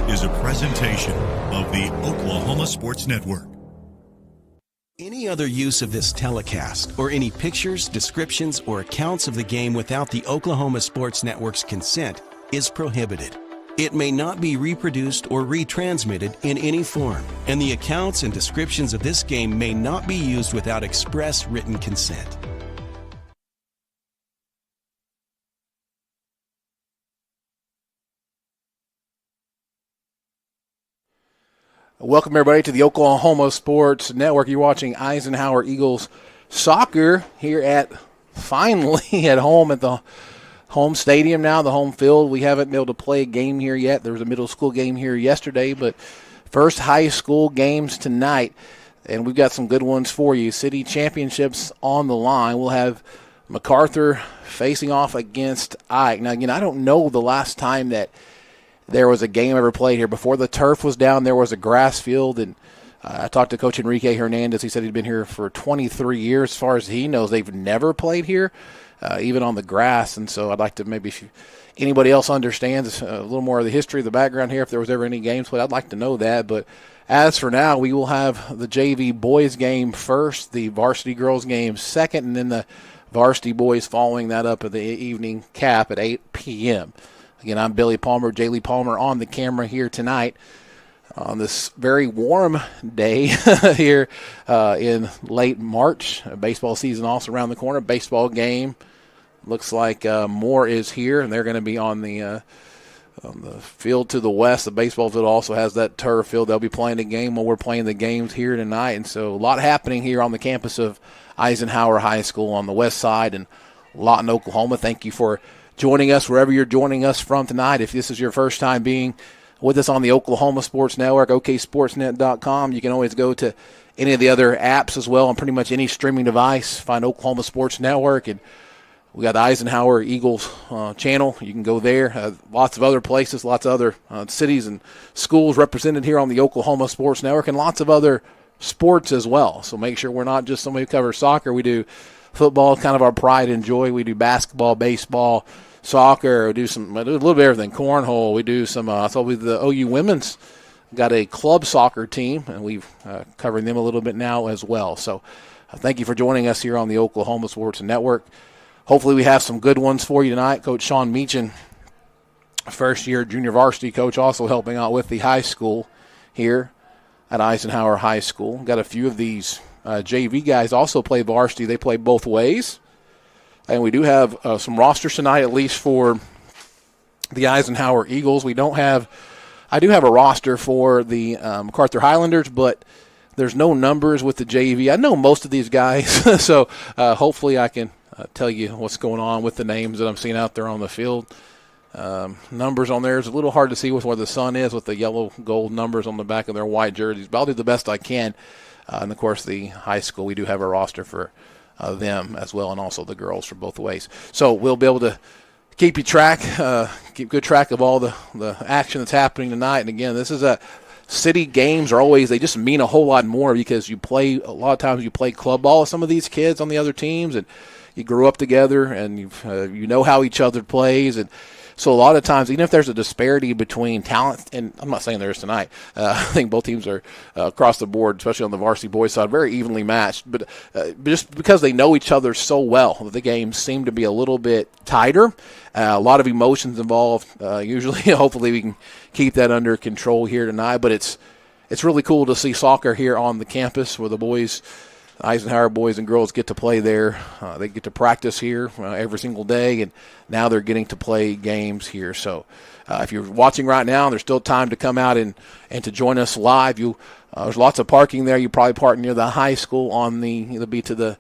is a presentation of the Oklahoma Sports Network. Any other use of this telecast or any pictures, descriptions, or accounts of the game without the Oklahoma Sports Network's consent is prohibited. It may not be reproduced or retransmitted in any form, and the accounts and descriptions of this game may not be used without express written consent. Welcome, everybody, to the Oklahoma Sports Network. You're watching Eisenhower Eagles soccer here finally at home at the home stadium now, the home field. We haven't been able to play a game here yet. There was a middle school game here yesterday, but first high school games tonight, and we've got some good ones for you. City championships on the line. We'll have Macarthur facing off against Ike. Now, again, I don't know the last time that there was a game ever played here. Before the turf was down, there was a grass field, and I talked to Coach Enrique Hernandez. He said he'd been here for 23 years. As far as he knows, they've never played here, even on the grass. And so I'd like to maybe, if anybody else understands a little more of the history, the background here, if there was ever any games played, I'd like to know that. But as for now, we will have the JV boys game first, the varsity girls game second, and then the varsity boys following that up at the evening cap at 8 p.m. Again, I'm Billy Palmer, Jaylee Palmer on the camera here tonight on this very warm day here in late March. Baseball season also around the corner. Baseball game looks like Moore is here, and they're going to be on the field to the west. The baseball field also has that turf field. They'll be playing the game while we're playing the games here tonight. And so a lot happening here on the campus of Eisenhower High School on the west side and Lawton, Oklahoma. Thank you for joining us wherever you're joining us from tonight. If this is your first time being with us on the Oklahoma Sports Network, oksportsnet.com, you can always go to any of the other apps as well on pretty much any streaming device. Find Oklahoma Sports Network, and we got the Eisenhower Eagles channel. You can go there. Lots of other places, lots of other cities and schools represented here on the Oklahoma Sports Network, and lots of other sports as well. So make sure we're not just somebody who covers soccer. We do football, kind of our pride and joy. We do basketball, baseball, soccer. We do a little bit of everything. Cornhole. We do some. I thought with the OU women's got a club soccer team, and we've covering them a little bit now as well. So thank you for joining us here on the Oklahoma Sports Network. Hopefully we have some good ones for you tonight. Coach Sean Meechin, first-year junior varsity coach, also helping out with the high school here at Eisenhower High School. Got a few of these JV guys also play varsity. They play both ways. And we do have some rosters tonight, at least for the Eisenhower Eagles. I do have a roster for the Macarthur Highlanders, but there's no numbers with the JV. I know most of these guys, so hopefully I can tell you what's going on with the names that I'm seeing out there on the field. Numbers on there is a little hard to see with where the sun is with the yellow gold numbers on the back of their white jerseys, but I'll do the best I can. And, of course, the high school, we do have a roster for them as well, and also the girls for both ways. So we'll be able to keep good track of all the action that's happening tonight. And, again, this is city games they just mean a whole lot more because a lot of times you play club ball with some of these kids on the other teams, and you grew up together, and you know how each other plays. And so a lot of times, even if there's a disparity between talent, and I'm not saying there is tonight, I think both teams are across the board, especially on the varsity boys side, very evenly matched. But just because they know each other so well, the games seem to be a little bit tighter. A lot of emotions involved. Usually, hopefully, we can keep that under control here tonight. But it's really cool to see soccer here on the campus where the boys, Eisenhower boys and girls, get to play there. They get to practice here every single day, and now they're getting to play games here. So if you're watching right now, there's still time to come out and to join us live. There's lots of parking there. You probably park near the high school it'll be to the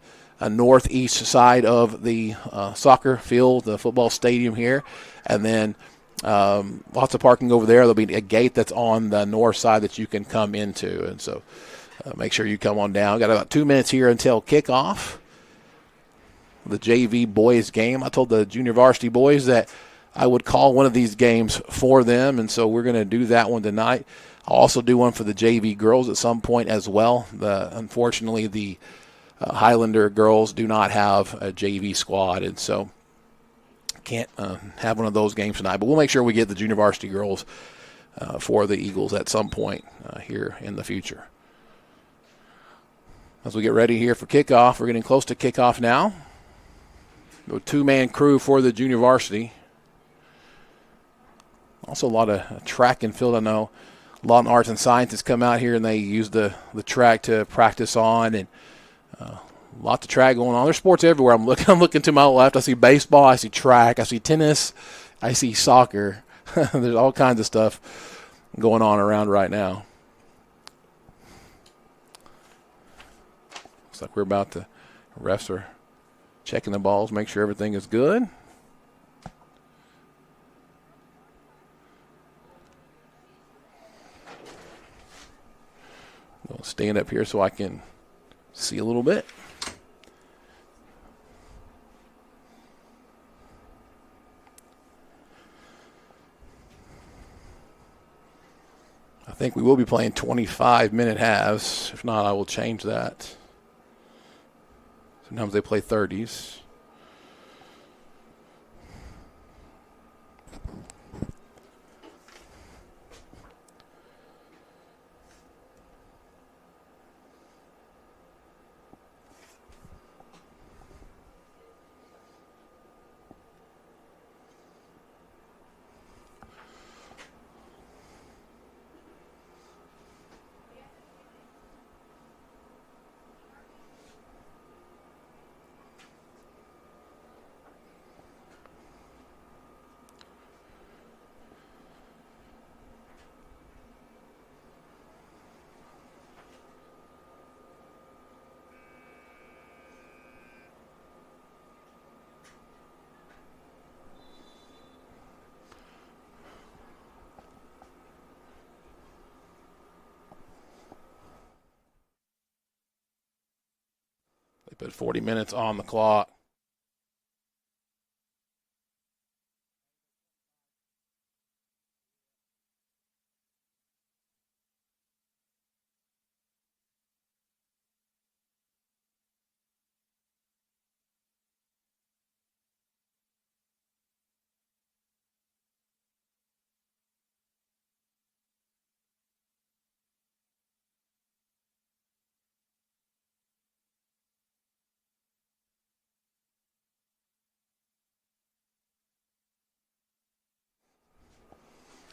northeast side of the soccer field, the football stadium here. And then lots of parking over there. There'll be a gate that's on the north side that you can come into. And so make sure you come on down. Got about 2 minutes here until kickoff. The JV boys game. I told the junior varsity boys that I would call one of these games for them, and so we're going to do that one tonight. I'll also do one for the JV girls at some point as well. Unfortunately, the Highlander girls do not have a JV squad, and so can't have one of those games tonight. But we'll make sure we get the junior varsity girls for the Eagles at some point here in the future. As we get ready here for kickoff, we're getting close to kickoff now. A two-man crew for the junior varsity. Also a lot of track and field. I know a lot of arts and sciences come out here and they use the track to practice on, and lots of track going on. There's sports everywhere. I'm looking to my left. I see baseball. I see track. I see tennis. I see soccer. There's all kinds of stuff going on around right now. Looks like we're about to, refs are checking the balls, make sure everything is good. I'll stand up here so I can see a little bit. I think we will be playing 25-minute halves. If not, I will change that. Sometimes they play 30s. They put 40 minutes on the clock.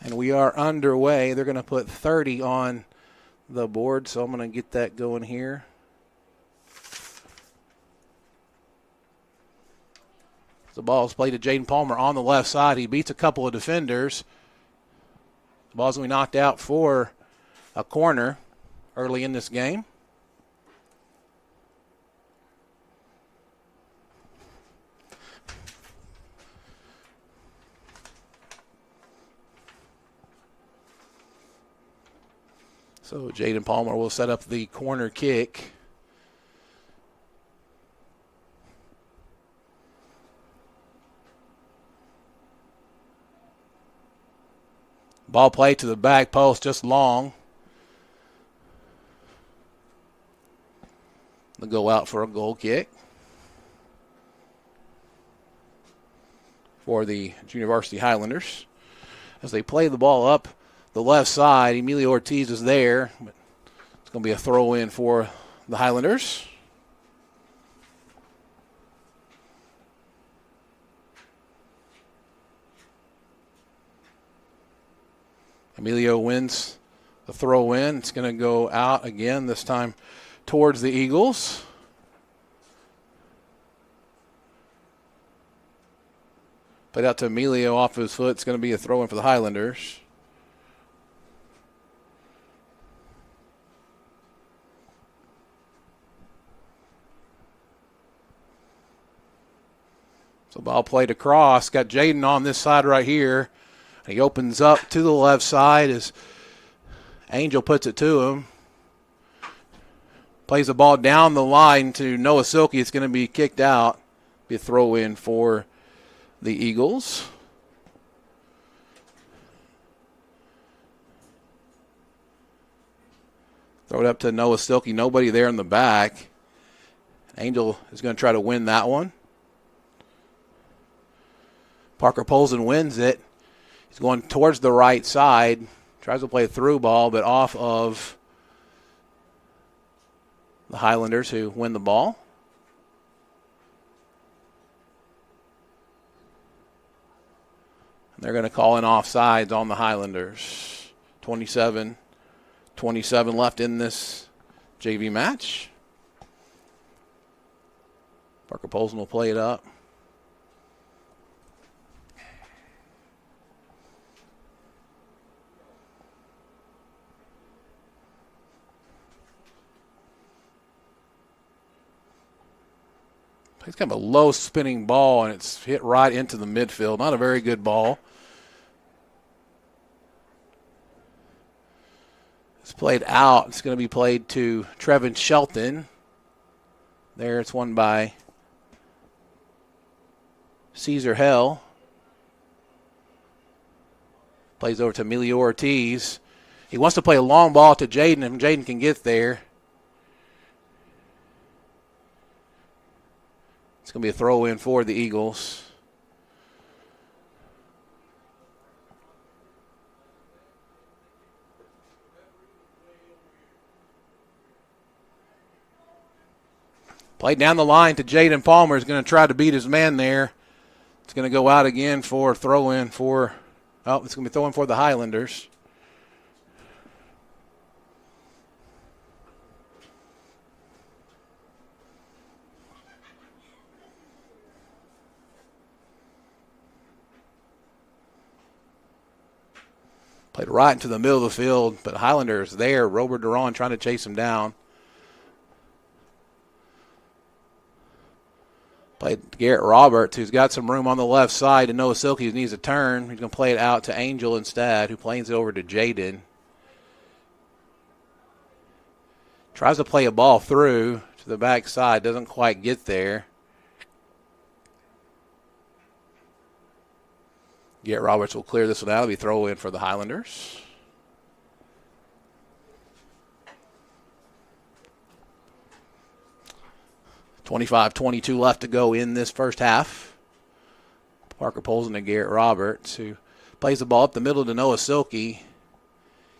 And we are underway. They're going to put 30 on the board, so I'm going to get that going here. The ball is played to Jaden Palmer on the left side. He beats a couple of defenders. The ball's going to be knocked out for a corner early in this game. So Jaden Palmer will set up the corner kick. Ball play to the back post, just long. They'll go out for a goal kick for the Junior Varsity Highlanders. As they play the ball up the left side, Emilio Ortiz is there, but it's going to be a throw-in for the Highlanders. Emilio wins the throw-in. It's going to go out again, this time towards the Eagles. Put out to Emilio off his foot. It's going to be a throw-in for the Highlanders. So ball played across. Got Jaden on this side right here. He opens up to the left side as Angel puts it to him. Plays the ball down the line to Noah Silkey. It's going to be kicked out. Be a throw-in for the Eagles. Throw it up to Noah Silkey. Nobody there in the back. Angel is going to try to win that one. Parker Polson wins it. He's going towards the right side. Tries to play a through ball, but off of the Highlanders, who win the ball. And they're going to call in offsides on the Highlanders. 27 left in this JV match. Parker Polson will play it up. It's kind of a low spinning ball, and it's hit right into the midfield. Not a very good ball. It's played out. It's going to be played to Trevin Shelton. There it's won by Caesar Hell. Plays over to Emilio Ortiz. He wants to play a long ball to Jaden, and Jaden can get there. It's going to be a throw-in for the Eagles. Played down the line to Jaden Palmer. He's going to try to beat his man there. It's going to go out again for a throw-in for, it's going to be throwing for the Highlanders. Played right into the middle of the field, but Highlanders there. Robert Duran trying to chase him down. Played Garrett Roberts, who's got some room on the left side, and Noah Silky needs a turn. He's going to play it out to Angel instead, who plays it over to Jaden. Tries to play a ball through to the backside, doesn't quite get there. Garrett Roberts will clear this one out. It'll be throw in for the Highlanders. .25-22 left to go in this first half. Parker Polson and Garrett Roberts, who plays the ball up the middle to Noah Silky.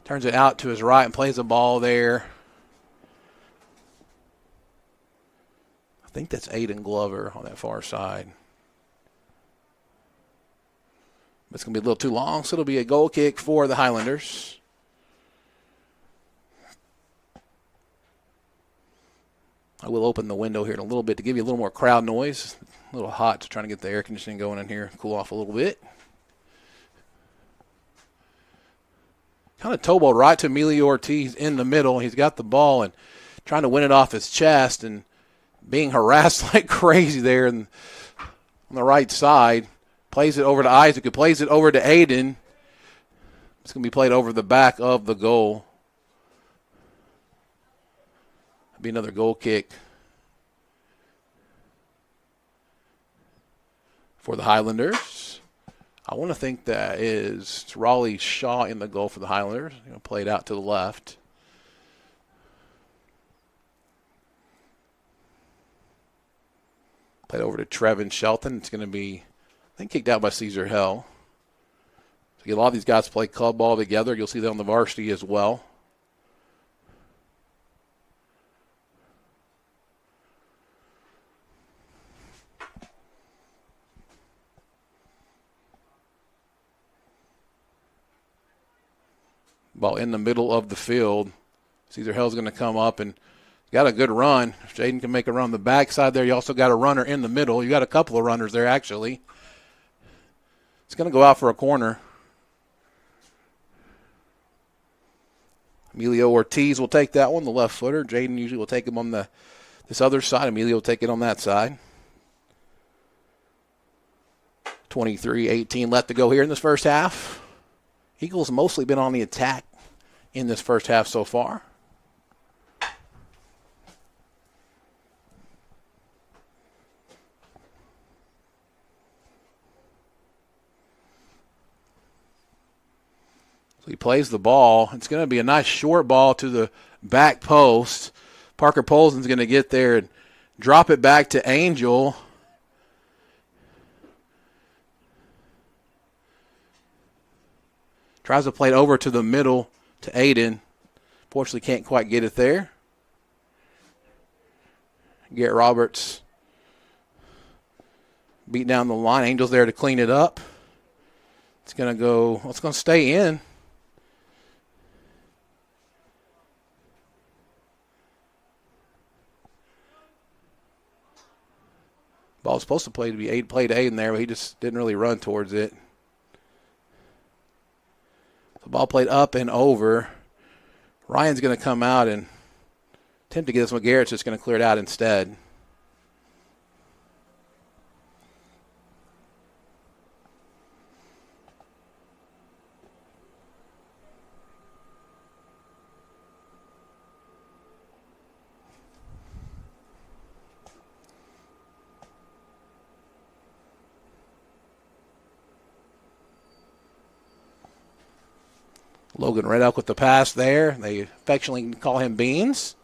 Turns it out to his right and plays the ball there. I think that's Aiden Glover on that far side. It's going to be a little too long, so it'll be a goal kick for the Highlanders. I will open the window here in a little bit to give you a little more crowd noise. A little hot, trying to get the air conditioning going in here, cool off a little bit. Kind of toe ball right to Emilio Ortiz in the middle. He's got the ball and trying to win it off his chest and being harassed like crazy there on the right side. Plays it over to Isaac, who plays it over to Aiden. It's going to be played over the back of the goal. That'll be another goal kick for the Highlanders. I want to think that is Raleigh Shaw in the goal for the Highlanders. Going to play it out to the left. Played over to Trevin Shelton. It's going to be, I think, kicked out by Caesar Hell. So a lot of these guys play club ball together. You'll see that on the varsity as well. Ball in the middle of the field. Caesar Hell's going to come up and got a good run. If Jaden can make a run on the backside there, you also got a runner in the middle. You got a couple of runners there, actually. It's going to go out for a corner. Emilio Ortiz will take that one, the left footer. Jaden usually will take him on this other side. Emilio will take it on that side. 23-18 left to go here in this first half. Eagles mostly been on the attack in this first half so far. So he plays the ball. It's going to be a nice short ball to the back post. Parker Polson's going to get there and drop it back to Angel. Tries to play it over to the middle to Aiden. Fortunately, can't quite get it there. Garrett Roberts beat down the line. Angels there to clean it up. It's going to stay in. Ball's supposed to play to Aiden there, but he just didn't really run towards it. The ball played up and over. Ryan's going to come out and attempt to get this one. Garrett's just going to clear it out instead. Logan Redduck with the pass there. They affectionately call him Beans.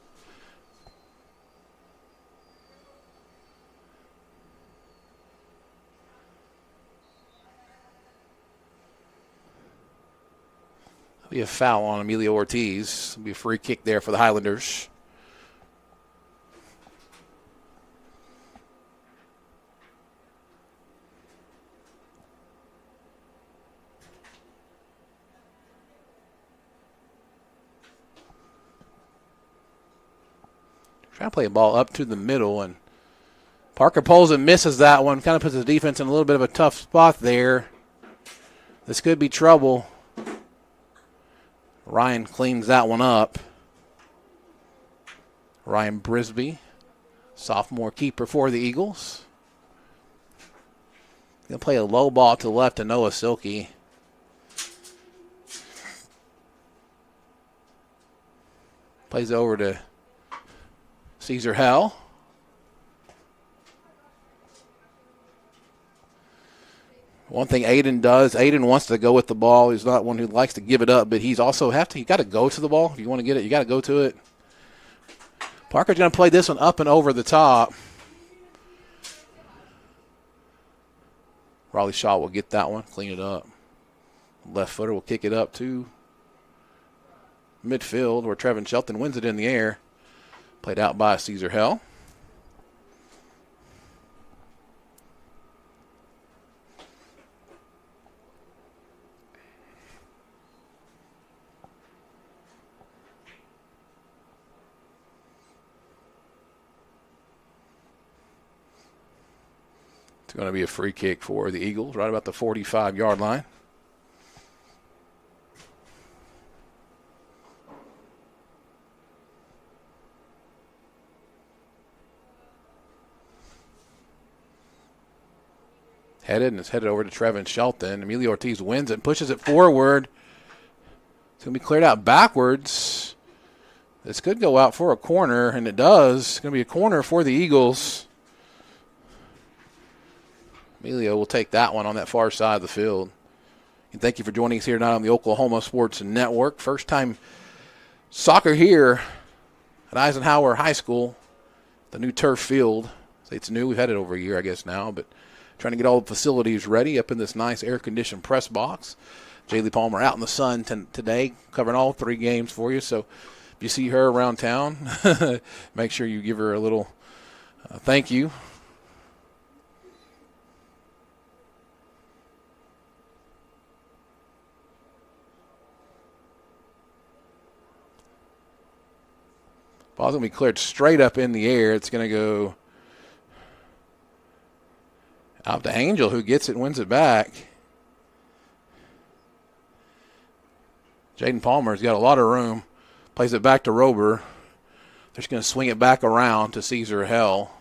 There'll be a foul on Emilio Ortiz. There'll be a free kick there for the Highlanders. Trying to play a ball up to the middle, and Parker pulls and misses that one. Kind of puts his defense in a little bit of a tough spot there. This could be trouble. Ryan cleans that one up. Ryan Brisby, sophomore keeper for the Eagles. He'll play a low ball to the left to Noah Silkey. Plays over to Caesar Hell. One thing Aiden does, Aiden wants to go with the ball. He's not one who likes to give it up, but he's also you got to go to the ball. If you want to get it, you got to go to it. Parker's going to play this one up and over the top. Raleigh Shaw will get that one, clean it up. Left footer will kick it up to midfield where Trevin Shelton wins it in the air. Played out by Caesar Hell. It's going to be a free kick for the Eagles right about the 45-yard line. It's headed over to Trevin Shelton. Emilio Ortiz wins it, pushes it forward. It's going to be cleared out backwards. This could go out for a corner, and it does. It's going to be a corner for the Eagles. Emilio will take that one on that far side of the field. And thank you for joining us here tonight on the Oklahoma Sports Network. First time soccer here at Eisenhower High School, the new turf field. It's new. We've had it over a year, I guess, now, but trying to get all the facilities ready up in this nice air-conditioned press box. Jaylee Palmer out in the sun today, covering all 3 games for you. So if you see her around town, make sure you give her a little thank you. Ball's going to be cleared straight up in the air. It's going to go out to Angel, who gets it and wins it back. Jaden Palmer's got a lot of room. Plays it back to Rober. They're just going to swing it back around to Caesar Hell.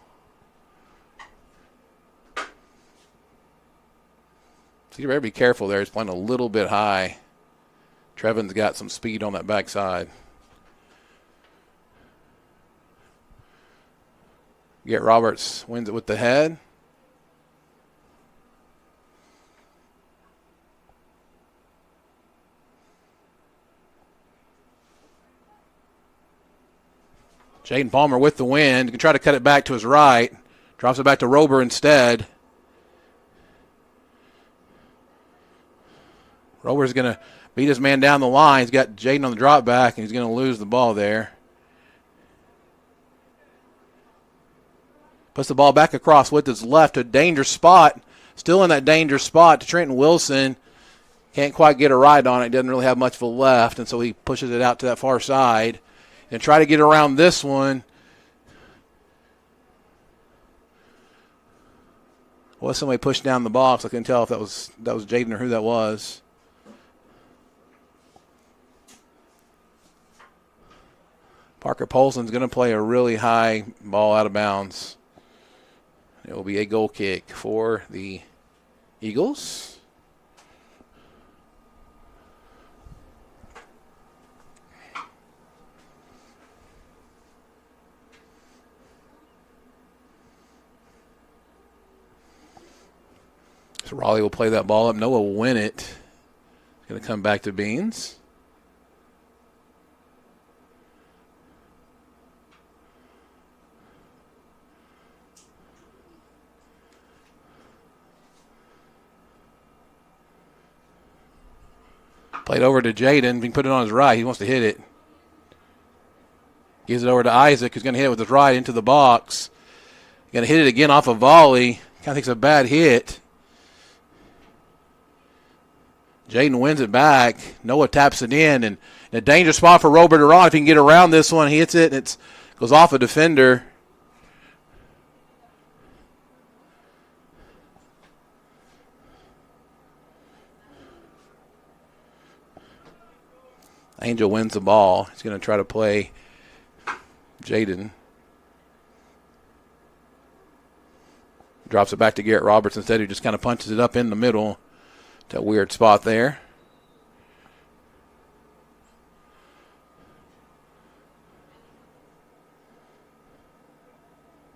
So you better be careful there. He's playing a little bit high. Trevin's got some speed on that backside. Garrett Roberts wins it with the head. Jaden Palmer with the win. Can try to cut it back to his right. Drops it back to Rober instead. Rober's going to beat his man down the line. He's got Jaden on the drop back, and he's going to lose the ball there. Puts the ball back across with his left, a dangerous spot. Still in that dangerous spot to Trenton Wilson. Can't quite get a ride on it. Doesn't really have much of a left, and so he pushes it out to that far side. And try to get around this one. Was somebody pushed down the box. I couldn't tell if that was Jaden or who that was. Parker Polson's going to play a really high ball out of bounds. It will be a goal kick for the Eagles. So Raleigh will play that ball up. Noah will win it. It's going to come back to Beans. Played over to Jaden. He can put it on his right. He wants to hit it. Gives it over to Isaac, who's going to hit it with his right into the box. Going to hit it again off a volley. Kind of takes a bad hit. Jaden wins it back. Noah taps it in, and a dangerous spot for Robert Aron. If he can get around this one, he hits it, and it goes off a defender. Angel wins the ball. He's going to try to play Jaden. Drops it back to Garrett Roberts instead, who just kind of punches it up in the middle. That weird spot there.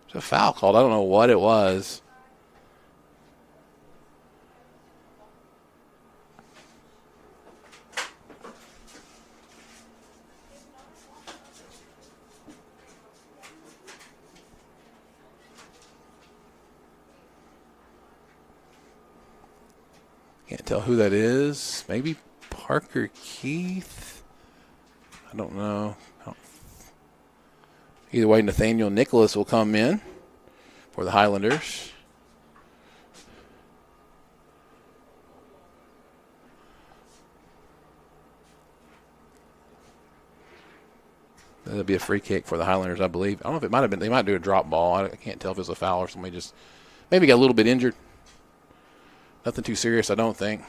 It's a foul called. I don't know what it was. Can't tell who that is. Maybe Parker Keith? I don't know. Either way, Nathaniel Nicholas will come in for the Highlanders. That'll be a free kick for the Highlanders, I believe. I don't know if it might have been. They might do a drop ball. I can't tell if it's a foul or somebody just maybe got a little bit injured. Nothing too serious, I don't think.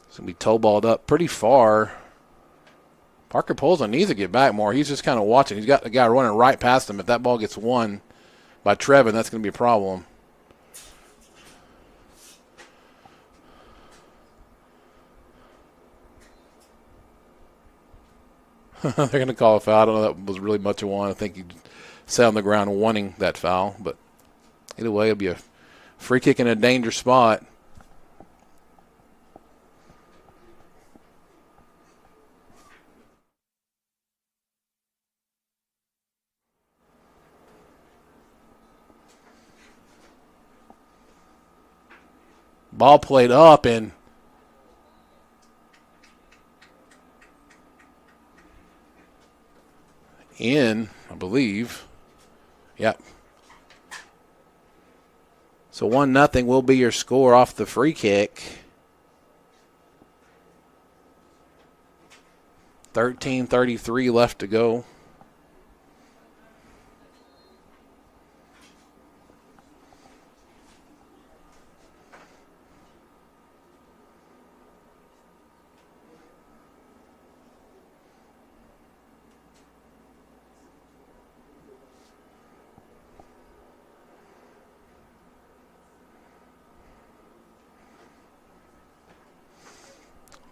It's going to be toe balled up pretty far. Parker Polson needs to get back more. He's just kind of watching. He's got a guy running right past him. If that ball gets won by Trevin, that's going to be a problem. They're going to call a foul. I don't know if that was really much of one. I think he sat on the ground wanting that foul. But either way, it'll be a free kick in a dangerous spot. Ball played up and in, I believe. Yep. So 1-0 will be your score off the free kick. 13:33 left to go.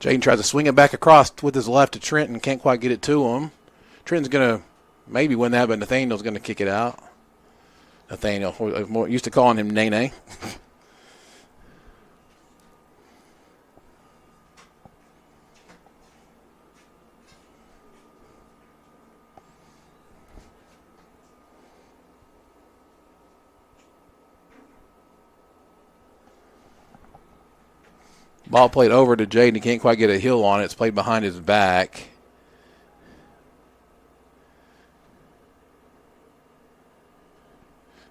Jaden tries to swing it back across with his left to Trenton. Can't quite get it to him. Trenton's going to maybe win that, but Nathaniel's going to kick it out. Nathaniel, more used to calling him Nene. Ball played over to Jaden. He can't quite get a heel on it. It's played behind his back.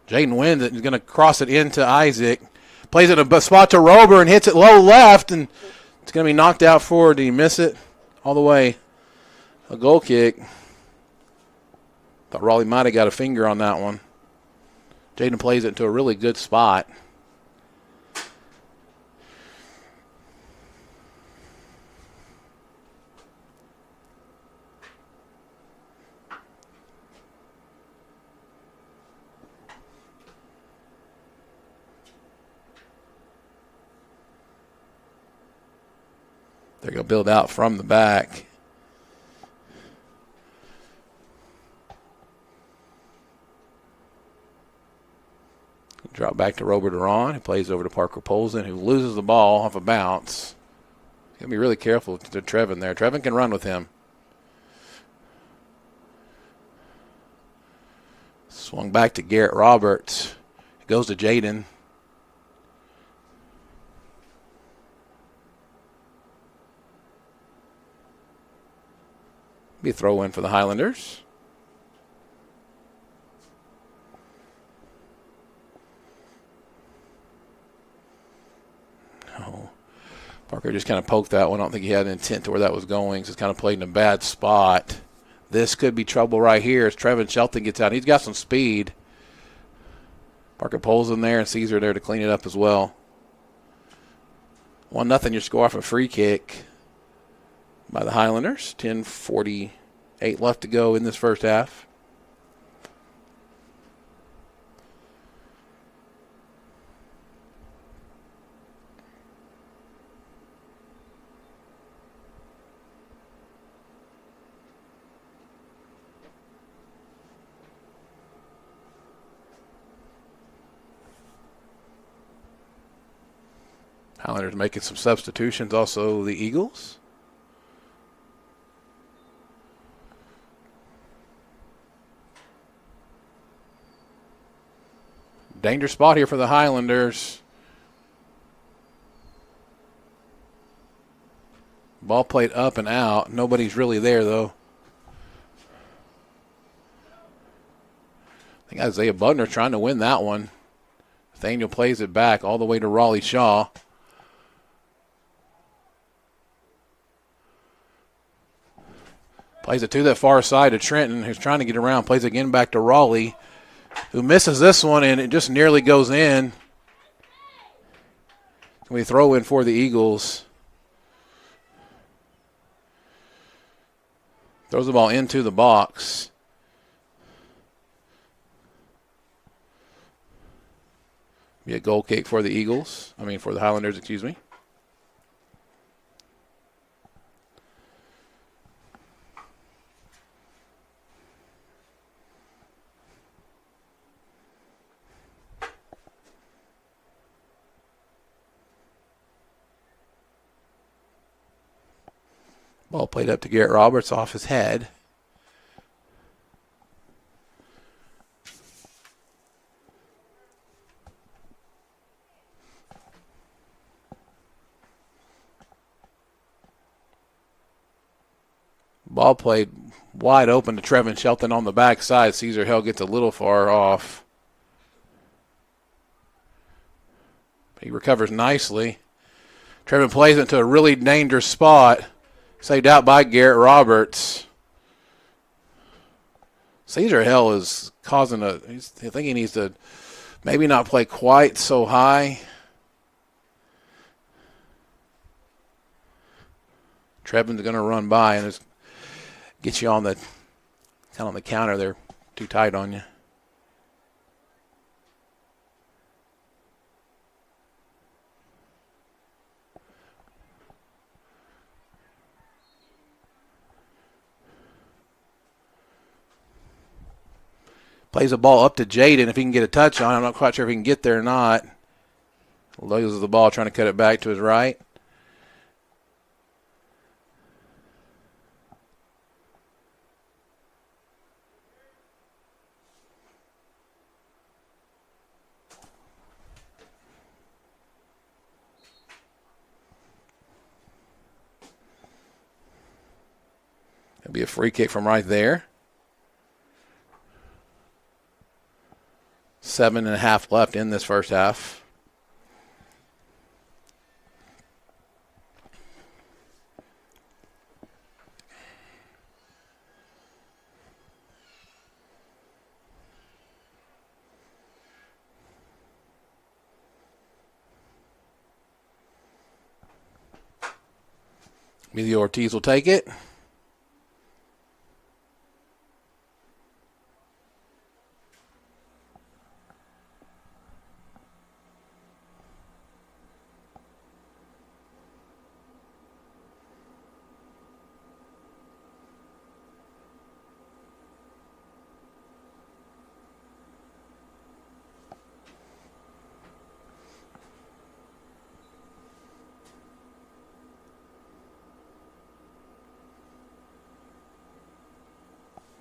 Jaden wins it. He's going to cross it into Isaac. Plays it a spot to Rober and hits it low left, and it's going to be knocked out forward. Did he miss it? All the way. A goal kick. Thought Raleigh might have got a finger on that one. Jaden plays it into a really good spot. They're going to build out from the back. Drop back to Robert Duran, who plays over to Parker Polson, who loses the ball off a bounce. He's going to be really careful to Trevin there. Trevin can run with him. Swung back to Garrett Roberts. It goes to Jaden. Be a throw in for the Highlanders. Oh, Parker just kind of poked that one. I don't think he had an intent to where that was going, so it's kind of played in a bad spot. This could be trouble right here as Trevin Shelton gets out. He's got some speed. Parker pulls in there, and Caesar there to clean it up as well. 1-0 your score off a free kick by the Highlanders. 10:48 left to go in this first half. Highlanders making some substitutions. Also the Eagles. Danger spot here for the Highlanders. Ball played up and out. Nobody's really there, though. I think Isaiah Butner trying to win that one. Nathaniel plays it back all the way to Raleigh Shaw. Plays it to that far side to Trenton, who's trying to get around. Plays again back to Raleigh, who misses this one, and it just nearly goes in. We throw in for the Eagles. Throws the ball into the box. Be a goal kick for the Eagles. For the Highlanders, excuse me. Ball played up to Garrett Roberts off his head. Ball played wide open to Trevin Shelton on the backside. Caesar Hill gets a little far off. He recovers nicely. Trevin plays it into a really dangerous spot. Saved out by Garrett Roberts. Caesar Hill is causing I think he needs to maybe not play quite so high. Trevin's going to run by and just get you on the counter there. Too tight on you. Plays the ball up to Jaden if he can get a touch on it. I'm not quite sure if he can get there or not. Loses the ball, trying to cut it back to his right. It'll be a free kick from right there. 7.5 left in this first half. Emilio Ortiz will take it.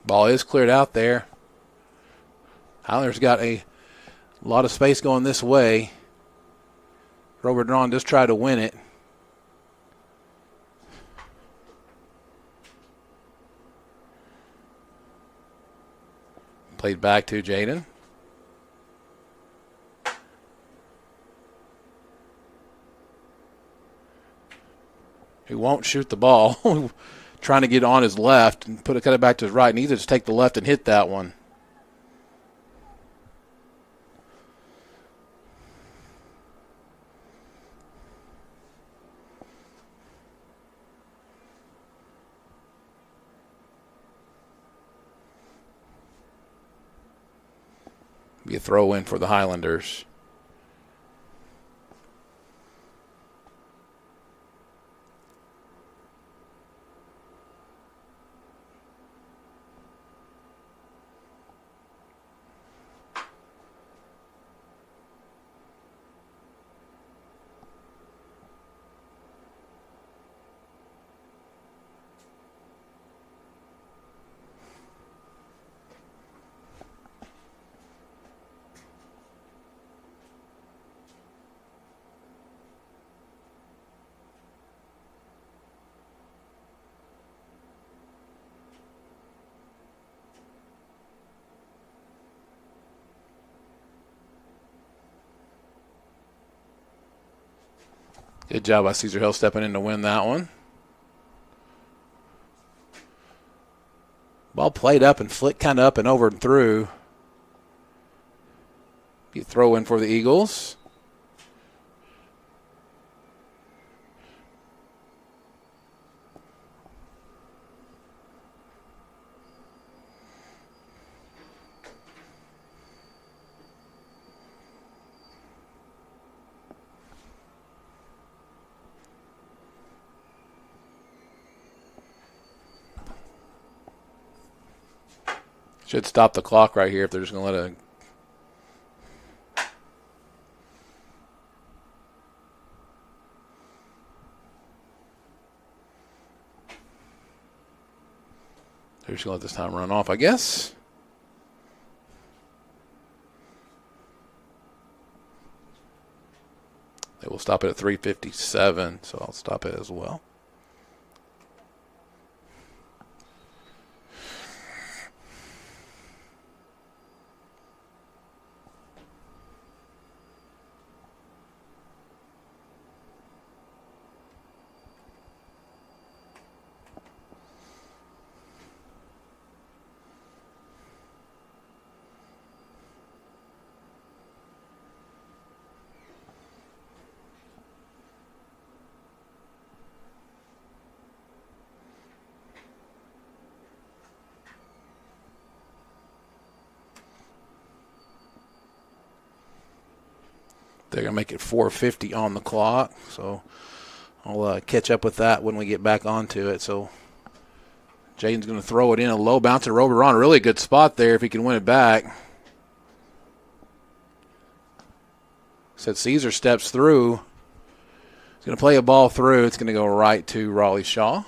Ball is cleared out there. Highlander's got a lot of space going this way. Robert Drawn just tried to win it. Played back to Jaden. He won't shoot the ball. Trying to get on his left and cut it back to his right. Needs to just take the left and hit that one. Be a throw in for the Highlanders. Good job by Cesar Hill stepping in to win that one. Ball played up and flicked kind of up and over and through. Be a throw in for the Eagles. Should stop the clock right here if they're just going to let it. They're just going to let this time run off, I guess. They will stop it at 3:57, so I'll stop it as well. They're going to make it 4:50 on the clock, so I'll catch up with that when we get back onto it. So Jaden's going to throw it in a low bounce to Robert Ron. Really good spot there if he can win it back. Said Caesar steps through. He's going to play a ball through. It's going to go right to Raleigh Shaw.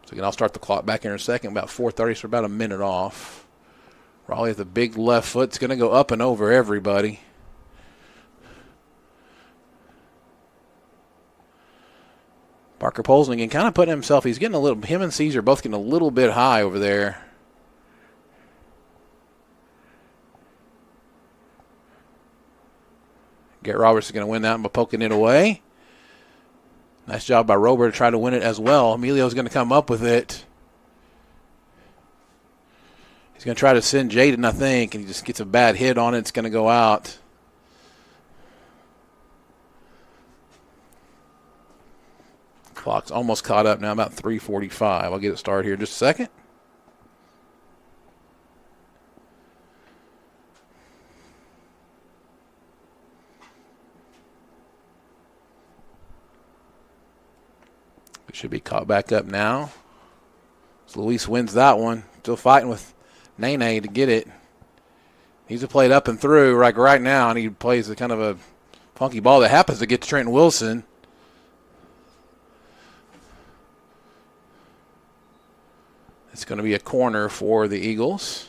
So again, I'll start the clock back in a second. About 4:30, so about a minute off. Raleigh with a big left foot. It's going to go up and over everybody. Parker Polston again, kind of putting himself, he's getting a little, him and Caesar both getting a little bit high over there. Garrett Roberts is going to win that by poking it away. Nice job by Robert to try to win it as well. Emilio's going to come up with it. He's going to try to send Jaden, I think, and he just gets a bad hit on it. It's going to go out. Clock's almost caught up now, about 3:45. I'll get it started here in just a second. It should be caught back up now. So Luis wins that one. Still fighting with Nene to get it. He's to play it up and through like right now, and he plays a kind of a funky ball that happens to get to Trenton Wilson. It's going to be a corner for the Eagles.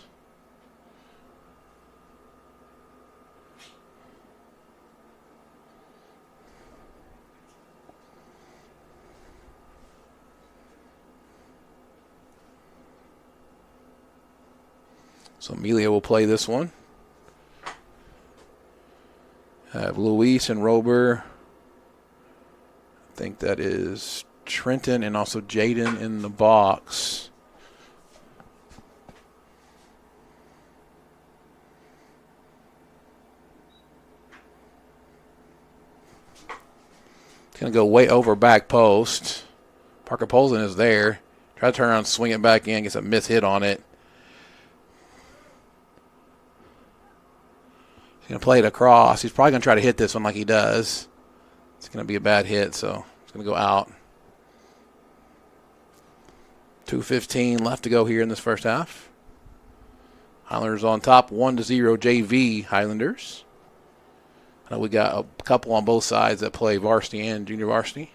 So Emilio will play this one. Have Luis and Rober. I think that is Trenton and also Jaden in the box. It's going to go way over back post. Parker Polston is there. Try to turn around and swing it back in. Gets a miss hit on it. He's going to play it across. He's probably going to try to hit this one like he does. It's going to be a bad hit, so it's going to go out. 2:15 left to go here in this first half. Highlanders on top, 1-0 JV Highlanders. I know we got a couple on both sides that play varsity and junior varsity.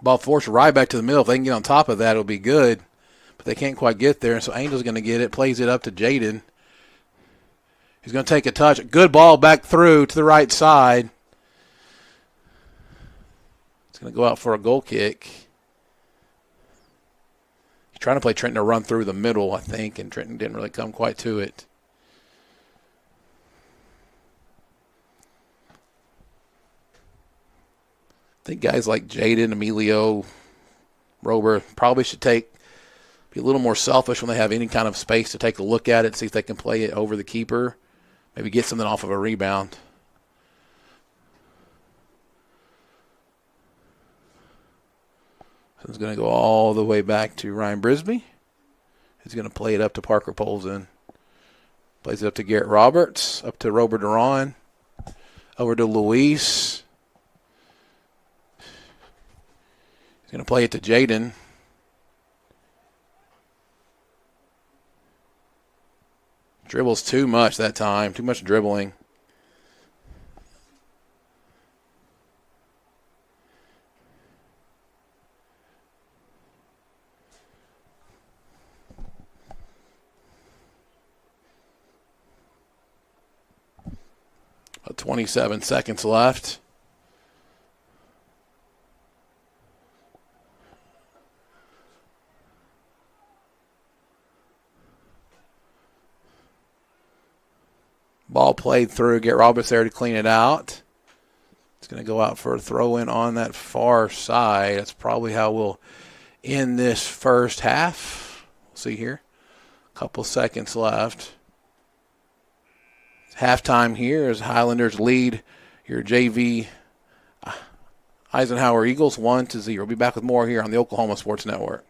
Ball forced right back to the middle. If they can get on top of that, it'll be good. But they can't quite get there, so Angel's going to get it. Plays it up to Jaden. He's going to take a touch. Good ball back through to the right side. It's going to go out for a goal kick. He's trying to play Trenton to run through the middle, I think, and Trenton didn't really come quite to it. I think guys like Jaden, Emilio, Rober probably should be a little more selfish when they have any kind of space to take a look at it, see if they can play it over the keeper, maybe get something off of a rebound. So it's going to go all the way back to Ryan Brisby. He's going to play it up to Parker Polston. Plays it up to Garrett Roberts, up to Robert Duran, over to Luis. He's going to play it to Jaden. Dribbles too much that time. Too much dribbling. About 27 seconds left. Ball played through. Get Roberts there to clean it out. It's going to go out for a throw-in on that far side. That's probably how we'll end this first half. We'll see here. A couple seconds left. Halftime here as Highlanders lead your JV Eisenhower Eagles 1-0. We'll be back with more here on the Oklahoma Sports Network.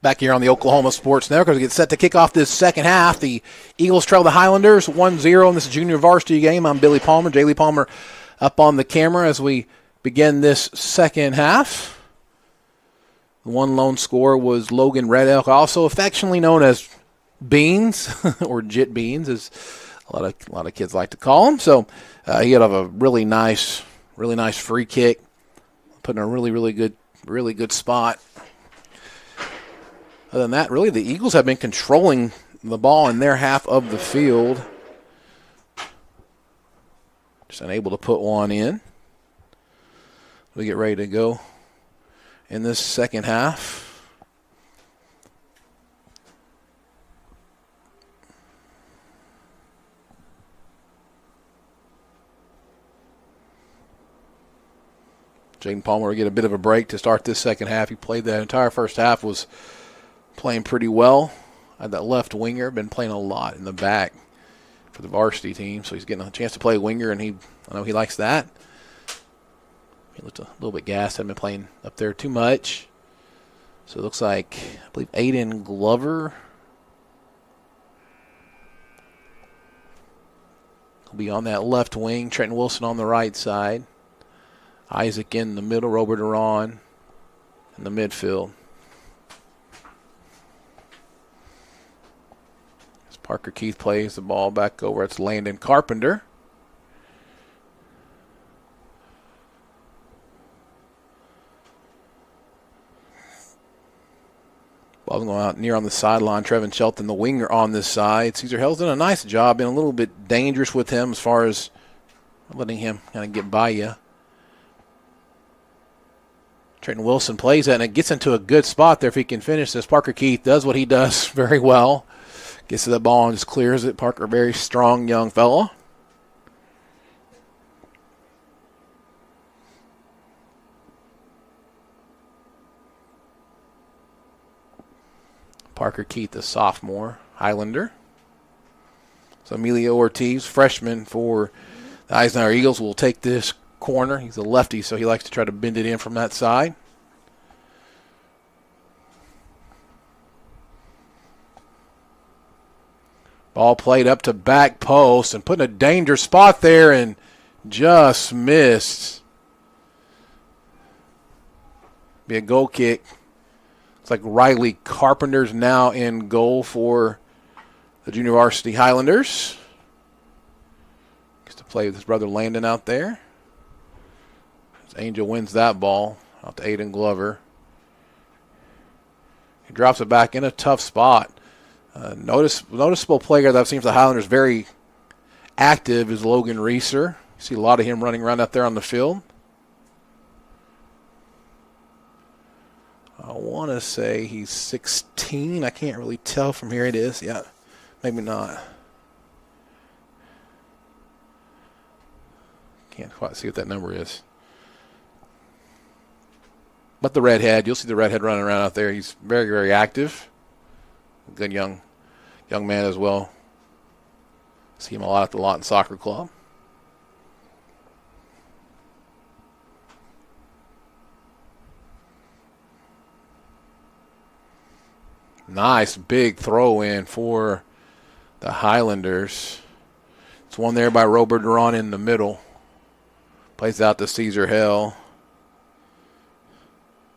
Back here on the Oklahoma Sports Network as we get set to kick off this second half. The Eagles trail the Highlanders 1-0 in this junior varsity game. I'm Billy Palmer. Jaylee Palmer up on the camera as we begin this second half. The one lone scorer was Logan Red Elk, also affectionately known as Beans, or Jit Beans, as a lot of kids like to call him. So he had a really nice free kick, put in a really good spot. Other than that, really, the Eagles have been controlling the ball in their half of the field. Just unable to put one in. We get ready to go in this second half. Jaden Palmer will get a bit of a break to start this second half. He played that entire first half, was playing pretty well. Had that left winger, been playing a lot in the back for the varsity team, so he's getting a chance to play winger, and I know he likes that. He looked a little bit gassed, hadn't been playing up there too much. So it looks like, I believe, Aiden Glover will be on that left wing. Trenton Wilson on the right side. Isaac in the middle. Robert Aron in the midfield. As Parker Keith plays the ball back over, it's Landon Carpenter. Ball's going out near on the sideline. Trevin Shelton, the winger, on this side. Cesar Hell's done a nice job, been a little bit dangerous with him as far as letting him kind of get by you. Trenton Wilson plays that, and it gets into a good spot there if he can finish this. Parker Keith does what he does very well. Gets to the ball and just clears it. Parker, very strong young fellow. Parker Keith, the sophomore Highlander. So Emilio Ortiz, freshman for the Eisenhower Eagles, will take this corner. He's a lefty, so he likes to try to bend it in from that side. Ball played up to back post and put in a danger spot there and just missed. Be a goal kick. It's like Riley Carpenter's now in goal for the junior varsity Highlanders. Gets to play with his brother Landon out there. Angel wins that ball out to Aiden Glover. He drops it back in a tough spot. Noticeable player that I've seen for the Highlanders very active is Logan Reeser. You see a lot of him running around out there on the field. I want to say he's 16. I can't really tell from here. It is. Yeah, maybe not. Can't quite see what that number is. But the redhead, you'll see the redhead running around out there. He's very, very active. Good young man as well. See him a lot at the Lawton Soccer Club. Nice big throw in for the Highlanders. It's one there by Robert Duran in the middle. Plays out to Cesar Hell.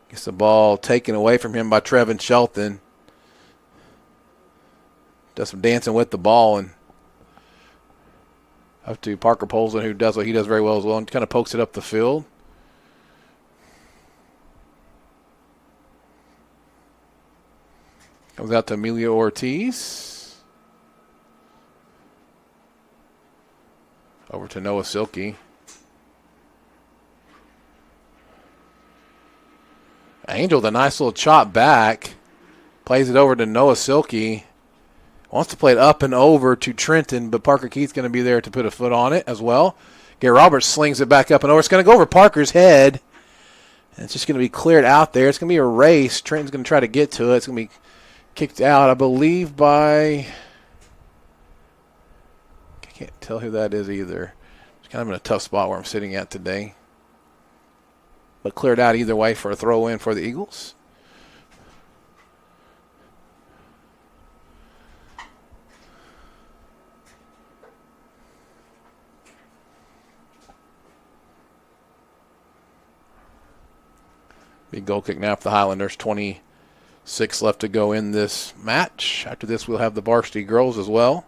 Gets the ball taken away from him by Trevin Shelton. Does some dancing with the ball and up to Parker Polson, who does what he does very well as well, and kind of pokes it up the field. Comes out to Emilio Ortiz. Over to Noah Silkey. Angel with a nice little chop back. Plays it over to Noah Silkey. Wants to play it up and over to Trenton, but Parker Keith's going to be there to put a foot on it as well. Gary Roberts slings it back up and over. It's going to go over Parker's head. And it's just going to be cleared out there. It's going to be a race. Trenton's going to try to get to it. It's going to be kicked out, I believe, by... I can't tell who that is either. It's kind of in a tough spot where I'm sitting at today. But cleared out either way for a throw-in for the Eagles. Big goal kick now for the Highlanders. 26 left to go in this match. After this, we'll have the varsity girls as well.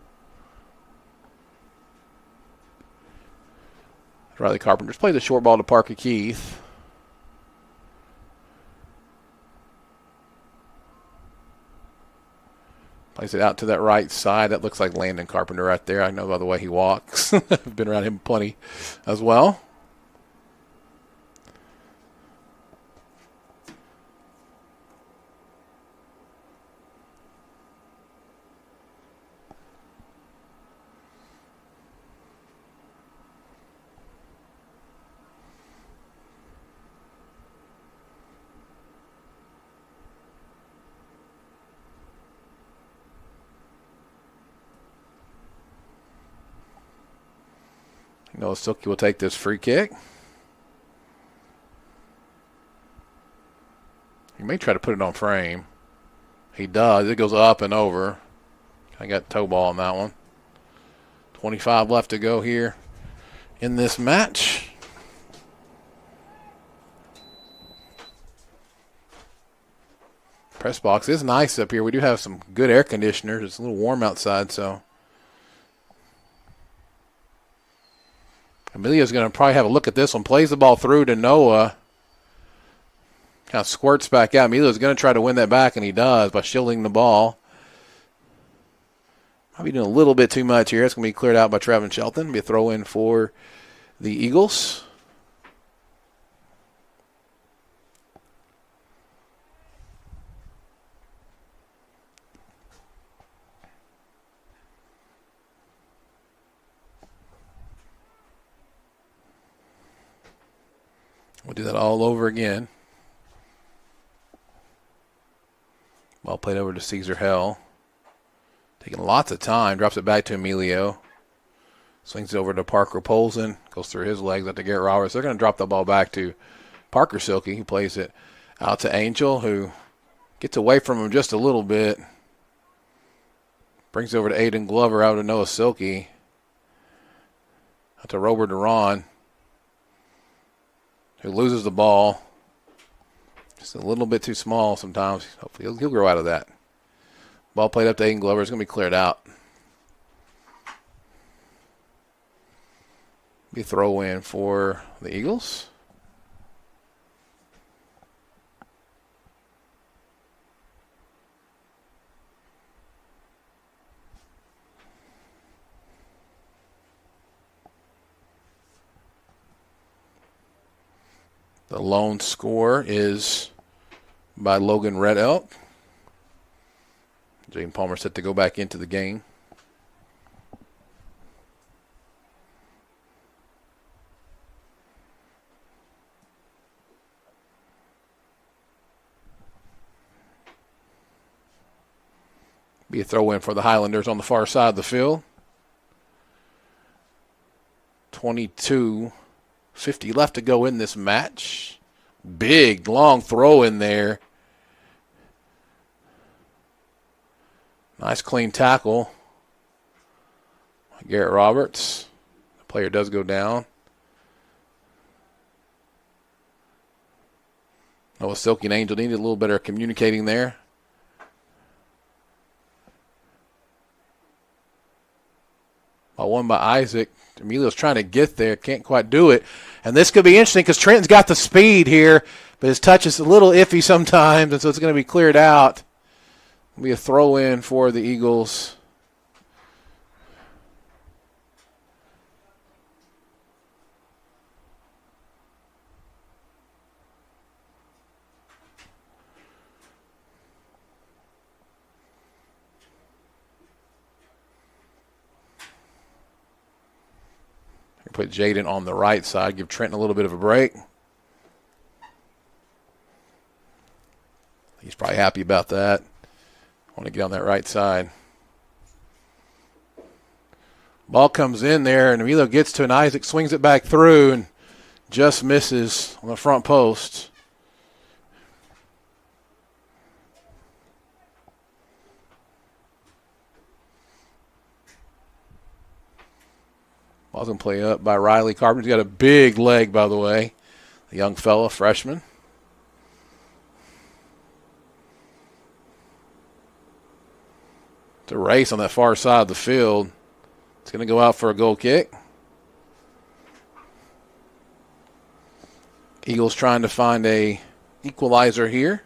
Riley Carpenter's plays a short ball to Parker Keith. Plays it out to that right side. That looks like Landon Carpenter right there. I know by the way he walks. I've been around him plenty as well. Noah Silky will take this free kick. He may try to put it on frame. He does. It goes up and over. I got toe ball on that one. 25 left to go here in this match. Press box is nice up here. We do have some good air conditioners. It's a little warm outside, so. Emilio's going to probably have a look at this one. Plays the ball through to Noah. Kind of squirts back out. Emilio's going to try to win that back, and he does by shielding the ball. Might be doing a little bit too much here. It's going to be cleared out by Trevin Shelton. Be a throw in for the Eagles. We'll do that all over again. Ball played over to Caesar Hell. Taking lots of time. Drops it back to Emilio. Swings it over to Parker Polson. Goes through his legs out to Garrett Roberts. They're going to drop the ball back to Parker Silky. He plays it out to Angel, who gets away from him just a little bit. Brings it over to Aiden Glover out to Noah Silky. Out to Robert Duran, who loses the ball. Just a little bit too small sometimes. Hopefully he'll grow out of that. Ball played up to Aiden Glover. It's going to be cleared out. Be a throw in for the Eagles. The lone score is by Logan Red Elk. Jaden Palmer set to go back into the game. Be a throw in for the Highlanders on the far side of the field. 22-50 left to go in this match. Big, long throw in there. Nice clean tackle. Garrett Roberts. The player does go down. Noah Silky and Angel needed a little better communicating there. One by Isaac. Emilio's trying to get there. Can't quite do it. And this could be interesting because Trenton's got the speed here, but his touch is a little iffy sometimes, and so it's going to be cleared out. It'll be a throw in for the Eagles. Put Jaden on the right side, give Trenton a little bit of a break. He's probably happy about that. Want to get on that right side. Ball comes in there, and Emilio gets to an Isaac, swings it back through, and just misses on the front post. Ball's going to play up by Riley Carpenter. He's got a big leg, by the way. The young fella, freshman. It's a race on that far side of the field. It's going to go out for a goal kick. Eagles trying to find a equalizer here.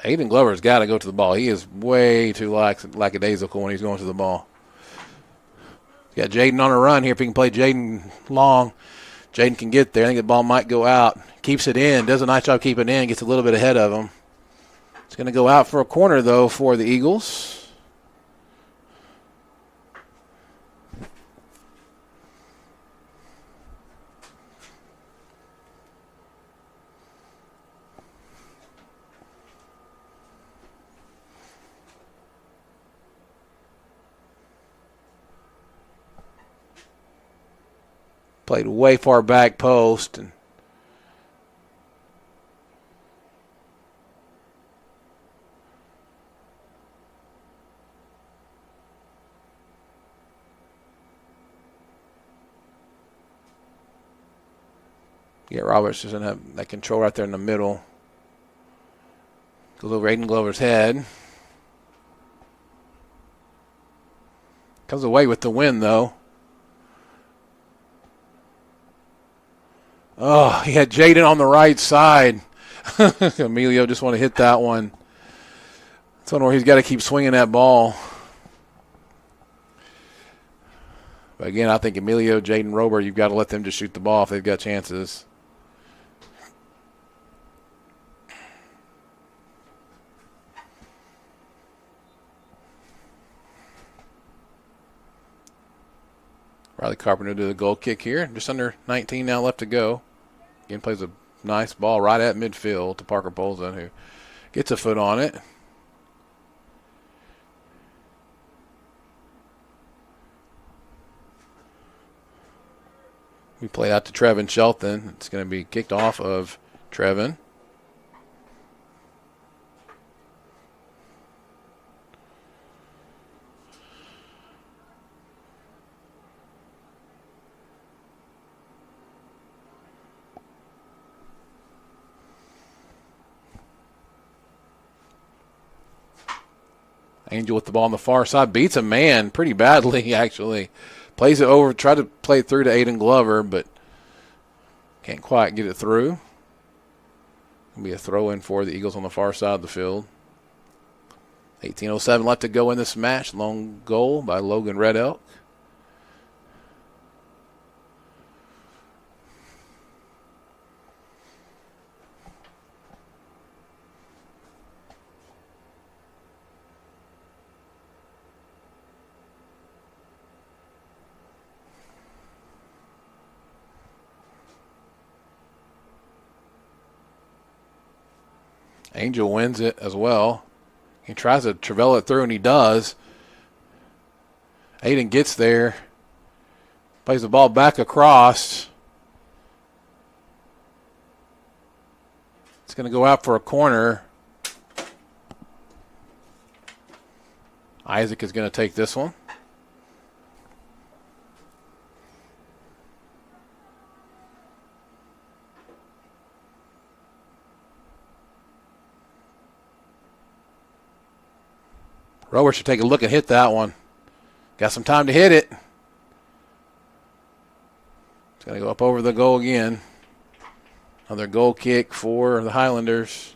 Aiden Glover's got to go to the ball. He is way too lackadaisical when he's going to the ball. Got Jaden on a run here. If he can play Jaden long, Jaden can get there. I think the ball might go out. Keeps it in. Does a nice job keeping it in. Gets a little bit ahead of him. It's going to go out for a corner, though, for the Eagles. Played way far back post. And yeah, Roberts doesn't have that control right there in the middle. Goes over Aiden Glover's head. Comes away with the win, though. Oh, he had Jaden on the right side. Emilio just want to hit that one. It's one where he's got to keep swinging that ball. But again, I think Emilio, Jaden, Robert, you've got to let them just shoot the ball if they've got chances. Riley Carpenter did a goal kick here. Just under 19 now left to go. Again, plays a nice ball right at midfield to Parker Polzin, who gets a foot on it. We play out to Trevin Shelton. It's going to be kicked off of Trevin. Angel with the ball on the far side. Beats a man pretty badly, actually. Plays it over. Tried to play it through to Aiden Glover, but can't quite get it through. It'll be a throw-in for the Eagles on the far side of the field. 18:07 left to go in this match. Long goal by Logan Red Elk. Angel wins it as well. He tries to travel it through, and he does. Aiden gets there. Plays the ball back across. It's going to go out for a corner. Isaac is going to take this one. Rower should take a look and hit that one. Got some time to hit it. It's going to go up over the goal again. Another goal kick for the Highlanders.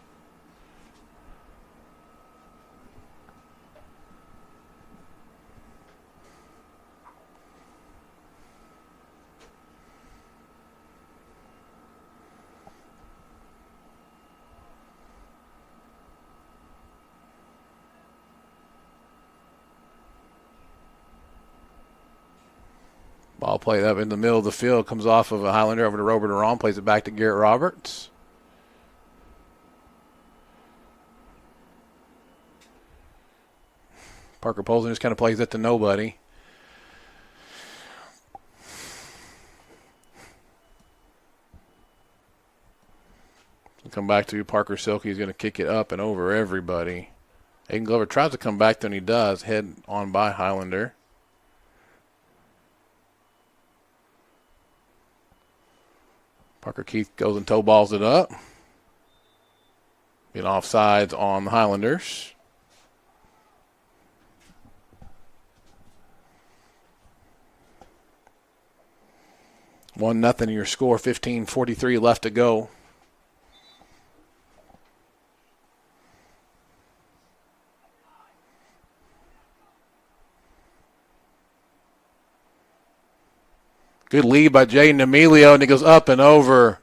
Ball played up in the middle of the field. Comes off of a Highlander over to Robert Aron. Plays it back to Garrett Roberts. Parker Polzin just kind of plays it to nobody. come back to Parker Silky. He's going to kick it up and over everybody. Aiden Glover tries to come back, then he does. Head on by Highlander. Parker Keith goes and toe balls it up. Being offsides on the Highlanders. One nothing your score, 15:43 left to go. Good lead by Jaden Emilio, and he goes up and over.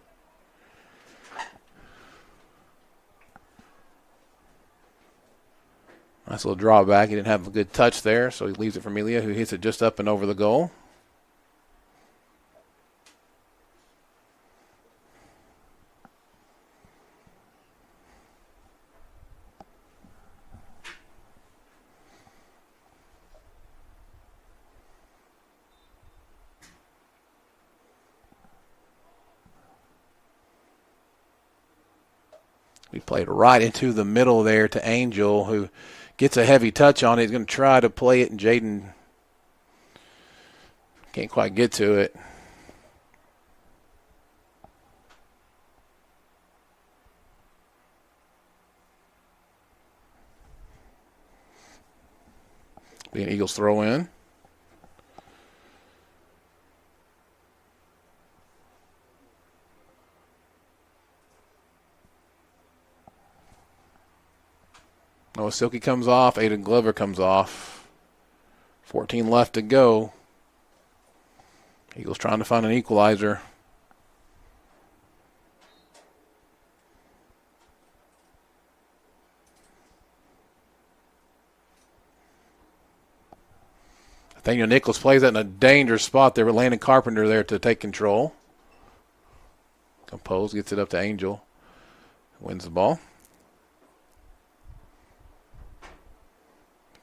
Nice little drawback. He didn't have a good touch there, so he leaves it for Emilio, who hits it just up and over the goal. We played right into the middle there to Angel, who gets a heavy touch on it. He's going to try to play it, and Jaden can't quite get to it. Be an Eagles throw in. Noah Silky comes off. Aiden Glover comes off. 14 left to go. Eagles trying to find an equalizer. Nathaniel Nichols plays that in a dangerous spot there with Landon Carpenter there to take control. Compose gets it up to Angel. Wins the ball.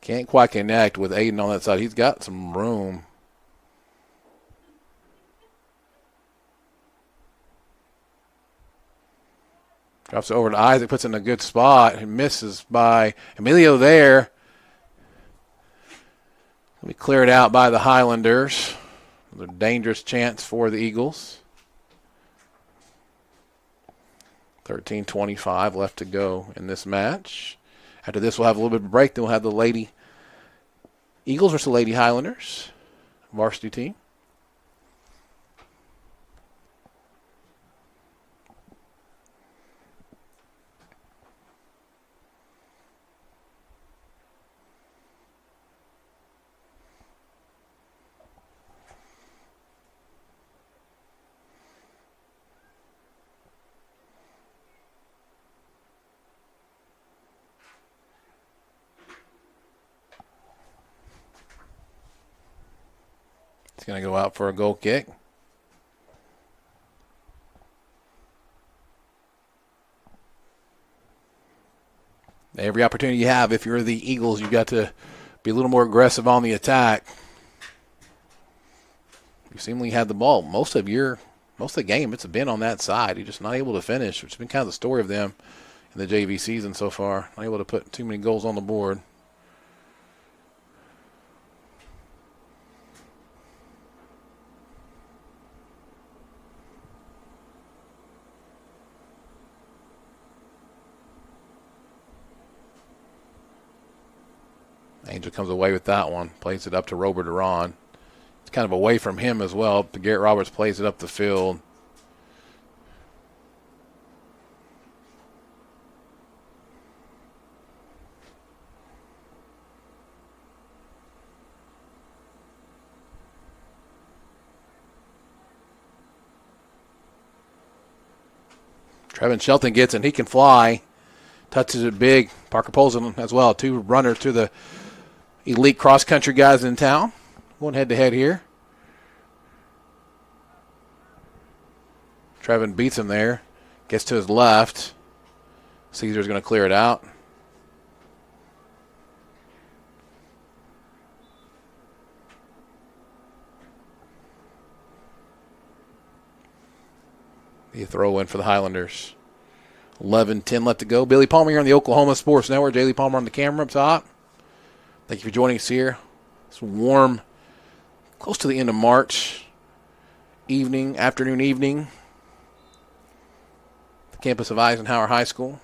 Can't quite connect with Aiden on that side. He's got some room. Drops it over to Isaac, puts it in a good spot. He misses by Emilio there. Let me clear it out by the Highlanders. Another dangerous chance for the Eagles. 13:25 left to go in this match. After this, we'll have a little bit of a break. Then we'll have the Lady Eagles versus the Lady Highlanders varsity team. It's going to go out for a goal kick. Every opportunity you have, if you're the Eagles, you've got to be a little more aggressive on the attack. You seemingly had the ball most of the game. It's been on that side. You're just not able to finish, which has been kind of the story of them in the JV season so far. Not able to put too many goals on the board. Angel comes away with that one, plays it up to Robert Duran. It's kind of away from him as well. Garrett Roberts plays it up the field. Trevin Shelton gets it, and he can fly. Touches it big. Parker pulls him as well. Two runners to the elite cross-country guys in town. Going head-to-head here. Trevin beats him there. Gets to his left. Caesar's going to clear it out. The throw in for the Highlanders. 11:10 left to go. Billy Palmer here on the Oklahoma Sports Network. Jaylee Palmer on the camera up top. Thank you for joining us here. It's warm, close to the end of March, afternoon, evening. The campus of Eisenhower High School.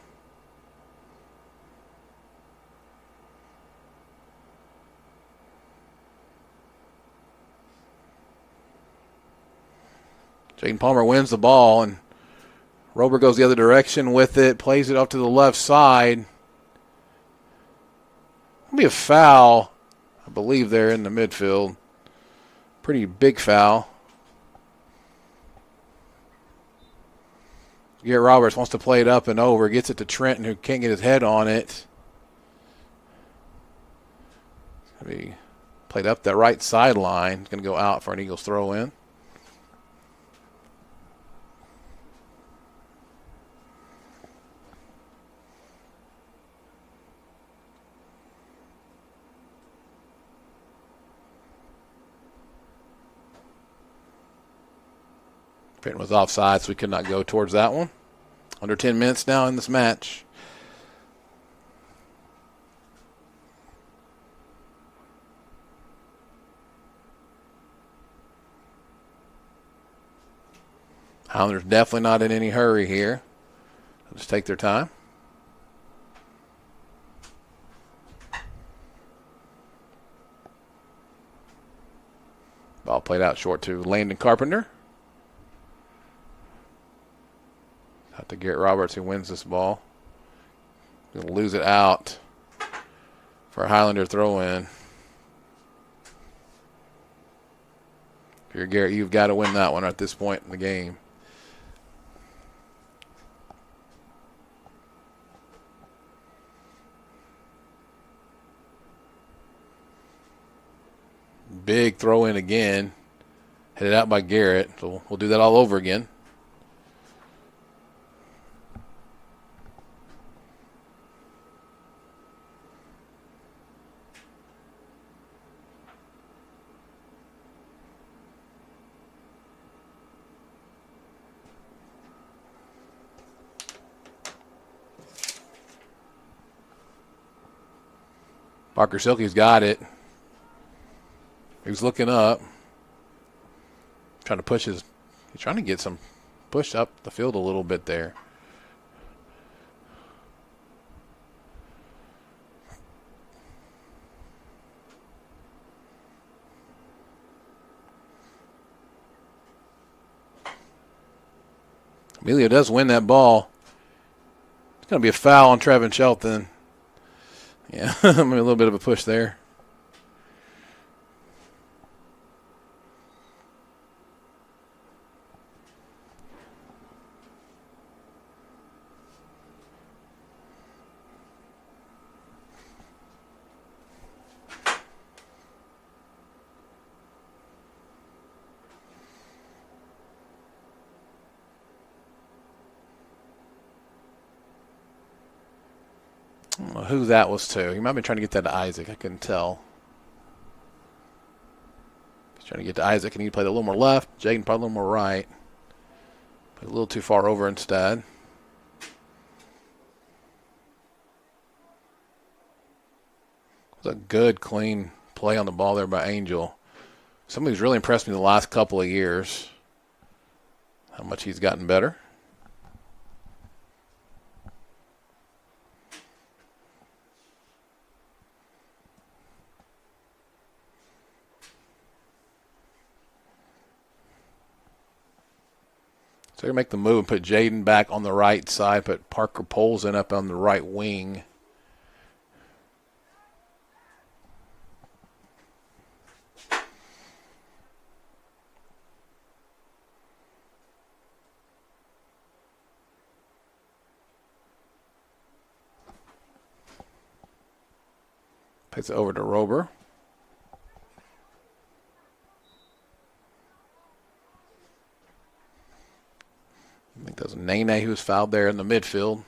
Jaden Palmer wins the ball, and Rober goes the other direction with it, plays it off to the left side. It'll be a foul, I believe, there in the midfield. Pretty big foul. Garrett Roberts wants to play it up and over, gets it to Trenton, who can't get his head on it. It's going to be played up that right sideline. It's going to go out for an Eagles throw in. Trenton was offside, so we could not go towards that one. Under 10 minutes now in this match. Highlanders definitely not in any hurry here. They'll just take their time. Ball played out short to Landon Carpenter. Out to Garrett Roberts, who wins this ball. Going to lose it out for a Highlander throw-in. If you're Garrett, you've got to win that one at this point in the game. Big throw-in again. Headed out by Garrett. So we'll do that all over again. Parker Silkey's got it. He was looking up. Trying to he's trying to get some push up the field a little bit there. Amelia does win that ball. It's going to be a foul on Trevin Shelton. Yeah, maybe a little bit of a push there. I don't know who that was to. He might have been trying to get that to Isaac. I couldn't tell. He's trying to get to Isaac, and he played a little more left. Jaden probably a little more right. Played a little too far over instead. It was a good, clean play on the ball there by Angel. Somebody who's really impressed me the last couple of years. How much he's gotten better. So you make the move and put Jaden back on the right side, put Parker Polson up on the right wing. Plays it over to Rober. I think that was Nene who was fouled there in the midfield.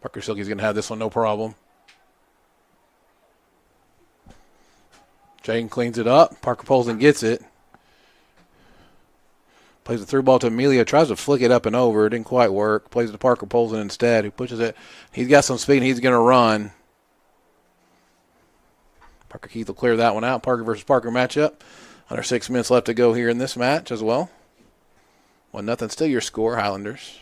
Parker Silky's going to have this one, no problem. Jaden cleans it up. Parker Polson gets it. Plays the through ball to Emilio. Tries to flick it up and over. It didn't quite work. Plays it to Parker Polson instead, who pushes it. He's got some speed, and he's going to run. Parker Keith will clear that one out. Parker versus Parker matchup. Under 6 minutes left to go here in this match as well. 1-0. Still your score, Highlanders.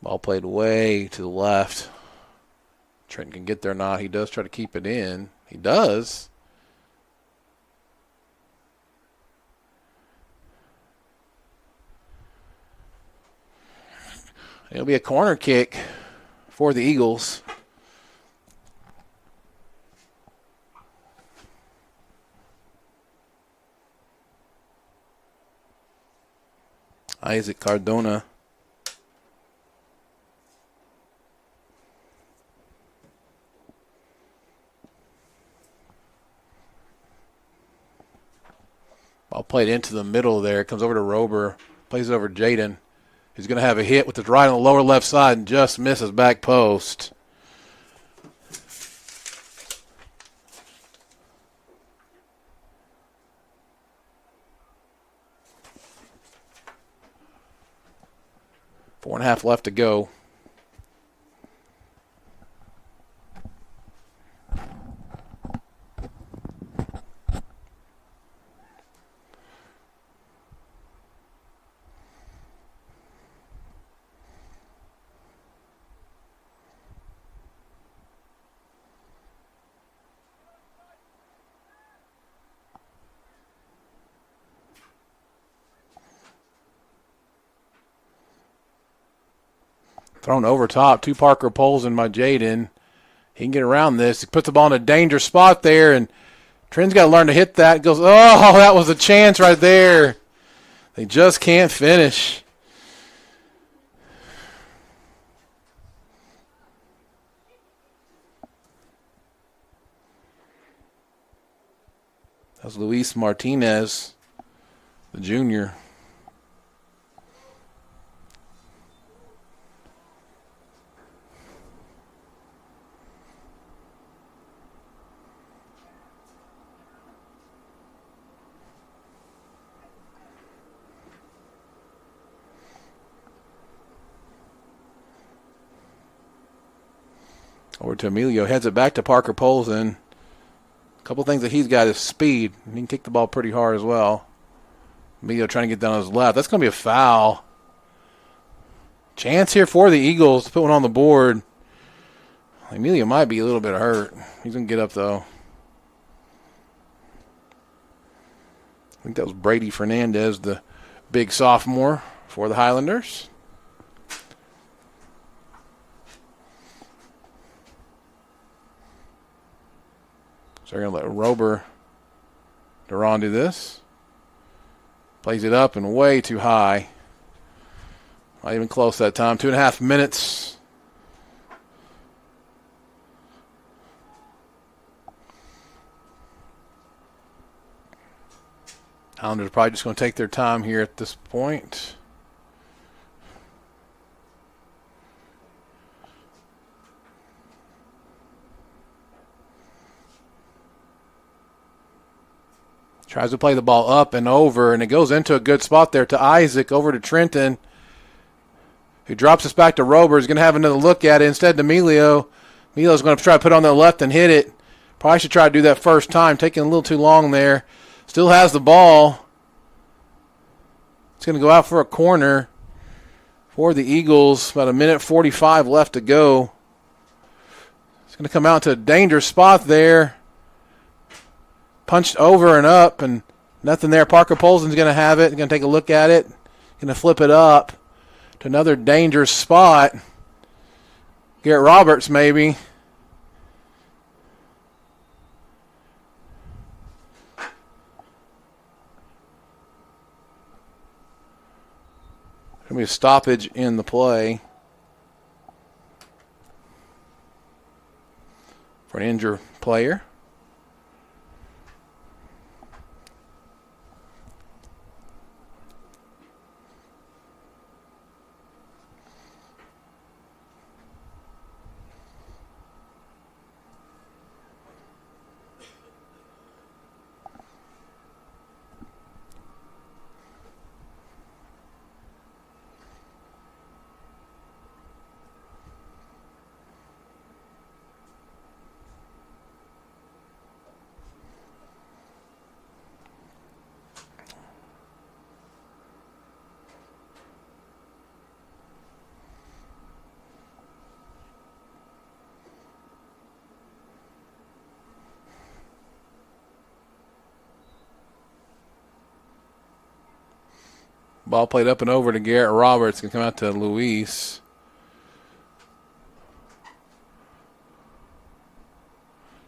Ball played way to the left. Trenton can get there or not. He does try to keep it in. He does. It'll be a corner kick for the Eagles. Isaac Cardona. Ball played into the middle there. Comes over to Rober. Plays it over Jaden. He's going to have a hit with the right on the lower left side and just misses back post. Four and a half left to go. Thrown over top to Parker Polson by Jaden. He can get around this. He puts the ball in a dangerous spot there, and Trent's got to learn to hit that. It goes, oh, that was a chance right there. They just can't finish. That was Luis Martinez, the junior. Over to Emilio. Heads it back to Parker Polson. A couple things that he's got is speed. He can kick the ball pretty hard as well. Emilio trying to get down on his left. That's going to be a foul. Chance here for the Eagles to put one on the board. Emilio might be a little bit hurt. He's going to get up, though. I think that was Brady Fernandez, the big sophomore for the Highlanders. So they're going to let Rober Duran do this. Plays it up and way too high. Not even close that time. 2.5 minutes. Highlanders are probably just going to take their time here at this point. Tries to play the ball up and over, and it goes into a good spot there to Isaac, over to Trenton, who drops us back to Rober. He's going to have another look at it instead to Emilio. Emilio's going to try to put it on the left and hit it. Probably should try to do that first time, taking a little too long there. Still has the ball. It's going to go out for a corner for the Eagles. About 1:45 left to go. It's going to come out to a dangerous spot there. Punched over and up, and nothing there. Parker Polson's going to have it. He's going to take a look at it. Going to flip it up to another dangerous spot. Garrett Roberts, maybe. Going to be a stoppage in the play for an injured player. Ball played up and over to Garrett Roberts. Going to come out to Luis.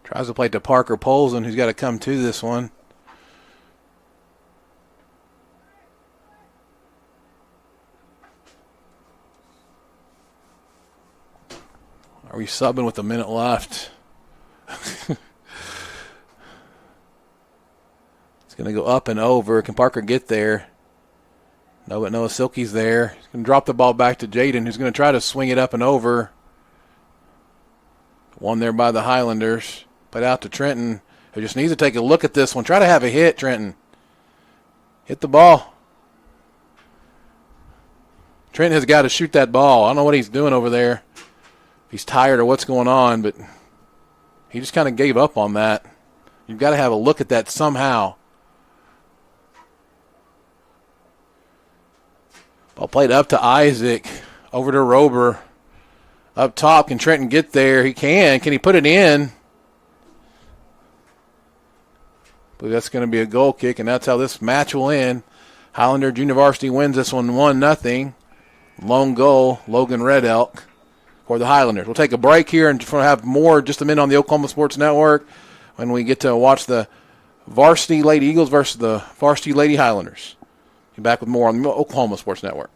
Tries to play to Parker Polson, who's got to come to this one. Are we subbing with a minute left? It's going to go up and over. Can Parker get there? No, but Noah Silky's there. He's going to drop the ball back to Jaden, who's going to try to swing it up and over. One there by the Highlanders. Put out to Trenton, who just needs to take a look at this one. Try to have a hit, Trenton. Hit the ball. Trenton has got to shoot that ball. I don't know what he's doing over there. He's tired or what's going on, but he just kind of gave up on that. You've got to have a look at that somehow. Ball played up to Isaac, over to Rober. Up top, can Trenton get there? He can. Can he put it in? I believe that's going to be a goal kick, and that's how this match will end. Highlander Junior Varsity wins this one 1-0. Lone goal, Logan Red Elk for the Highlanders. We'll take a break here and have more just a minute on the Oklahoma Sports Network when we get to watch the Varsity Lady Eagles versus the Varsity Lady Highlanders. Be back with more on the Oklahoma Sports Network.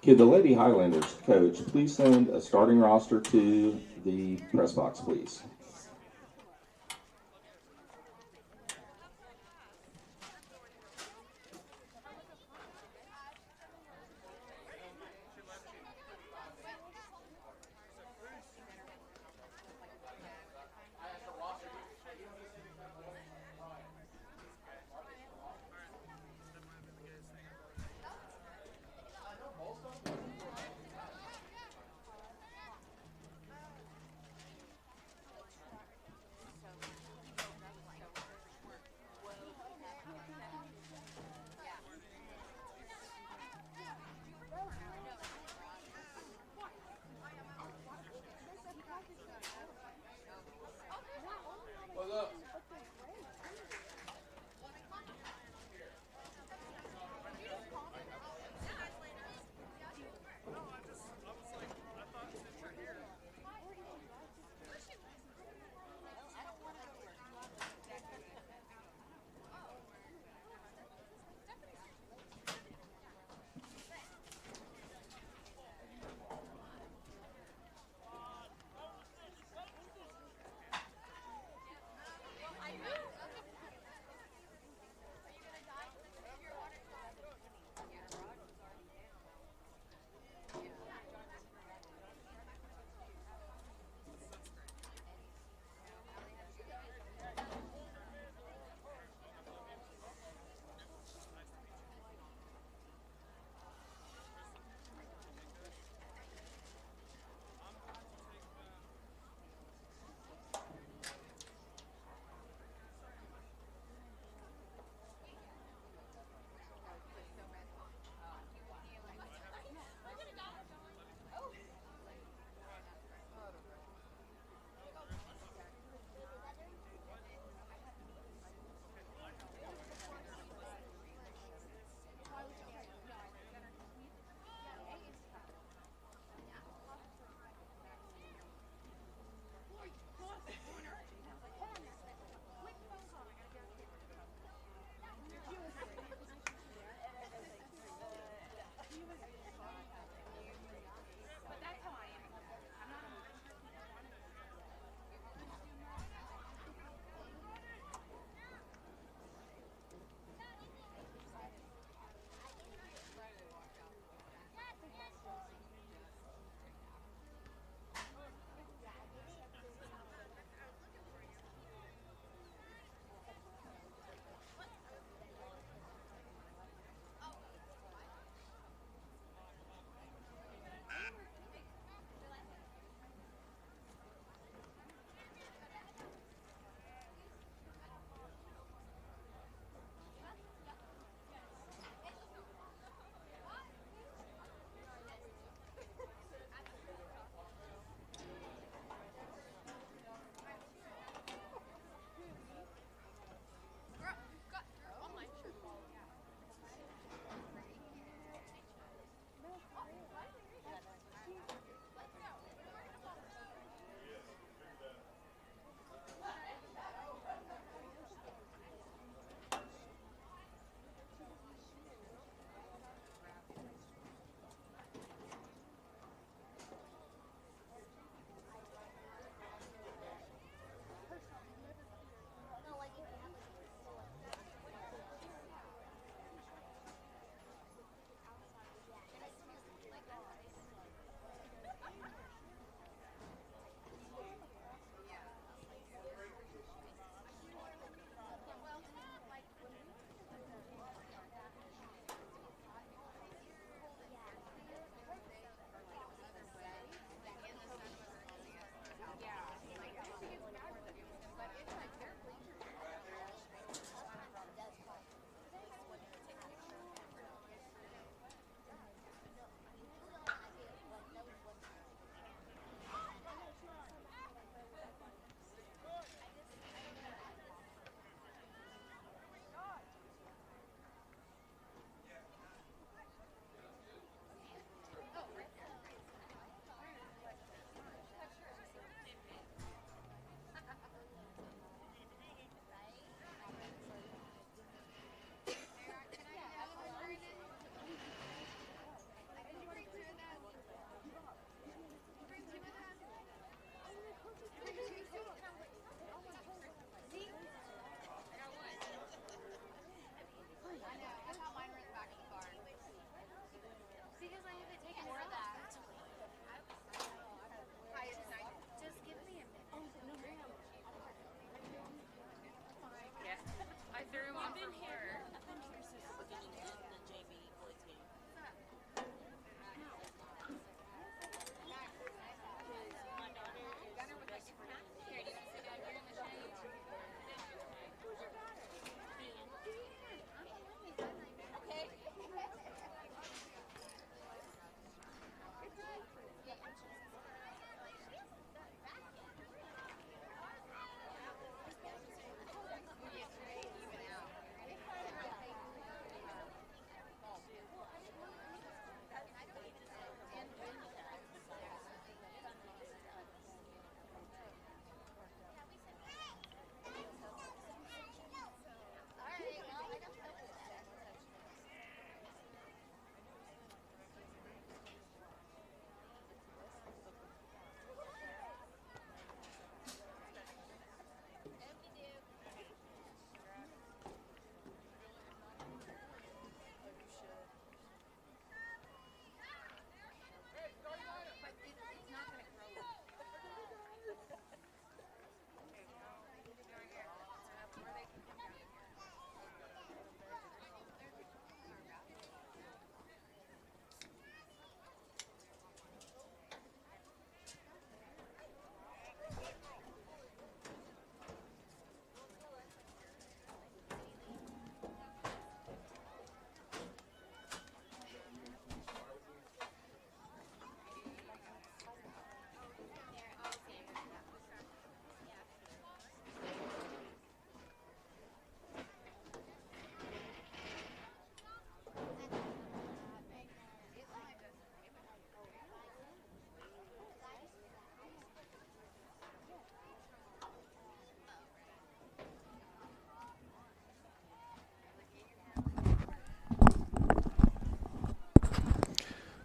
Could the Lady Highlanders coach please send a starting roster to the press box, please?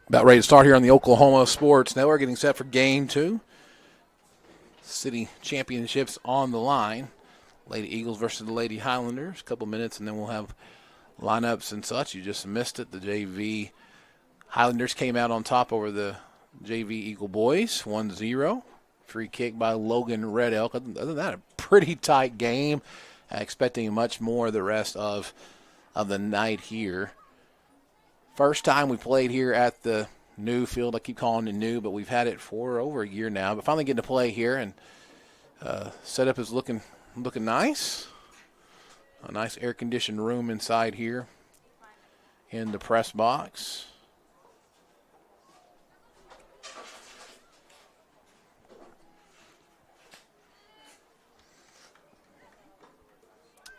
About ready to start here on the Oklahoma Sports Network, getting set for game 2. City championships on the line. Lady Eagles versus the Lady Highlanders. A couple minutes, and then we'll have lineups and such. You just missed it. The JV Highlanders came out on top over the JV Eagle boys, 1-0. Free kick by Logan Red Elk. Other than that, a pretty tight game. Expecting much more the rest of the night here. First time we played here at the new field. I keep calling it new, but we've had it for over a year now. But finally getting to play here, and setup is looking nice. A nice air-conditioned room inside here in the press box.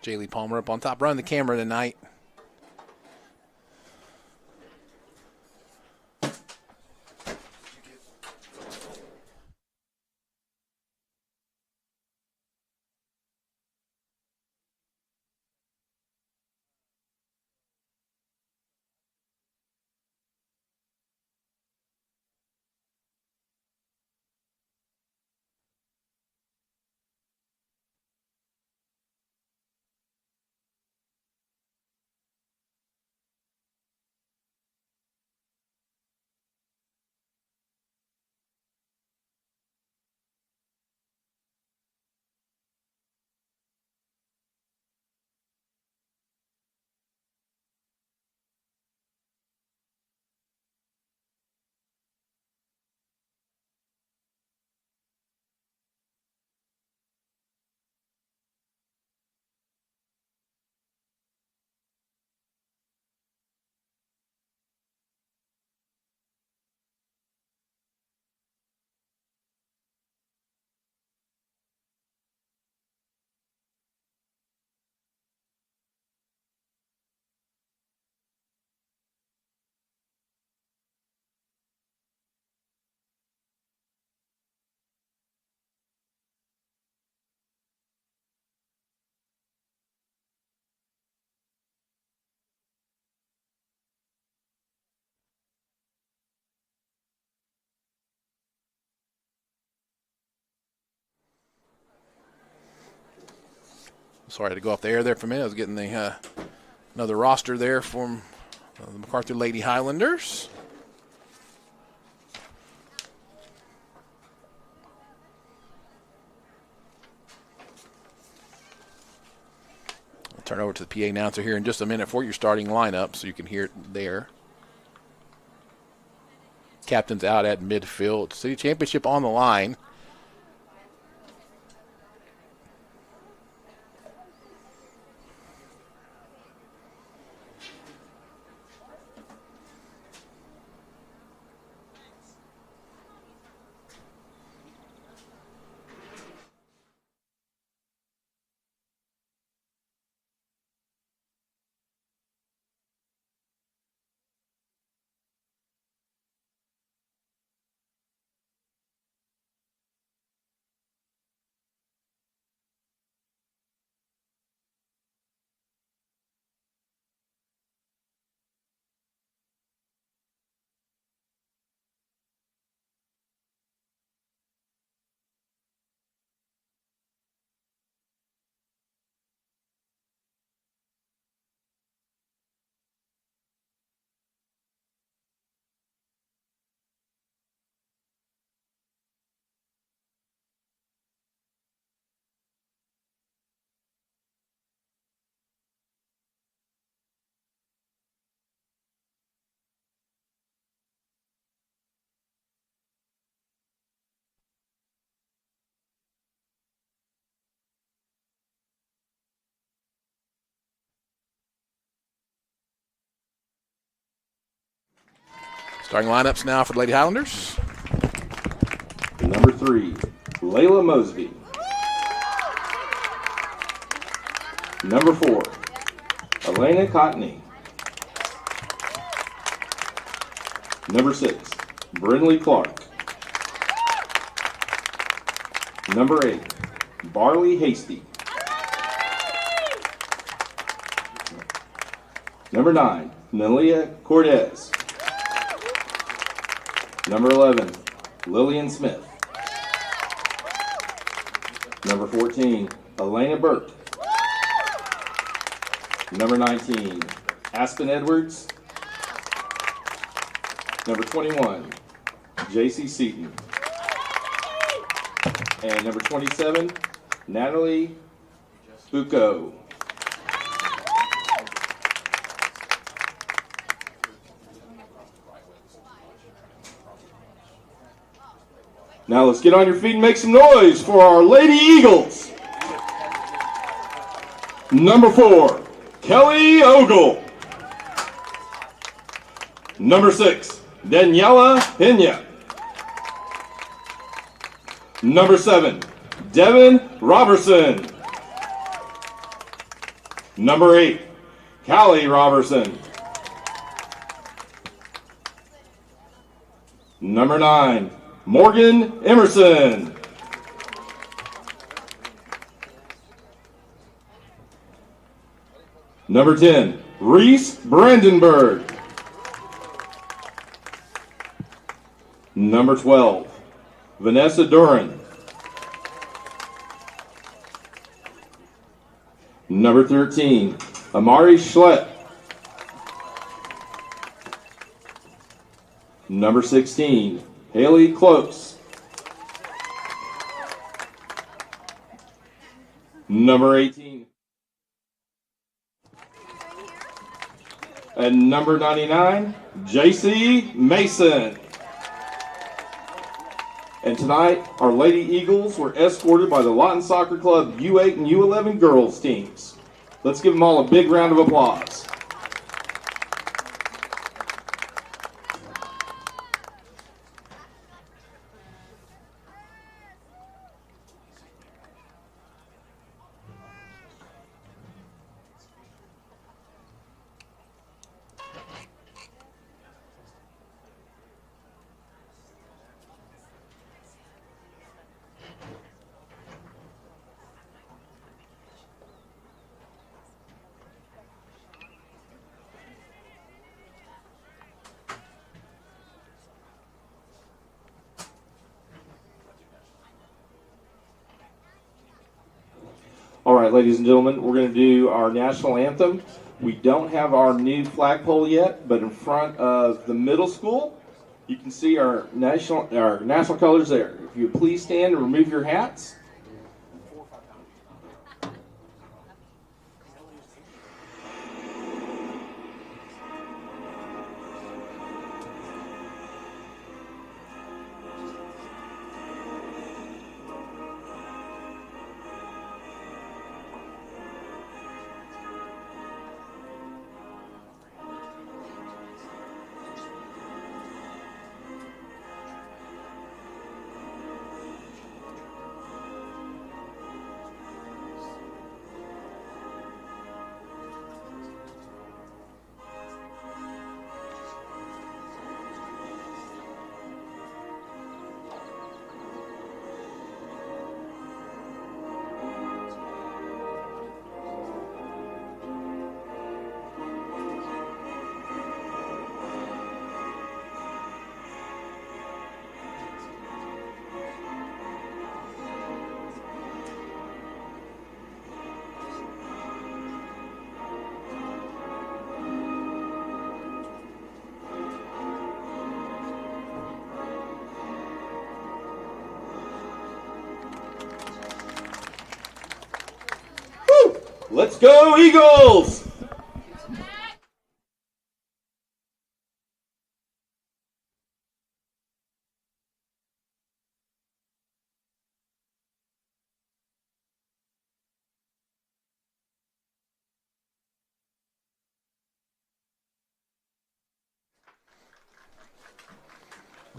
Jaylee Palmer up on top, running the camera tonight. Sorry to go off the air there for a minute. I was getting the another roster there from the Macarthur Lady Highlanders. turn over to the PA announcer here in just a minute for your starting lineup so you can hear it there. Captain's out at midfield. City championship on the line. Starting lineups now for the Lady Highlanders. Number 3, Layla Mosby. Number 4, Elena Cotney. Number 6, Brindley Clark. Number 8, Barley Hasty. Number 9, Nelia Cortez. Number 11, Lillian Smith. Number 14, Elena Burke. Number 19, Aspen Edwards. Number 21, JC Seaton. And number 27, Natalie Bucco. Now let's get on your feet and make some noise for our Lady Eagles. Number 4, Kelly Ogle. Number 6, Daniela Pena. Number 7, Devin Robertson. Number 8, Callie Robertson. Number 9, Morgan Emerson. Number 10, Reese Brandenburg. Number 12, Vanessa Duran. Number 13, Amari Schlett. Number 16, Haley Close. Number 18. And number 99, JC Mason. And tonight, our Lady Eagles were escorted by the Lawton Soccer Club U8 and U11 girls teams. Let's give them all a big round of applause. All right, ladies and gentlemen, we're going to do our national anthem. We don't have our new flagpole yet, but in front of the middle school, you can see our national colors there. If you would please stand and remove your hats. Let's go, Eagles!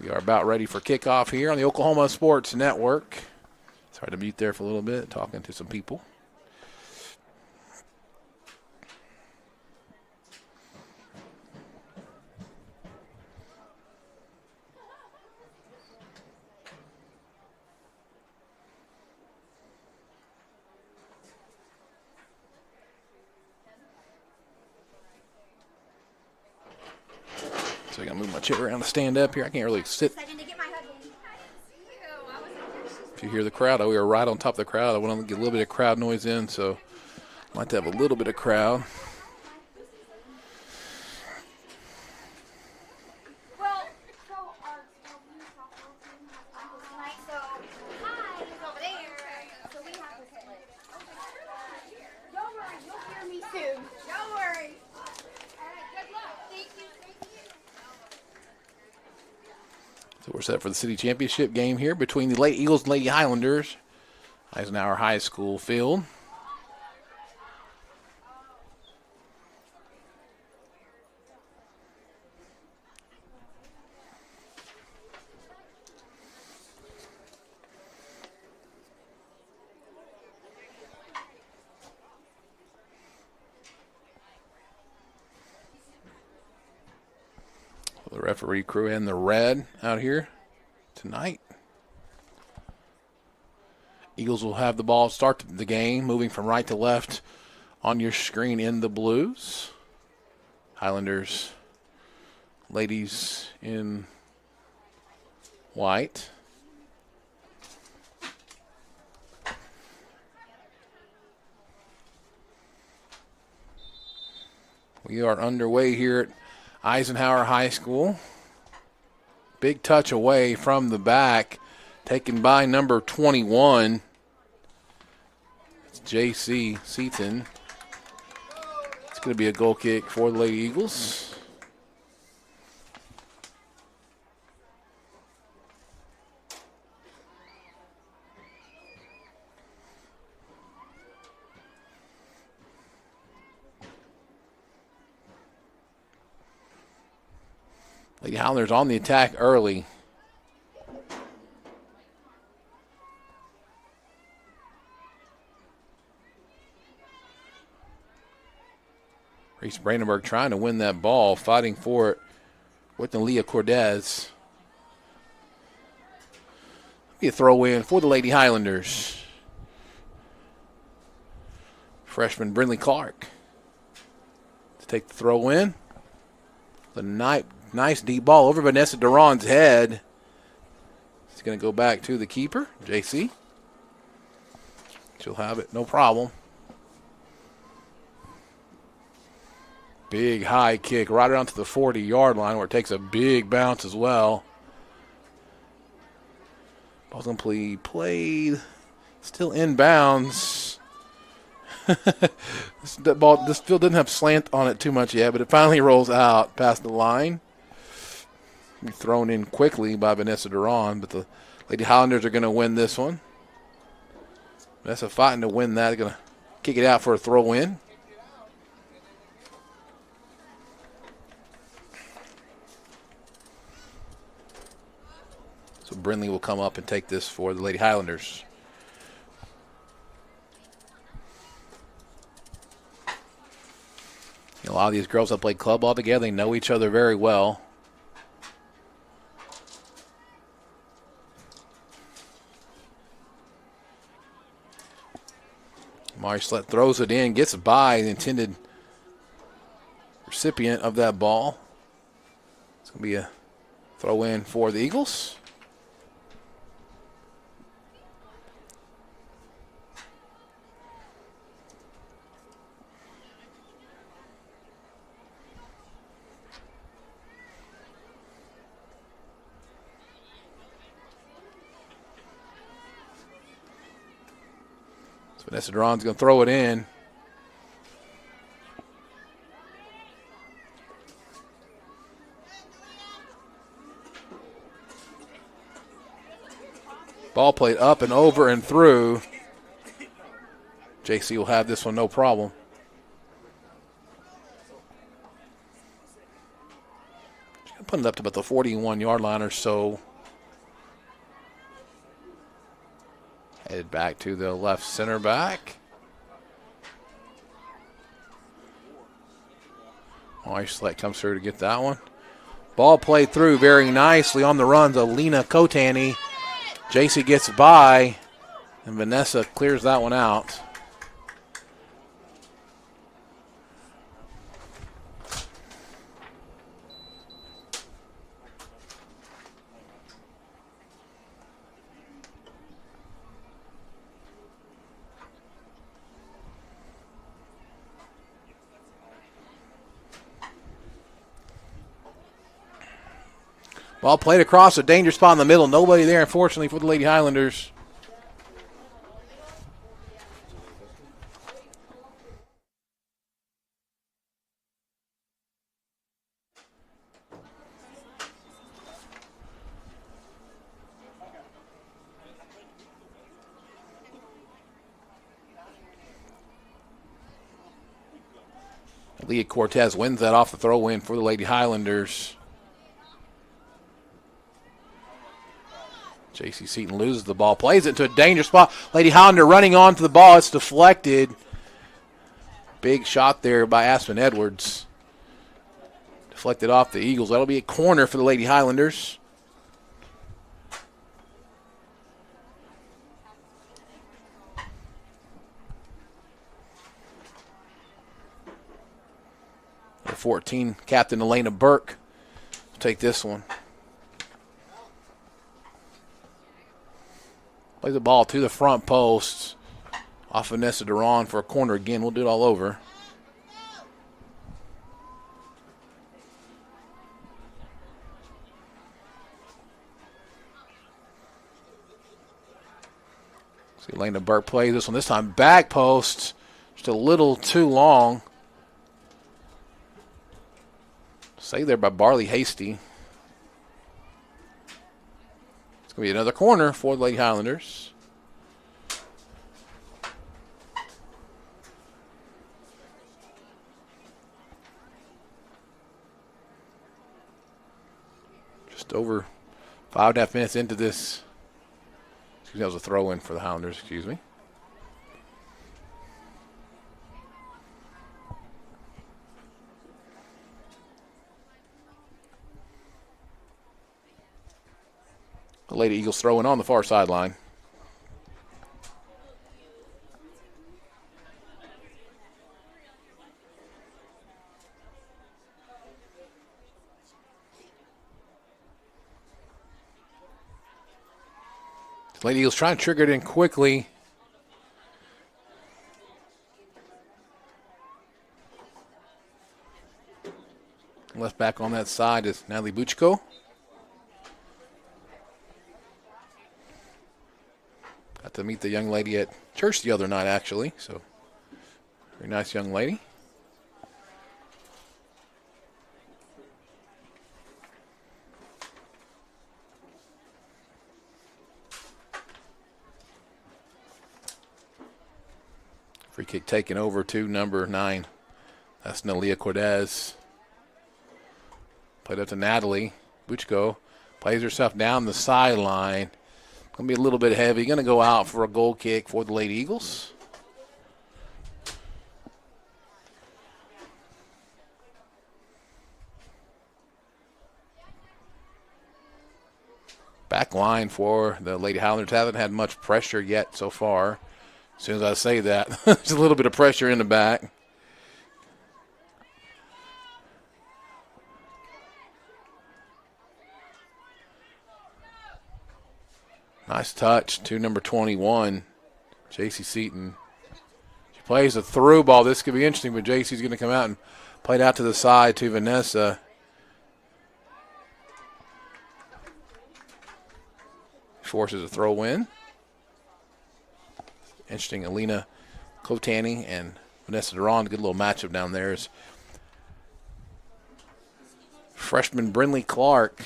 We are about ready for kickoff here on the Oklahoma Sports Network. Sorry to mute there for a little bit, talking to some people. So I gotta move my chair around to stand up here. I can't really sit. If you hear the crowd, we are right on top of the crowd. I want to get a little bit of crowd noise in, so I like to have a little bit of crowd. So we're set for the city championship game here between the Lady Eagles and Lady Highlanders. Eisenhower High School field. The referee crew in the red out here tonight. Eagles will have the ball start the game, moving from right to left on your screen in the blues. Highlanders, ladies in white. We are underway here at Eisenhower High School. Big touch away from the back, taken by number 21. It's J.C. Seaton. It's going to be a goal kick for the Lady Eagles. Lady Highlanders on the attack early. Reese Brandenburg trying to win that ball, fighting for it with Leah Cortez. Be a throw in for the Lady Highlanders. Freshman Brindley Clark to take the throw in. The nice deep ball over Vanessa Duran's head. It's going to go back to the keeper, JC. She'll have it, no problem. Big high kick right around to the 40-yard line where it takes a big bounce as well. Ball's going to be played. Still inbounds. This field didn't have slant on it too much yet, but it finally rolls out past the line. Be thrown in quickly by Vanessa Duran, but the Lady Highlanders are going to win this one. Vanessa fighting to win that. They're going to kick it out for a throw in. So Brindley will come up and take this for the Lady Highlanders. A lot of these girls have played club ball together. They know each other very well. Mari Slett throws it in, gets by the intended recipient of that ball. It's going to be a throw in for the Eagles. Vanessa Duran's going to throw it in. Ball played up and over and through. JC will have this one, no problem. Putting it up to about the 41-yard line or so. Headed back to the left center back. Eichslett comes through to get that one. Ball played through very nicely on the runs. Alina Kotani. JC gets by, and Vanessa clears that one out. Ball played across a danger spot in the middle. Nobody there, unfortunately, for the Lady Highlanders. Leah Cortez wins that off the throw-in for the Lady Highlanders. J.C. Seaton loses the ball, plays it to a dangerous spot. Lady Highlander running onto the ball. It's deflected. Big shot there by Aspen Edwards. Deflected off the Eagles. That'll be a corner for the Lady Highlanders. Number 14, Captain Elena Burke will take this one. Plays the ball to the front post. Off Vanessa Duran for a corner again. We'll do it all over. See, Elena Burke plays this one. This time back post. Just a little too long. Saved there by Barley Hasty. Going to be another corner for the Lady Highlanders. Just over 5.5 minutes into this. Excuse me, that was a throw-in for the Highlanders, excuse me. The Lady Eagles throwing on the far sideline. The Lady Eagles trying to trigger it in quickly. Left back on that side is Natalie Buchko. Got to meet the young lady at church the other night, actually. So, very nice young lady. Free kick taken over to number 9. That's Nalia Cortez. Played up to Natalie Buchko. Plays herself down the sideline. Going to be a little bit heavy. Going to go out for a goal kick for the Lady Eagles. Back line for the Lady Highlanders haven't had much pressure yet so far. As soon as I say that, there's a little bit of pressure in the back. Nice touch to number 21, J.C. Seaton. She plays a through ball. This could be interesting, but J.C.'s going to come out and play it out to the side to Vanessa. Forces a throw in. Interesting, Alina Kotani and Vanessa Duran. Good little matchup down there. Is freshman Brinley Clark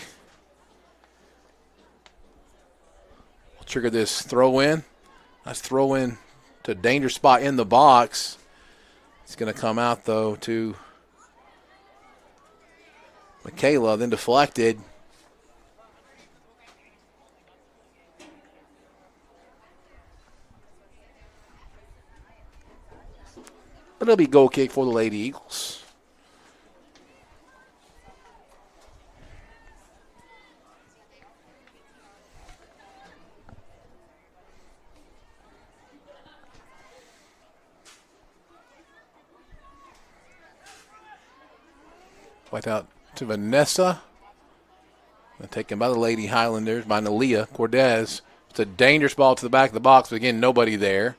trigger this throw in. Nice throw in to a danger spot in the box. It's going to come out, though, to Michaela, then deflected. But it'll be goal kick for the Lady Eagles. White out to Vanessa. And taken by the Lady Highlanders, by Nalia Cordes. It's a dangerous ball to the back of the box, but again, nobody there.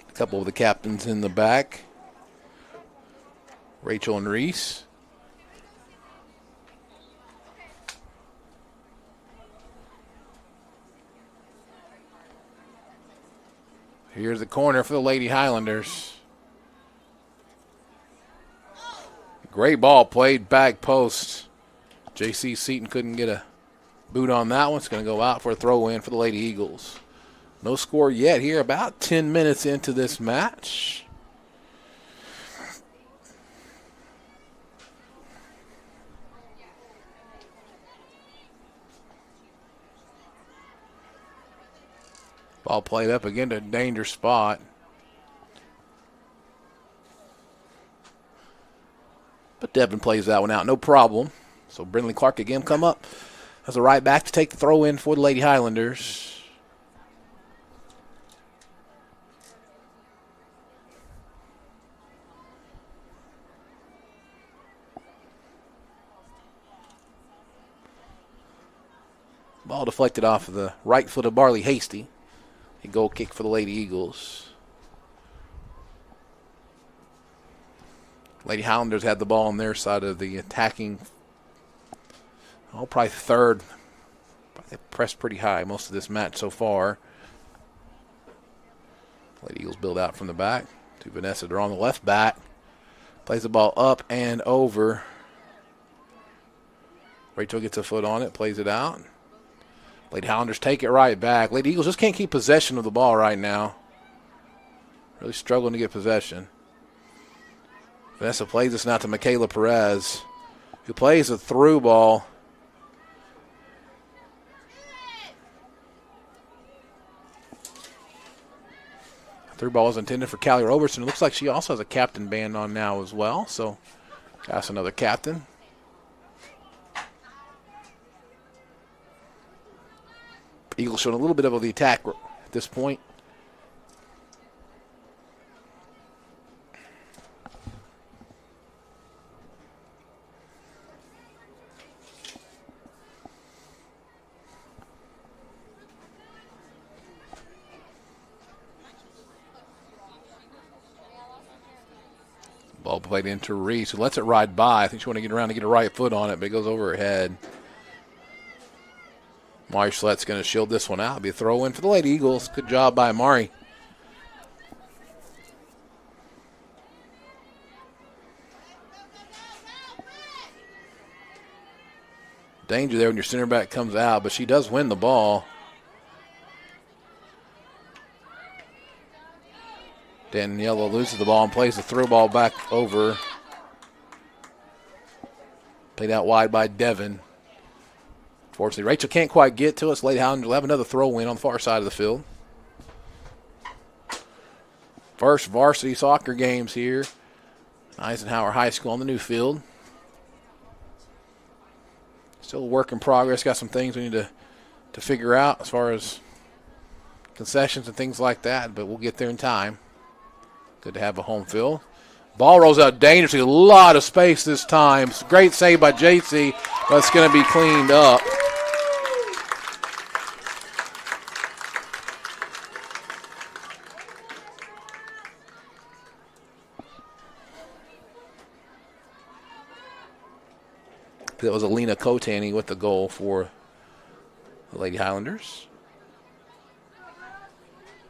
A couple of the captains in the back. Rachel and Reese. Here's the corner for the Lady Highlanders. Great ball played back post. J.C. Seaton couldn't get a boot on that one. It's going to go out for a throw in for the Lady Eagles. No score yet here, about 10 minutes into this match. Ball played up again to a danger spot. But Devin plays that one out, no problem. So Brindley Clark again come up as a right back to take the throw in for the Lady Highlanders. Ball deflected off of the right foot of Barley Hasty. A goal kick for the Lady Eagles. Lady Highlanders had the ball on their side of the attacking. Probably third. They pressed pretty high most of this match so far. Lady Eagles build out from the back to Vanessa. They're on the left back. Plays the ball up and over. Rachel gets a foot on it, plays it out. Lady Highlanders take it right back. Lady Eagles just can't keep possession of the ball right now. Really struggling to get possession. Vanessa plays this now to Michaela Perez, who plays a through ball. Through ball is intended for Callie Robertson. It looks like she also has a captain band on now as well. So that's another captain. Eagles showing a little bit of the attack at this point. Ball played into Reese, who lets it ride by. I think she wants to get around to get a right foot on it, but it goes over her head. Mari Schlett's going to shield this one out. It'll be a throw in for the Lady Eagles. Good job by Mari. Danger there when your center back comes out, but she does win the ball. Daniela loses the ball and plays the throw ball back over. Played out wide by Devin. Fortunately, Rachel can't quite get to us. Lady Highlanders will have another throw in on the far side of the field. First varsity soccer games here. Eisenhower High School on the new field. Still a work in progress. Got some things we need to figure out as far as concessions and things like that, but we'll get there in time. Good to have a home field. Ball rolls out dangerously. A lot of space this time. Great save by JC, but it's going to be cleaned up. That was Alina Kotani with the goal for the Lady Highlanders.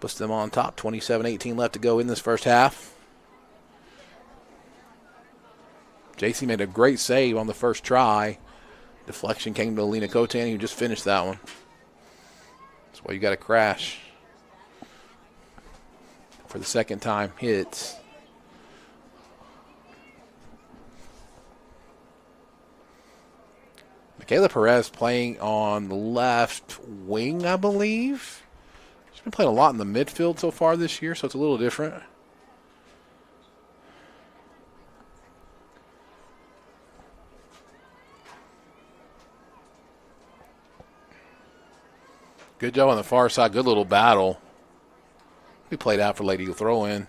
Puts them on top. 27-18 left to go in this first half. JC made a great save on the first try. Deflection came to Alina Kotani, who just finished that one. That's why you got to crash. For the second time, hits. Michaela Perez playing on the left wing, I believe. She's been playing a lot in the midfield so far this year, so it's a little different. Good job on the far side. Good little battle. We played out for Lady throw in.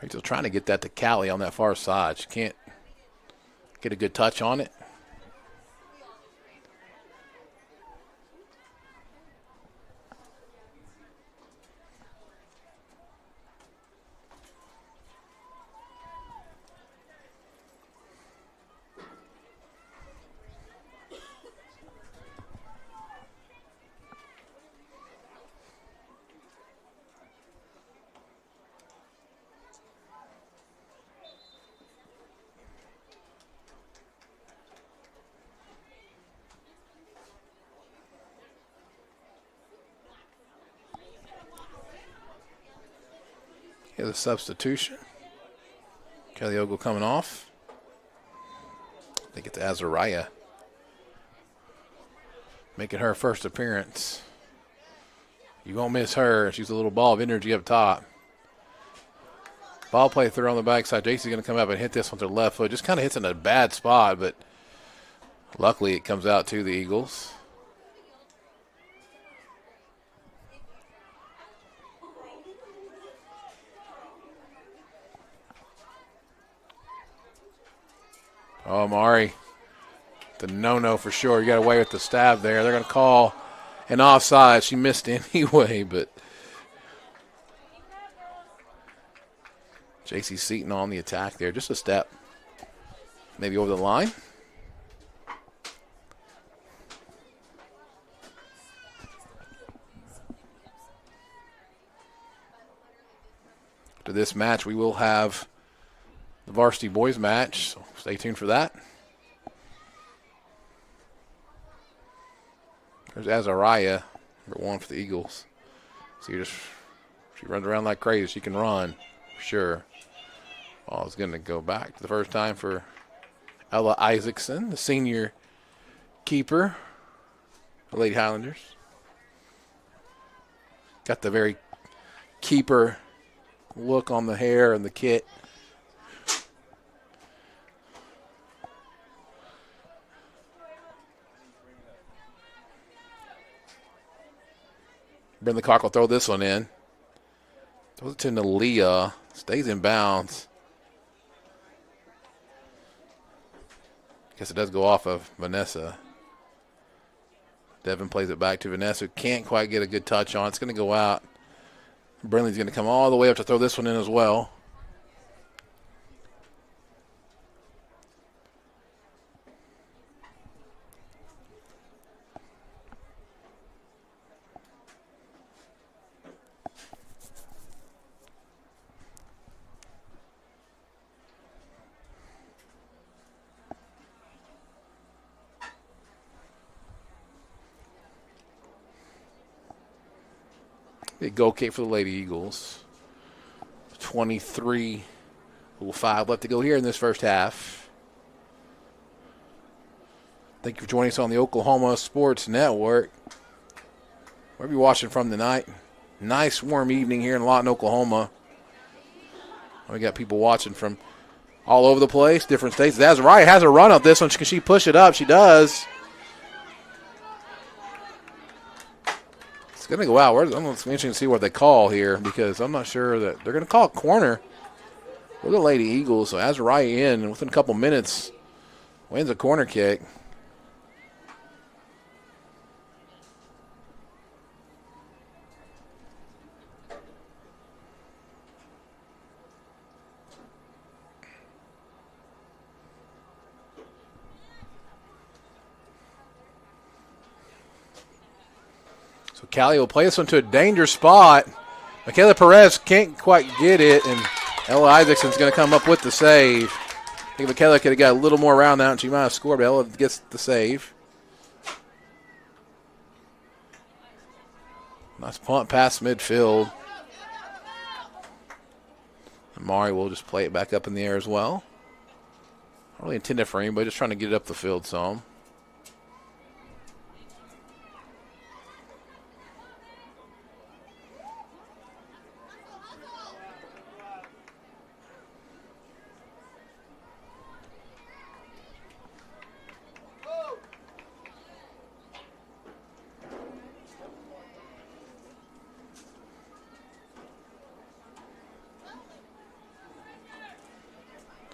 Rachel's trying to get that to Callie on that far side. She can't get a good touch on it. Here's a substitution. Kelly Ogle coming off. I think it's Azariah making her first appearance. You won't miss her. She's a little ball of energy up top. Ball play through on the backside. JC's going to come up and hit this with her left foot. Just kind of hits in a bad spot, but luckily it comes out to the Eagles. Oh, Mari, the no-no for sure. You got away with the stab there. They're going to call an offside. She missed anyway, but J.C. Seaton on the attack there. Just a step, maybe over the line. After this match, we will have the varsity boys match, so stay tuned for that. There's Azariah, number 1 for the Eagles. So she runs around like crazy. She can run, for sure. Ball is going to go back to the first time for Ella Isaacson, the senior keeper, the Lady Highlanders. Got the very keeper look on the hair and the kit. Brindley Cock will throw this one in. Throws it to Nalia. Stays in bounds. Guess it does go off of Vanessa. Devin plays it back to Vanessa. Can't quite get a good touch on. It's going to go out. Brindley's going to come all the way up to throw this one in as well. Big goal kick for the Lady Eagles. 23-5 left to go here in this first half. Thank you for joining us on the Oklahoma Sports Network. Wherever you're watching from tonight. Nice warm evening here in Lawton, Oklahoma. We got people watching from all over the place, different states. Azariah has a run up this one. Can she push it up? She does. going to go out. I'm interested to see what they call here because I'm not sure that they're going to call a corner. Look at Lady Eagles. So Azariah in, and within a couple minutes, wins a corner kick. So Callie will play this one to a danger spot. Michaela Perez can't quite get it, and Ella Isaacson's going to come up with the save. I think Michaela could have got a little more around that, and she might have scored, but Ella gets the save. Nice punt past midfield. And Mari will just play it back up in the air as well. Not really intended for anybody, just trying to get it up the field some.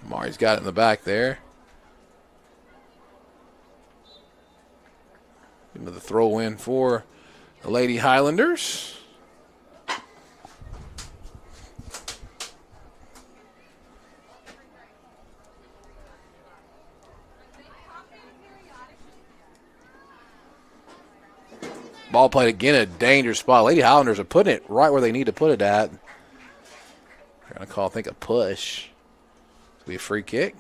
Mari's got it in the back there. Another throw in for the Lady Highlanders. Ball played again, a dangerous spot. Lady Highlanders are putting it right where they need to put it at. They're going to call, I think, a push. It'll be a free kick.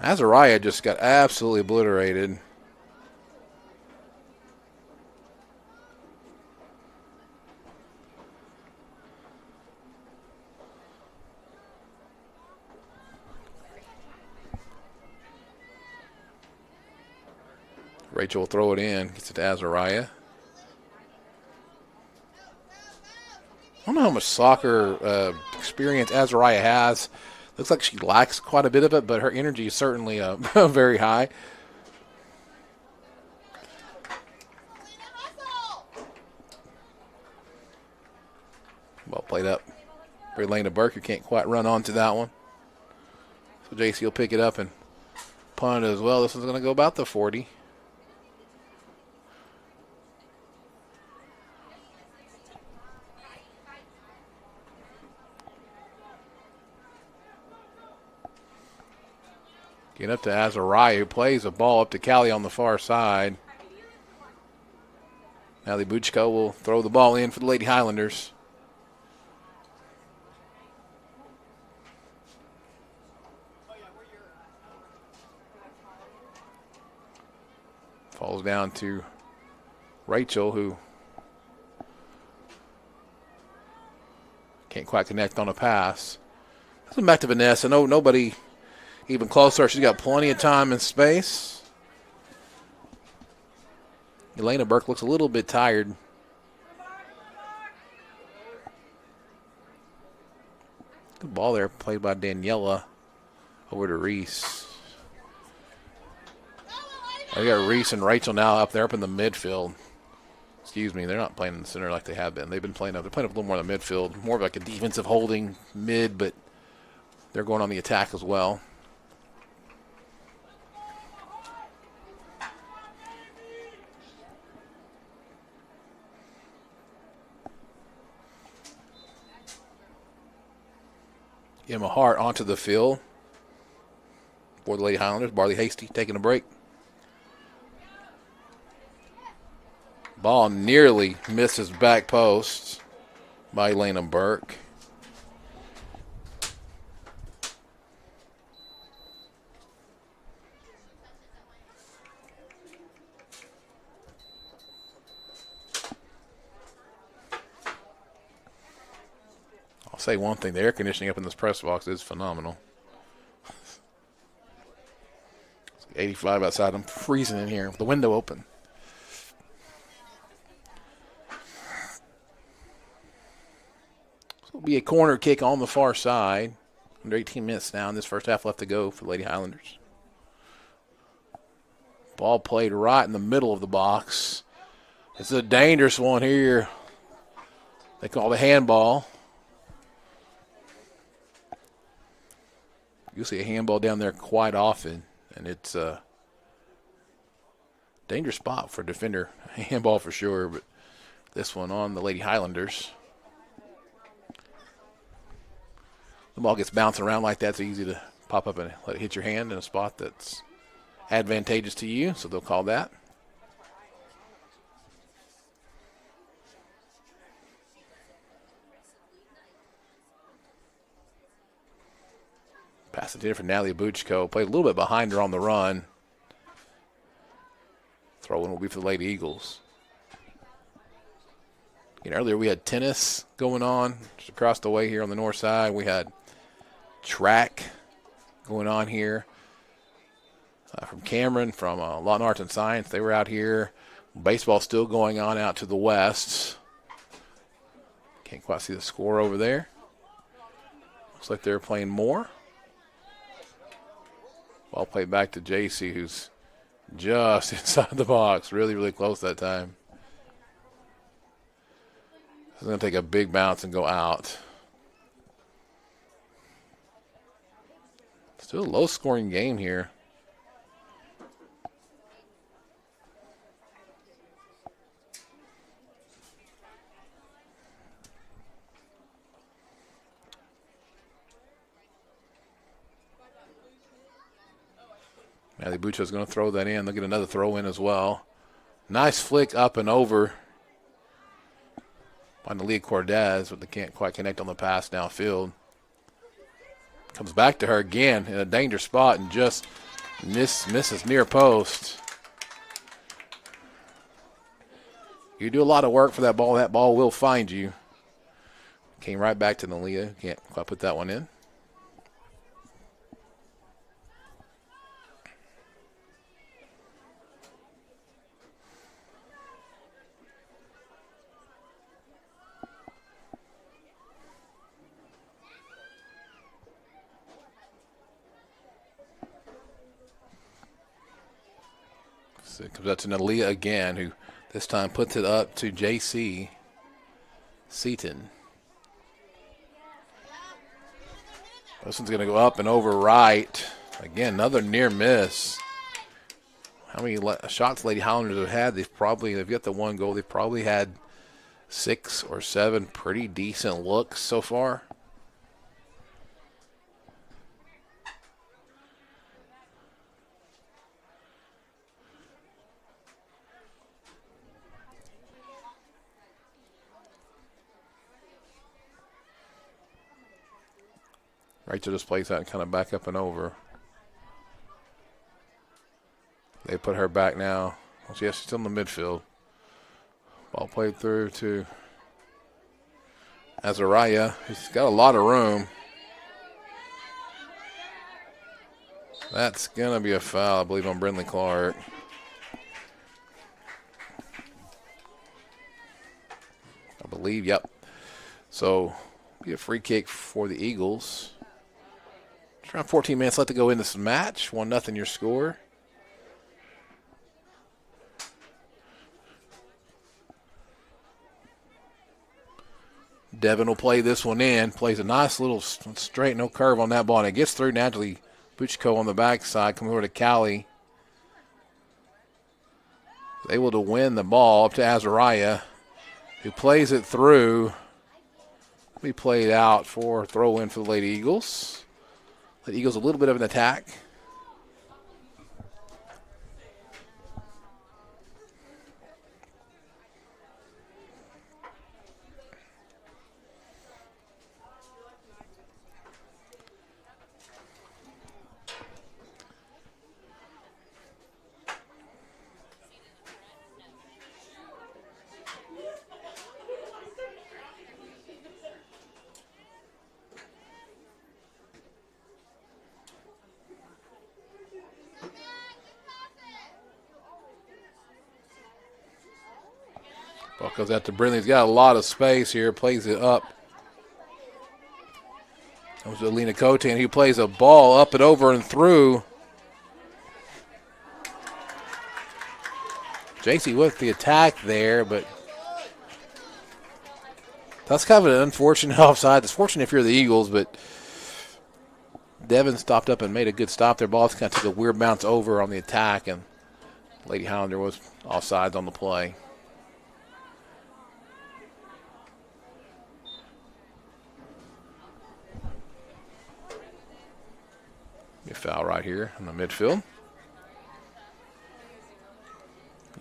Azariah just got absolutely obliterated. Rachel will throw it in, gets it to Azariah. I don't know how much soccer experience Azariah has. Looks like she lacks quite a bit of it, but her energy is certainly very high. Well played up. Elena Burke, who can't quite run onto that one. So JC will pick it up and punt it as well. This one's going to go about the 40. Get up to Azariah, who plays a ball up to Callie on the far side. Allie Buchko will throw the ball in for the Lady Highlanders. Falls down to Rachel, who can't quite connect on a pass. This is back to Vanessa. No, nobody even closer. She's got plenty of time and space. Elena Burke looks a little bit tired. Good ball there, played by Daniela over to Reese. We got Reese and Rachel now up there, up in the midfield. Excuse me, they're not playing in the center like they have been. They've been playing up. They're playing up a little more in the midfield, more of like a defensive holding mid, but they're going on the attack as well. Emma Hart onto the field for the Lady Highlanders. Barley Hasty taking a break. Ball nearly misses back post by Elena Burke. I'll say one thing, the air conditioning up in this press box is phenomenal. It's 85 outside. I'm freezing in here with the window open. So it'll be a corner kick on the far side. Under 18 minutes now in this first half left to go for the Lady Highlanders. Ball played right in the middle of the box. It's a dangerous one here. They call it a handball. You'll see a handball down there quite often, and it's a dangerous spot for a defender. A handball for sure, but this one on the Lady Highlanders. The ball gets bouncing around like that. It's easy to pop up and let it hit your hand in a spot that's advantageous to you, so they'll call that. Pass it in for Natalie Buchko. Played a little bit behind her on the run. Throw-in will be for the Lady Eagles. Earlier we had tennis going on just across the way here on the north side. We had track going on here. From Cameron, from Law and Arts and Science, they were out here. Baseball still going on out to the west. Can't quite see the score over there. Looks like they're playing more. Ball played back to JC, who's just inside the box. Really, really close that time. It's going to take a big bounce and go out. Still a low-scoring game here. Natalie Bucho's going to throw that in. They'll get another throw in as well. Nice flick up and over by Nalia Cordes, but they can't quite connect on the pass downfield. Comes back to her again in a danger spot and just misses near post. You do a lot of work for that ball will find you. Came right back to Nalia. Can't quite put that one in. It comes out to Nalia again, who this time puts it up to JC Seaton. This one's going to go up and over right. Again, another near miss. How many shots Lady Highlanders have had? They've got the one goal. They've probably had 6 or 7 pretty decent looks so far. Rachel just plays that and kind of back up and over. They put her back now. Well, she's still in the midfield. Ball played through to Azariah. He's got a lot of room. That's going to be a foul, I believe, on Brindley Clark. I believe, yep. So, be a free kick for the Eagles. Around 14 minutes left to go in this match. 1-0 your score. Devin will play this one in. Plays a nice little straight, no curve on that ball. And it gets through Natalie Buchko on the backside. Comes over to Callie. Able to win the ball up to Azariah, who plays it through. Be played out for throw in for the Lady Eagles. The Eagles a little bit of an attack. Ball goes out to Brindley. He's got a lot of space here. Plays it up. Comes to Alina Cote, and he plays a ball up and over and through. JC with the attack there, but that's kind of an unfortunate offside. It's fortunate if you're the Eagles, but Devin stopped up and made a good stop there. Ball kind of took a weird bounce over on the attack, and Lady Highlander was offsides on the play. A foul right here in the midfield.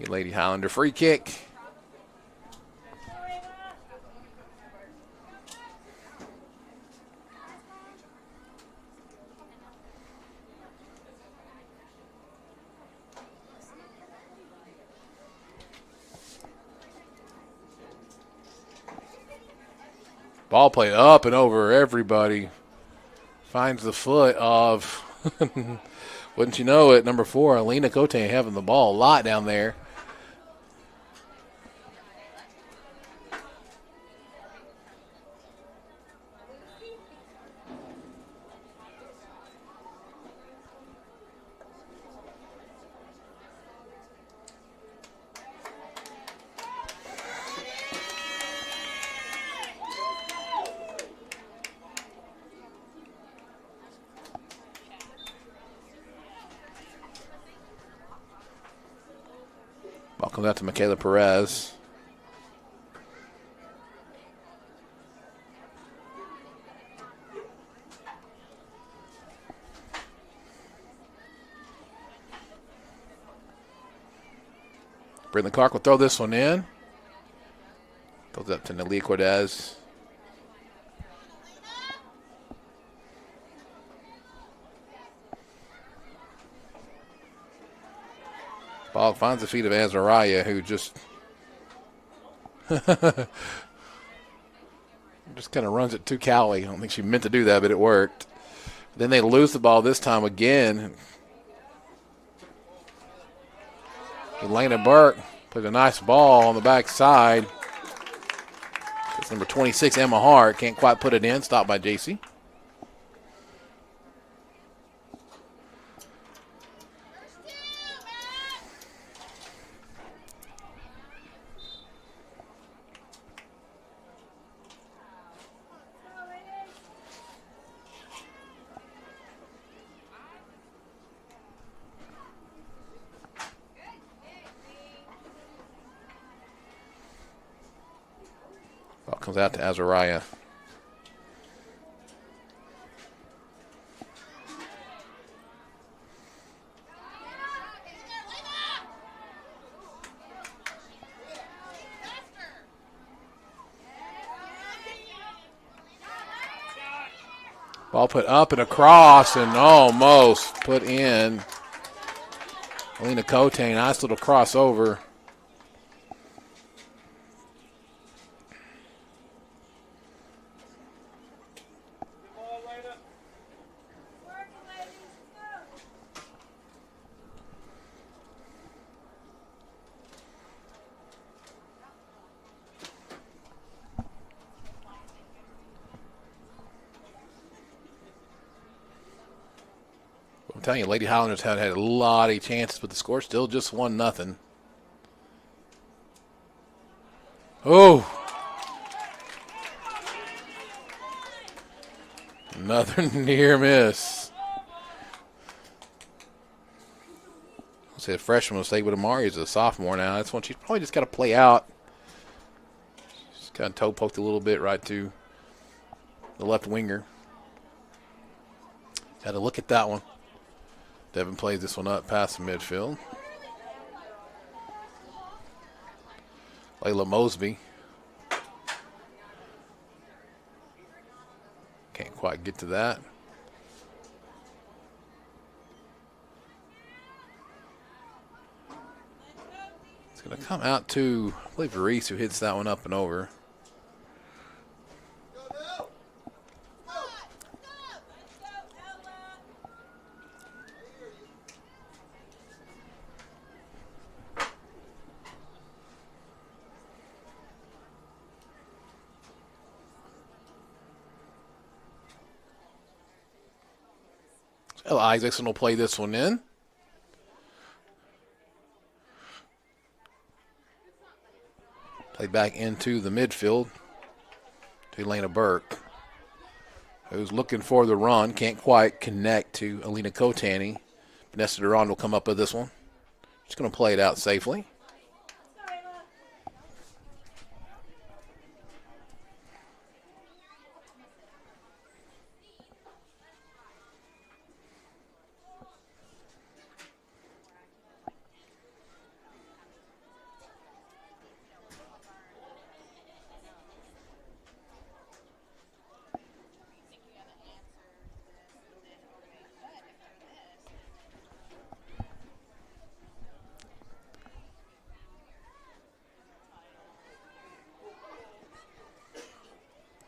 Lady Highlander free kick. Ball played up and over everybody. Finds the foot of, wouldn't you know it, number 4, Alina Cote having the ball a lot down there. Ball comes out to Michaela Perez. Britton Clark will throw this one in. Throws it up to Nalia Cortez. Ball finds the feet of Azariah, who just kind of runs it to Callie. I don't think she meant to do that, but it worked. Then they lose the ball this time again. Elena Burke put a nice ball on the backside. It's number 26, Emma Hart. Can't quite put it in. Stopped by JC. Comes out to Azariah. Ball put up and across and almost put in. Alina Cote, nice little crossover. I'm telling you, Lady Highlanders had a lot of chances, but the score still just 1-0. Oh. Another near miss. I'll say a freshman mistake, but Amari's a sophomore now. That's one she's probably just got to play out. Just kind of toe poked a little bit right to the left winger. Had to look at that one. Devin plays this one up past the midfield. Layla Mosby. Can't quite get to that. It's going to come out to, I believe, Reese, who hits that one up and over. Isaacson will play this one in. Played back into the midfield to Elena Burke, who's looking for the run. Can't quite connect to Alina Kotani. Vanessa Duran will come up with this one. Just going to play it out safely.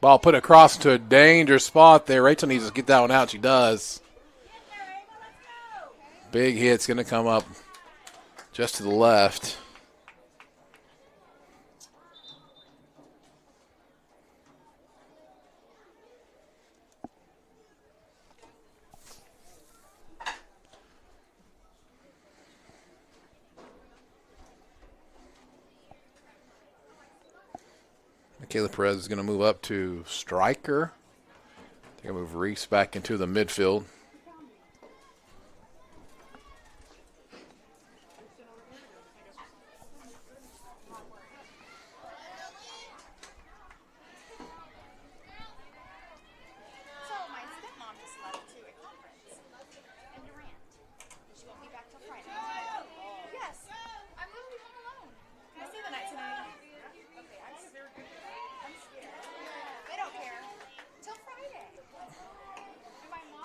Ball put across to a dangerous spot there. Rachel needs to get that one out. She does. Big hit's going to come up just to the left. Michaela Perez is going to move up to striker. They're going to move Reese back into the midfield.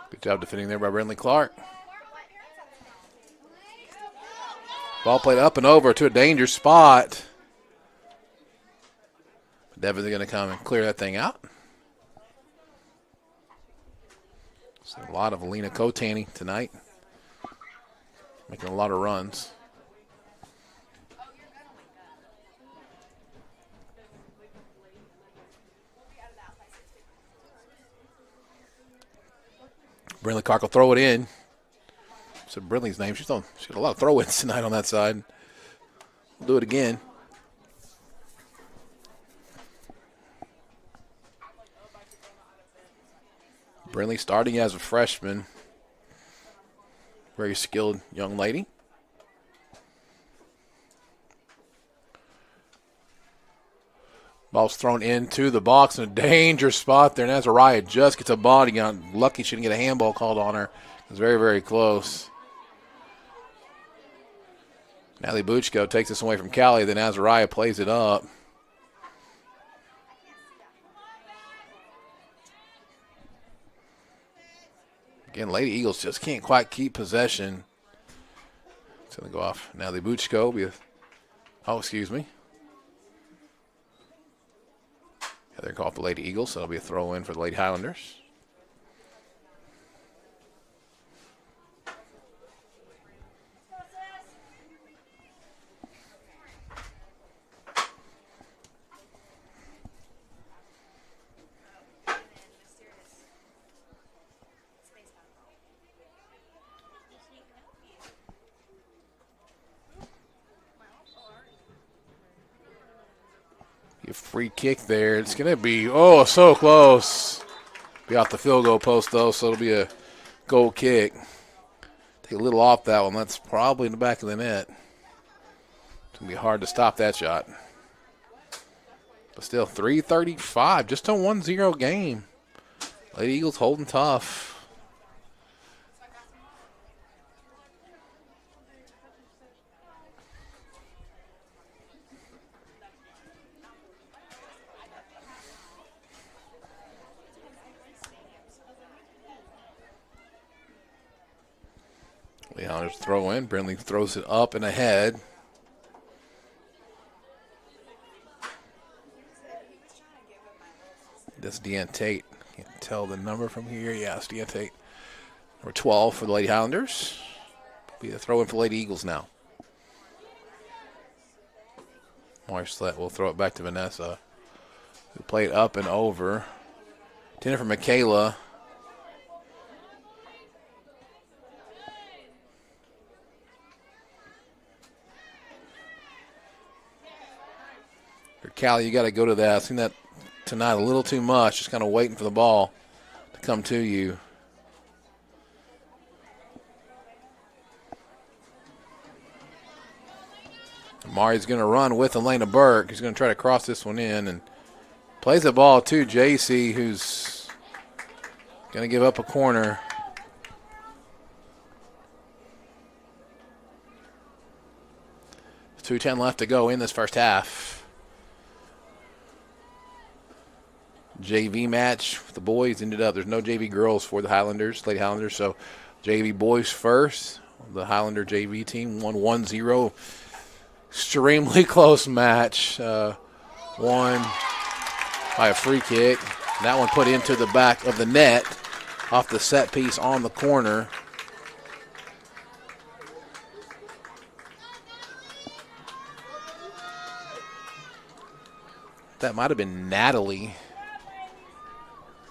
Good job defending there by Brindley Clark. Ball played up and over to a dangerous spot. Devon's going to come and clear that thing out. So a lot of Alina Kotani tonight. Making a lot of runs. Brindley Clark will throw it in. Said Brindley's name. She's got a lot of throw-ins tonight on that side. We'll do it again. Brindley starting as a freshman. Very skilled young lady. Ball's thrown into the box in a dangerous spot there. And Azariah just gets a body on. Lucky she didn't get a handball called on her. It was very, very close. Natalie Buchko takes this away from Callie. Then Azariah plays it up. Again, Lady Eagles just can't quite keep possession. It's going to go off. Natalie Buchko. Excuse me. They're called the Lady Eagles, so it'll be a throw in for the Lady Highlanders. A free kick there. It's going to be, so close. Be off the field goal post, though, so it'll be a goal kick. Take a little off that one. That's probably in the back of the net. It's going to be hard to stop that shot. But still, 3:35, just a 1-0 game. Lady Eagles holding tough. Leonard's throw in. Brindley throws it up and ahead. That's Deanne Tate. Can't tell the number from here. Yeah, it's Deanne Tate. Number 12 for the Lady Highlanders. Be a throw in for Lady Eagles now. Marslett will throw it back to Vanessa, who played up and over. Tender for Michaela. Callie, you got to go to that. I've seen that tonight a little too much, just kind of waiting for the ball to come to you. Mari's going to run with Elena Burke. He's going to try to cross this one in and plays the ball to JC, who's going to give up a corner. There's 2:10 left to go in this first half. JV match with the boys ended up. There's no JV girls for the Highlanders, Lady Highlanders, so JV boys first. The Highlander JV team won 1-0. Extremely close match. Won by a free kick. That one put into the back of the net off the set piece on the corner. That might have been Natalie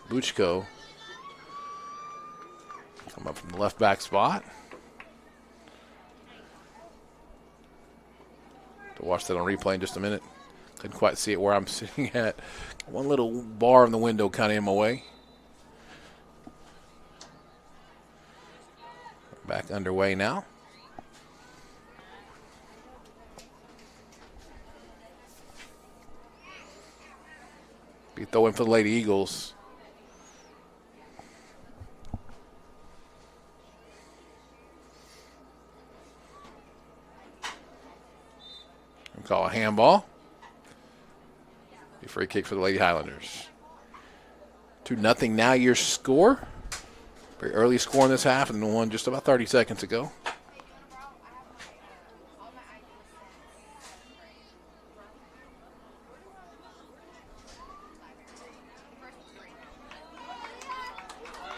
Buchko. Come up from the left back spot. To watch that on replay in just a minute. Couldn't quite see it where I'm sitting at. One little bar in the window kind of in my way. Back underway now. Be throwing for the Lady Eagles. Call a handball. A free kick for the Lady Highlanders. 2-0 now your score. Very early score in this half and one just about 30 seconds ago.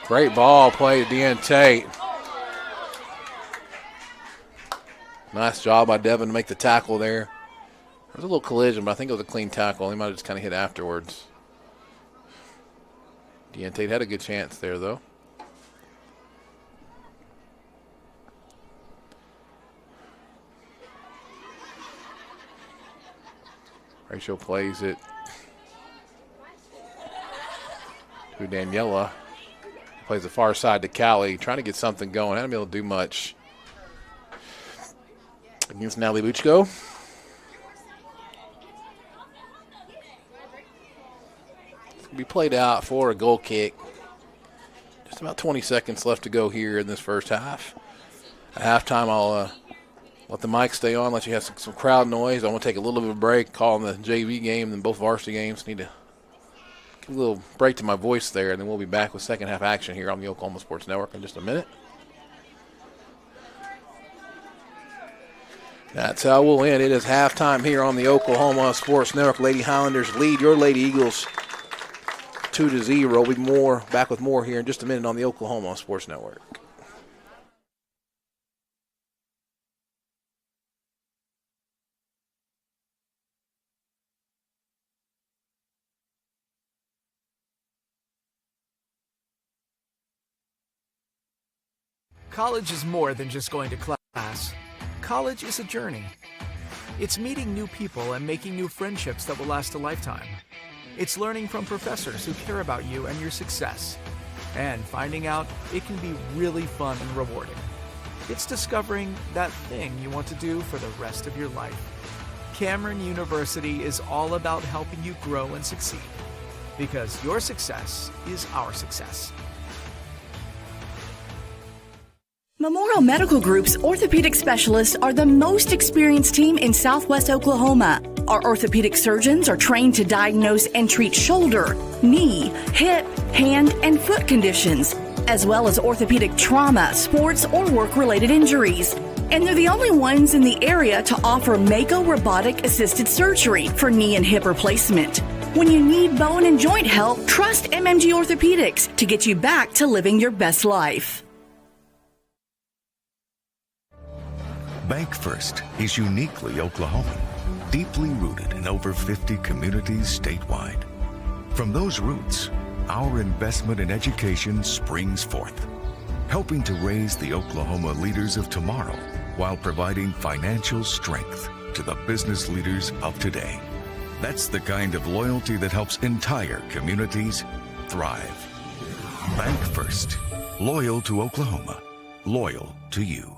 Great ball play to Deanna Tate. Nice job by Devin to make the tackle there. There was a little collision, but I think it was a clean tackle. He might have just kind of hit afterwards. Deanna Tate had a good chance there, though. Rachel plays it to Daniela. Plays the far side to Callie, trying to get something going. Hadn't been able to do much against Natalie Buchko. It's going to be played out for a goal kick. Just about 20 seconds left to go here in this first half. At halftime, I'll let the mic stay on, let you have some crowd noise. I'm going to take a little bit of a break, calling the JV game and both varsity games. Need to give a little break to my voice there, and then we'll be back with second half action here on the Oklahoma Sports Network in just a minute. That's how we'll end. It is halftime here on the Oklahoma Sports Network. Lady Highlanders lead your Lady Eagles 2-0. We'll be back with more here in just a minute on the Oklahoma Sports Network. College is more than just going to class. College is a journey. It's meeting new people and making new friendships that will last a lifetime. It's learning from professors who care about you and your success. And finding out it can be really fun and rewarding. It's discovering that thing you want to do for the rest of your life. Cameron University is all about helping you grow and succeed. Because your success is our success. Memorial Medical Group's orthopedic specialists are the most experienced team in Southwest Oklahoma. Our orthopedic surgeons are trained to diagnose and treat shoulder, knee, hip, hand, and foot conditions, as well as orthopedic trauma, sports, or work-related injuries. And they're the only ones in the area to offer Mako robotic-assisted surgery for knee and hip replacement. When you need bone and joint help, trust MMG Orthopedics to get you back to living your best life. Bank First is uniquely Oklahoman, deeply rooted in over 50 communities statewide. From those roots, our investment in education springs forth, helping to raise the Oklahoma leaders of tomorrow while providing financial strength to the business leaders of today. That's the kind of loyalty that helps entire communities thrive. Bank First. Loyal to Oklahoma. Loyal to you.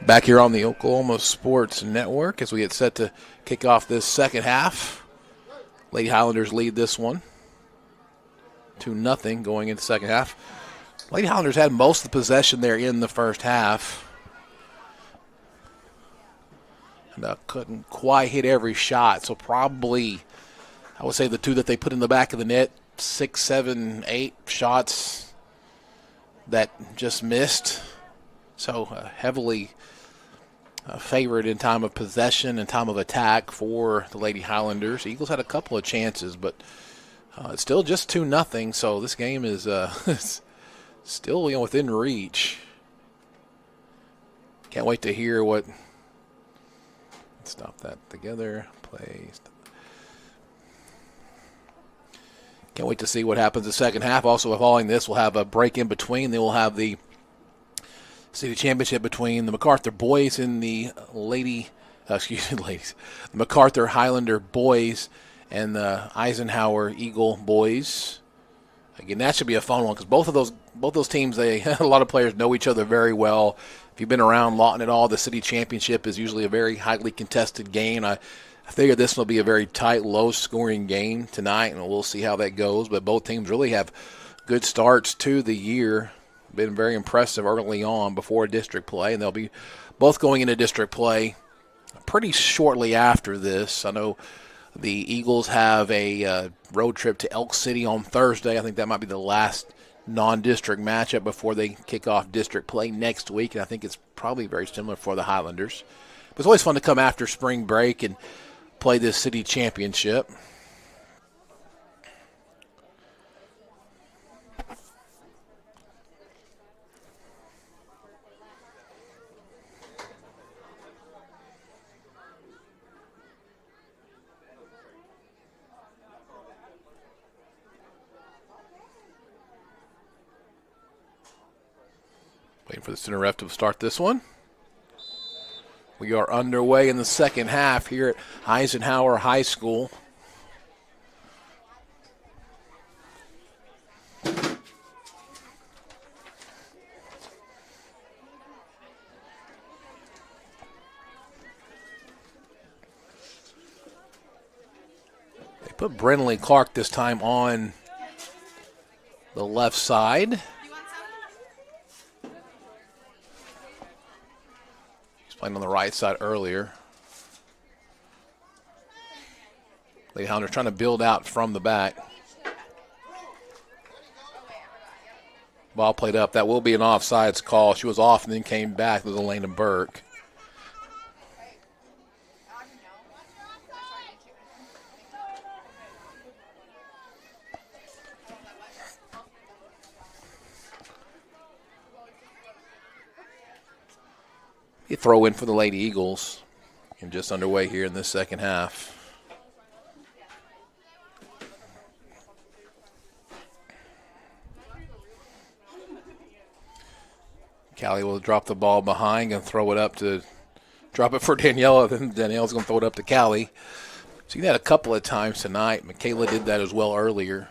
Back here on the Oklahoma Sports Network as we get set to kick off this second half. Lady Highlanders lead this one 2-0 going into the second half. Lady Highlanders had most of the possession there in the first half. And couldn't quite hit every shot, so probably I would say the two that they put in the back of the net, 6, 7, 8 shots that just missed. So heavily favored in time of possession and time of attack for the Lady Highlanders. Eagles had a couple of chances, but it's still just 2-0. So this game is still within reach. Can't wait to hear what. Let's stop that together. Play. Can't wait to see what happens in the second half. Also, following this, we'll have a break in between. Then we'll have the city championship between the Macarthur boys and the ladies, the Macarthur Highlander boys and the Eisenhower Eagle boys. Again, that should be a fun one because both those teams, a lot of players know each other very well. If you've been around Lawton at all, the city championship is usually a very highly contested game. I figure this will be a very tight, low-scoring game tonight, and we'll see how that goes. But both teams really have good starts to the year. Been very impressive early on before district play, and they'll be both going into district play pretty shortly after this. I know the Eagles have a road trip to Elk City on Thursday. I think that might be the last non-district matchup before they kick off district play next week, and I think it's probably very similar for the Highlanders. But it's always fun to come after spring break and play this city championship. Waiting for the center ref to start this one. We are underway in the second half here at Eisenhower High School. They put Brentley Clark this time on the left side. Playing on the right side earlier. Lady Highlanders trying to build out from the back. Ball played up. That will be an offsides call. She was off and then came back with Elena Burke. A throw in for the Lady Eagles. And just underway here in this second half. Callie will drop the ball behind and throw it up to drop it for Daniela. Then Daniela's going to throw it up to Callie. Seen that a couple of times tonight. Michaela did that as well earlier.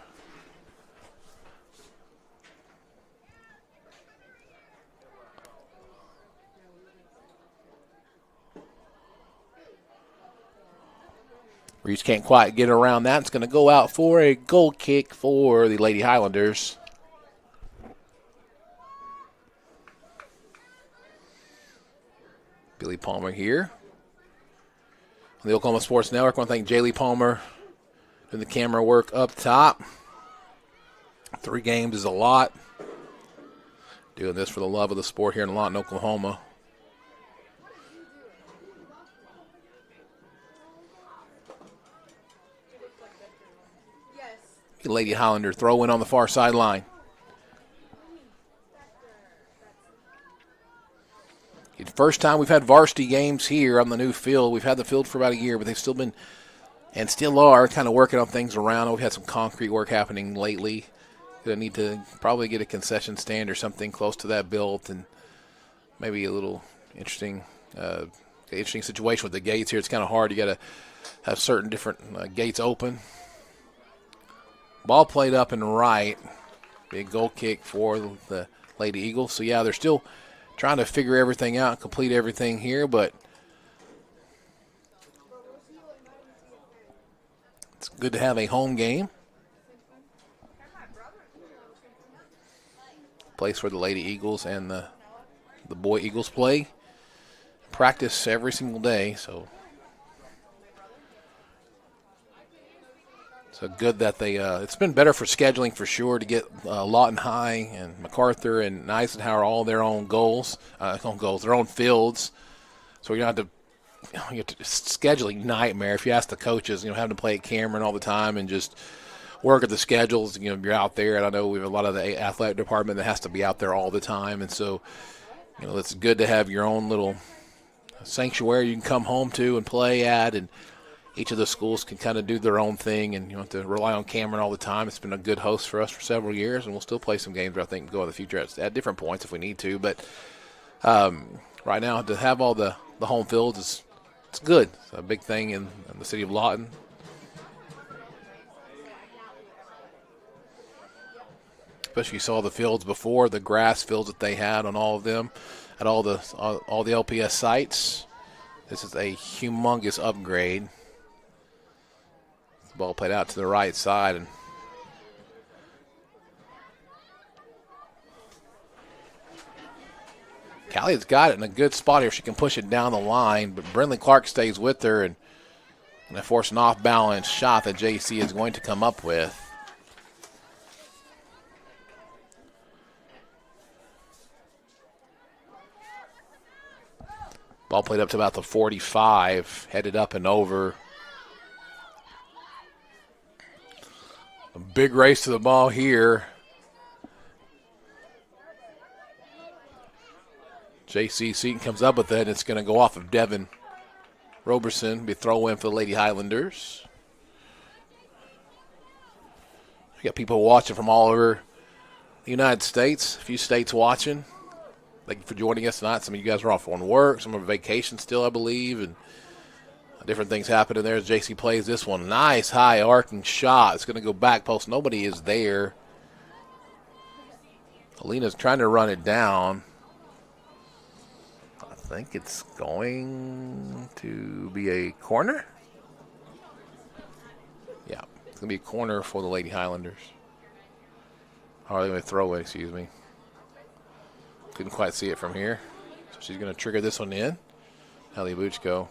Reese can't quite get around that. It's going to go out for a goal kick for the Lady Highlanders. Billy Palmer here. On the Oklahoma Sports Network, I want to thank Jaylee Palmer doing the camera work up top. 3 games is a lot. Doing this for the love of the sport here in Lawton, Oklahoma. Lady Highlander throw in on the far sideline. First time we've had varsity games here on the new field. We've had the field for about a year, but they've still been and still are kind of working on things around. We've had some concrete work happening lately. Going to need to probably get a concession stand or something close to that built, and maybe a little interesting situation with the gates here. It's kind of hard. You got to have certain different gates open. Ball played up and right. Big goal kick for the Lady Eagles. So, yeah, they're still trying to figure everything out, complete everything here, but it's good to have a home game. Place where the Lady Eagles and the Boy Eagles play. Practice every single day, so good that they. It's been better for scheduling for sure to get Lawton High and Macarthur and Eisenhower all their own goals, their own fields. So you don't have to. Scheduling nightmare if you ask the coaches. Having to play at Cameron all the time and just work at the schedules. You're out there, and I know we have a lot of the athletic department that has to be out there all the time, and so it's good to have your own little sanctuary you can come home to and play at, and each of the schools can kind of do their own thing, and you don't have to rely on Cameron all the time. It's been a good host for us for several years, and we'll still play some games, I think, go in the future at different points if we need to. But right now, to have all the home fields it's good. It's a big thing in the city of Lawton. Especially you saw the fields before, the grass fields that they had on all of them at all the LPS sites. This is a humongous upgrade. The ball played out to the right side, and Callie's got it in a good spot here. She can push it down the line, but Brindley Clark stays with her and force an off-balance shot that JC is going to come up with. Ball played up to about the 45, headed up and over. A big race to the ball here. J.C. Seaton comes up with it, and it's going to go off of Devin Roberson. Be a throw in for the Lady Highlanders. We got people watching from all over the United States, a few states watching. Thank you for joining us tonight. Some of you guys are off on work. Some are on vacation still, I believe, and different things happening there as JC plays this one. Nice high arcing shot. It's going to go back post. Nobody is there. Alina's trying to run it down. I think it's going to be a corner. Yeah, it's going to be a corner for the Lady Highlanders. Or they're going to throw it, excuse me. Couldn't quite see it from here. So she's going to trigger this one in. Hallie Buchko.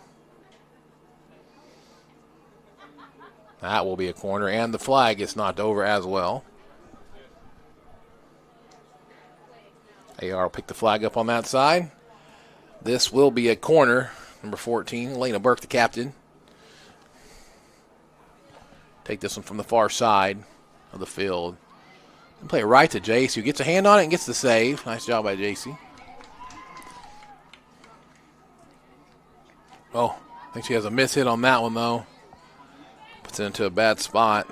That will be a corner, and the flag gets knocked over as well. AR will pick the flag up on that side. This will be a corner. Number 14, Elena Burke, the captain. Take this one from the far side of the field. And play it right to Jace, who gets a hand on it and gets the save. Nice job by JC. Oh, I think she has a miss hit on that one, though. Puts it into a bad spot.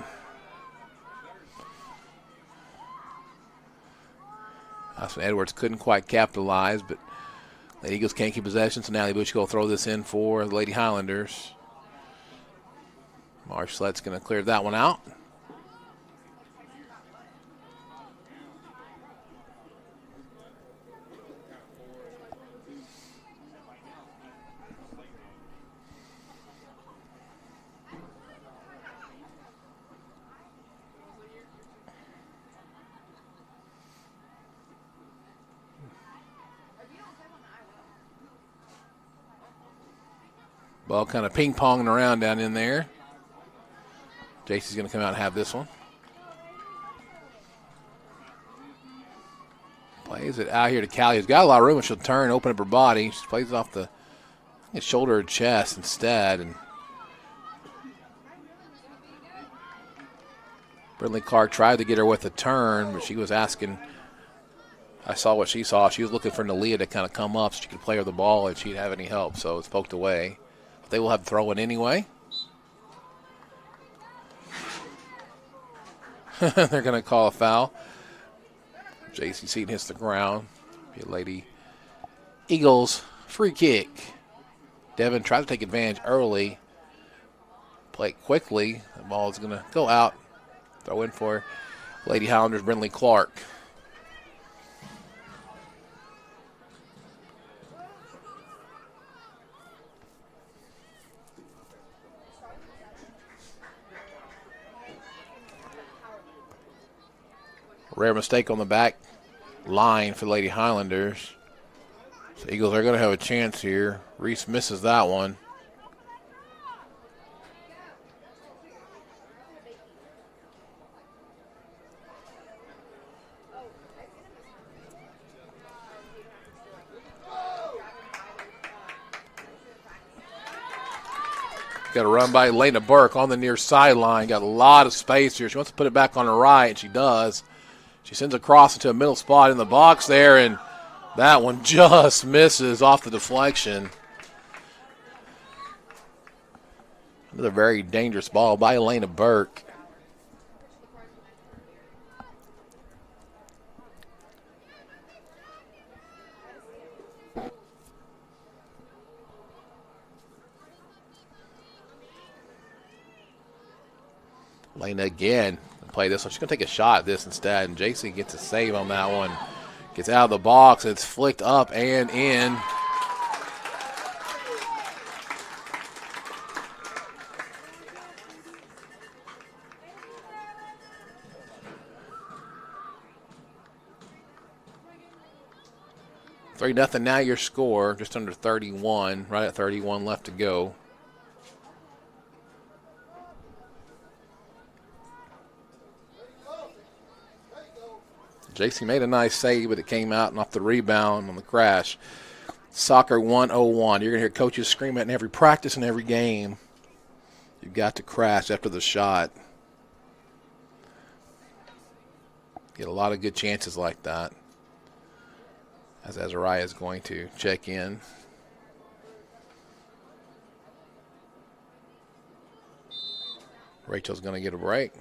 Austin Edwards couldn't quite capitalize, but the Eagles can't keep possession, so Natalie Bushko will throw this in for the Lady Highlanders. Marshlett's going to clear that one out. Ball kind of ping-ponging around down in there. JC's going to come out and have this one. Plays it out here to Callie. She's got a lot of room, and she'll turn, open up her body. She plays it off the shoulder or chest instead. And Brindley Clark tried to get her with a turn, but she was asking. I saw what she saw. She was looking for Nalia to kind of come up so she could play her the ball if she'd have any help. So it's poked away. But they will have to throw it anyway. They're going to call a foul. J.C. Seaton hits the ground. Be a Lady Eagles free kick. Devin tried to take advantage early. Play it quickly. The ball is going to go out. Throw in for Lady Highlanders, Brindley Clark. Rare mistake on the back line for the Lady Highlanders. So Eagles are going to have a chance here. Reese misses that one. Got a run by Elena Burke on the near sideline. Got a lot of space here. She wants to put it back on the right, and she does. She sends a cross into a middle spot in the box there, and that one just misses off the deflection. Another very dangerous ball by Elena Burke. Elena again play this one. She's going to take a shot at this instead, and JC gets a save on that one. Gets out of the box. It's flicked up and in. Three nothing now your score. Just under 31. Right at 31 left to go. JC made a nice save, but it came out and off the rebound on the crash. Soccer 101. You're going to hear coaches scream it in every practice and every game. You've got to crash after the shot. Get a lot of good chances like that. As Azariah is going to check in. Rachel's going to get a break.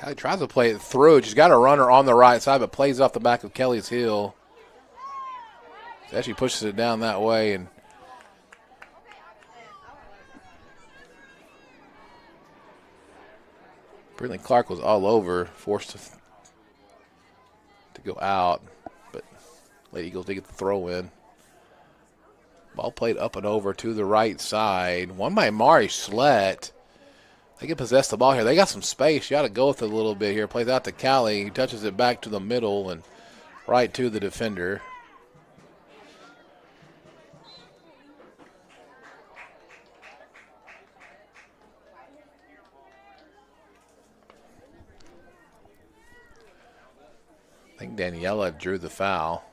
Kelly tries to play it through. She's got a runner on the right side, but plays off the back of Kelly's heel. She actually pushes it down that way. And Brittany Clark was all over, forced to go out. But Lady Eagles did get the throw in. Ball played up and over to the right side. One by Mari Schlett. They can possess the ball here. They got some space. You got to go with it a little bit here. Plays out to Callie. He touches it back to the middle and right to the defender. I think Daniela drew the foul.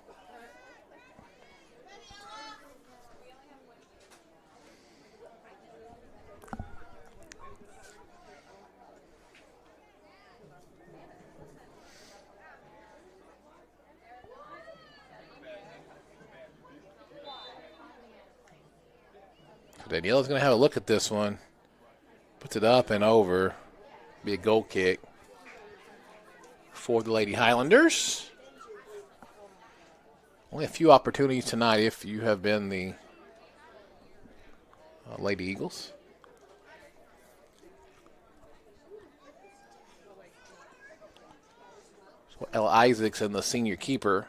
Daniela's going to have a look at this one. Puts it up and over. Be a goal kick for the Lady Highlanders. Only a few opportunities tonight if you have been the Lady Eagles. So Ella Isaacson, the senior keeper,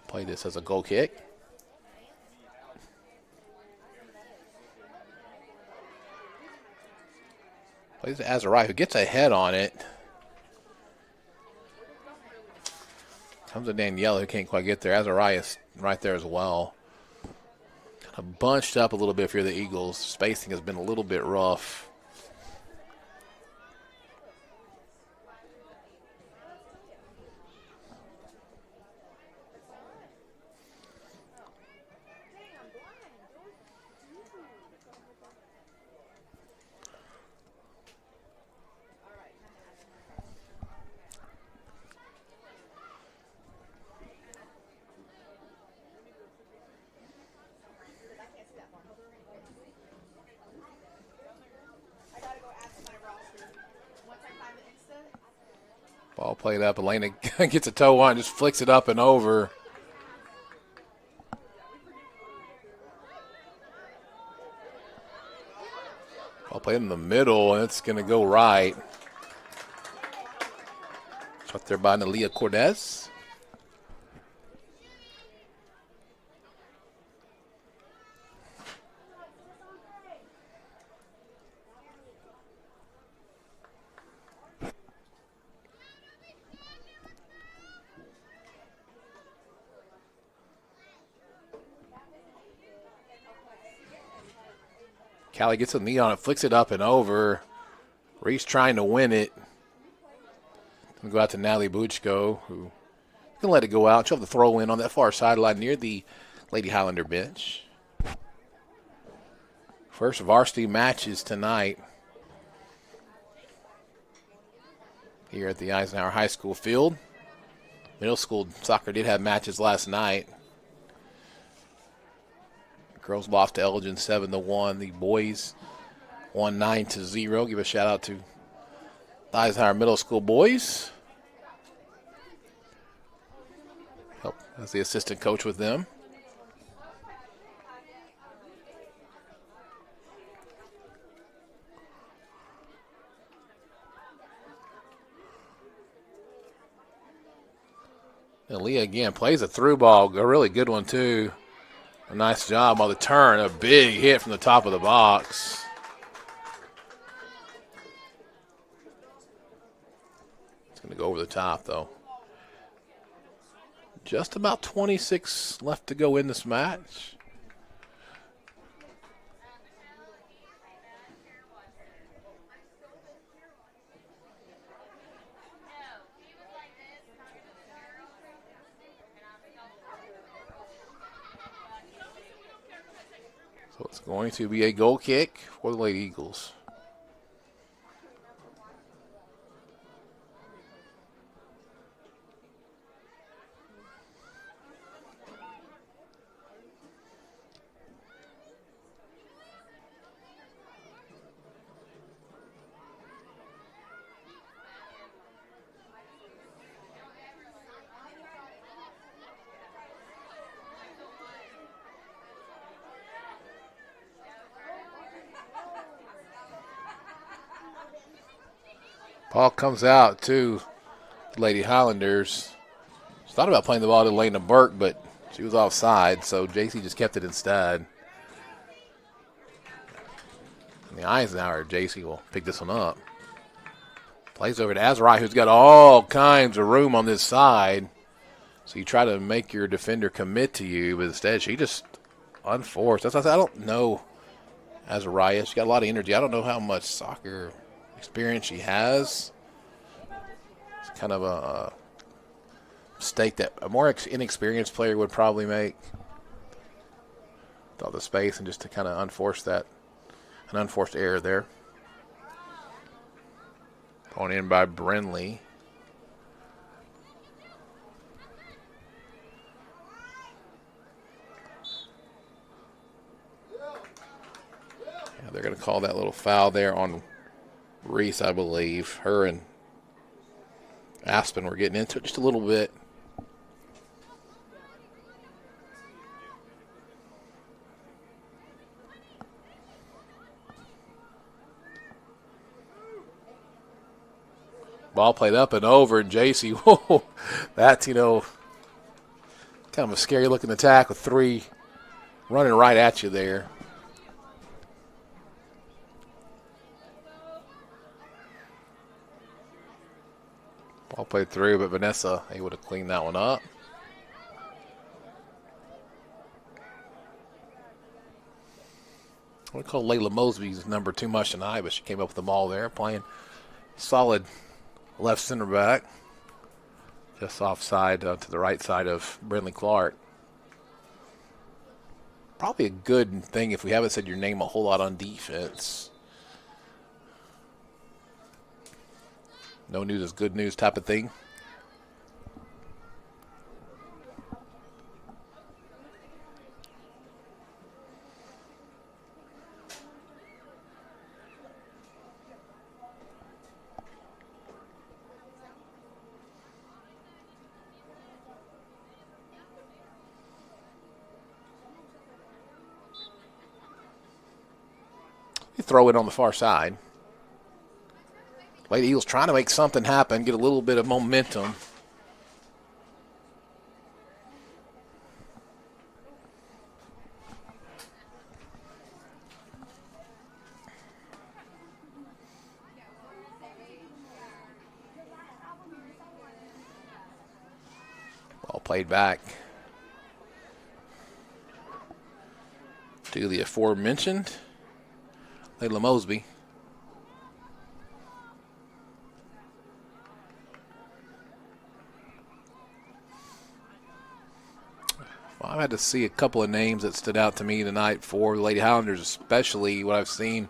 play this as a goal kick. Plays to Azariah, who gets a head on it. Comes to Daniela, who can't quite get there. Azariah's right there as well. Kind of bunched up a little bit for the Eagles. Spacing has been a little bit rough. Ball played up. Elena gets a toe on, just flicks it up and over. Ball played in the middle, and it's going to go right. Shot there by Nalia Cordes. Callie gets a knee on it, flicks it up and over. Reese trying to win it. Gonna go out to Natalie Buchko, who can let it go out. She'll have the throw in on that far sideline near the Lady Highlander bench. First varsity matches tonight here at the Eisenhower High School field. Middle school soccer did have matches last night. Girls lost to Elgin 7-1. The boys won 9-0. Give a shout out to the Eisenhower Middle School boys. Help as the assistant coach with them. And Leah again plays a through ball, a really good one too. A nice job on the turn, a big hit from the top of the box. It's going to go over the top though. Just about 26 left to go in this match. So it's going to be a goal kick for the Lady Eagles. Ball comes out to Lady Highlanders. She thought about playing the ball to Elena Burke, but she was offside, so JC just kept it instead. And the Eisenhower, JC will pick this one up. Plays over to Azariah, who's got all kinds of room on this side. So you try to make your defender commit to you, but instead she just unforced. That's what I said. I don't know Azariah. She's got a lot of energy. I don't know how much soccer experience she has. It's kind of a mistake that a more inexperienced player would probably make. With all the space and just to kind of unforce that, an unforced error there. Thrown in by Brenly. Yeah, they're going to call that little foul there on Reese, I believe. Her and Aspen were getting into it just a little bit. Ball played up and over, and JC, whoa, that's, kind of a scary looking attack with three running right at you there. Ball played through, but Vanessa able to clean that one up. I would call Layla Mosby's number too much tonight, but she came up with the ball there, playing solid left center back. Just offside to the right side of Brenly Clark. Probably a good thing if we haven't said your name a whole lot on defense. No news is good news type of thing. throw it on the far side. Lady Eagles trying to make something happen, get a little bit of momentum. Ball played back to the aforementioned Layla Mosby. Well, I've had to see a couple of names that stood out to me tonight for the Lady Highlanders, especially what I've seen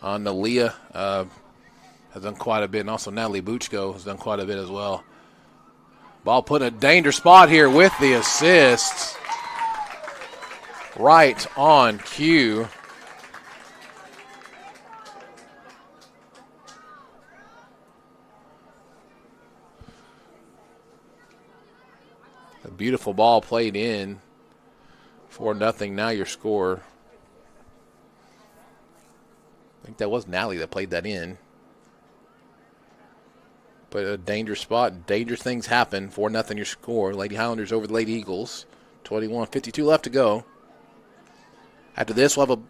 on Nalia has done quite a bit, and also Natalie Buchko has done quite a bit as well. Ball put in a danger spot here with the assist. Right on cue. A beautiful ball played in. 4-0, now your score. I think that was Natalie that played that in. But a dangerous spot, dangerous things happen. 4-0 your score. Lady Highlanders over the Lady Eagles. 21:52 left to go. After this, we'll have a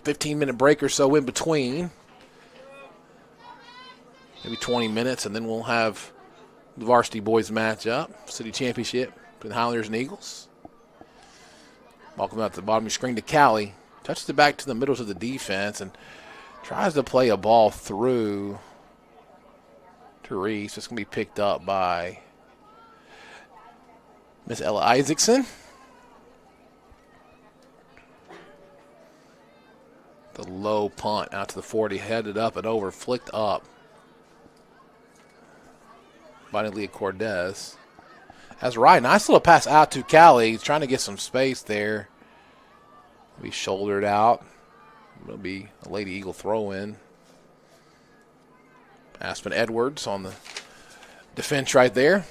15-minute break or so in between. Maybe 20 minutes, and then we'll have the varsity boys matchup, city championship between the Highlanders and Eagles. Ball comes out to the bottom of your screen to Callie. Touches it back to the middle of the defense and tries to play a ball through to Reese. It's going to be picked up by Miss Ella Isaacson. The low punt out to the 40, headed up and over, flicked up by Leah Cordes. That's right. Nice little pass out to Callie. He's trying to get some space there. Be shouldered out. It'll be a Lady Eagle throw in. Aspen Edwards on the defense right there.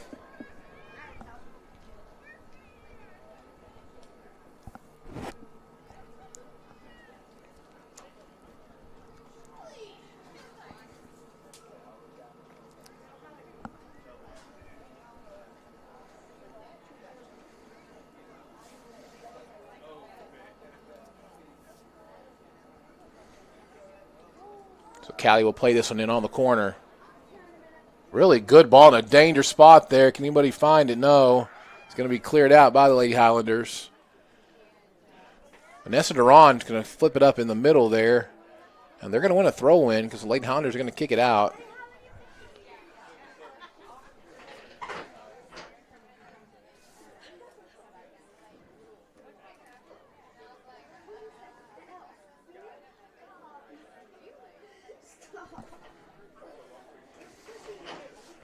Callie will play this one in on the corner. Really good ball in a danger spot there. Can anybody find it? No. It's going to be cleared out by the Lady Highlanders. Vanessa Duran's going to flip it up in the middle there. And they're going to win a throw-in because the Lady Highlanders are going to kick it out.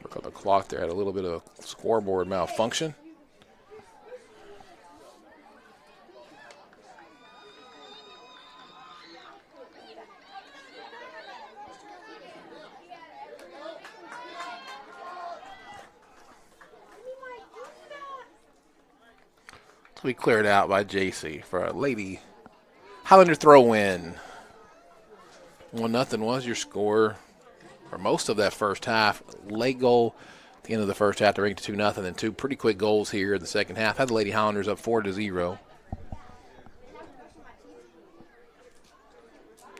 Look at the clock there. Had a little bit of a scoreboard malfunction. We cleared out by JC for a Lady Highlander throw-in. 1-0 was your score for most of that first half. Late goal at the end of the first half to bring it to 2-0, and two pretty quick goals here in the second half. Had the Lady Highlanders up 4-0.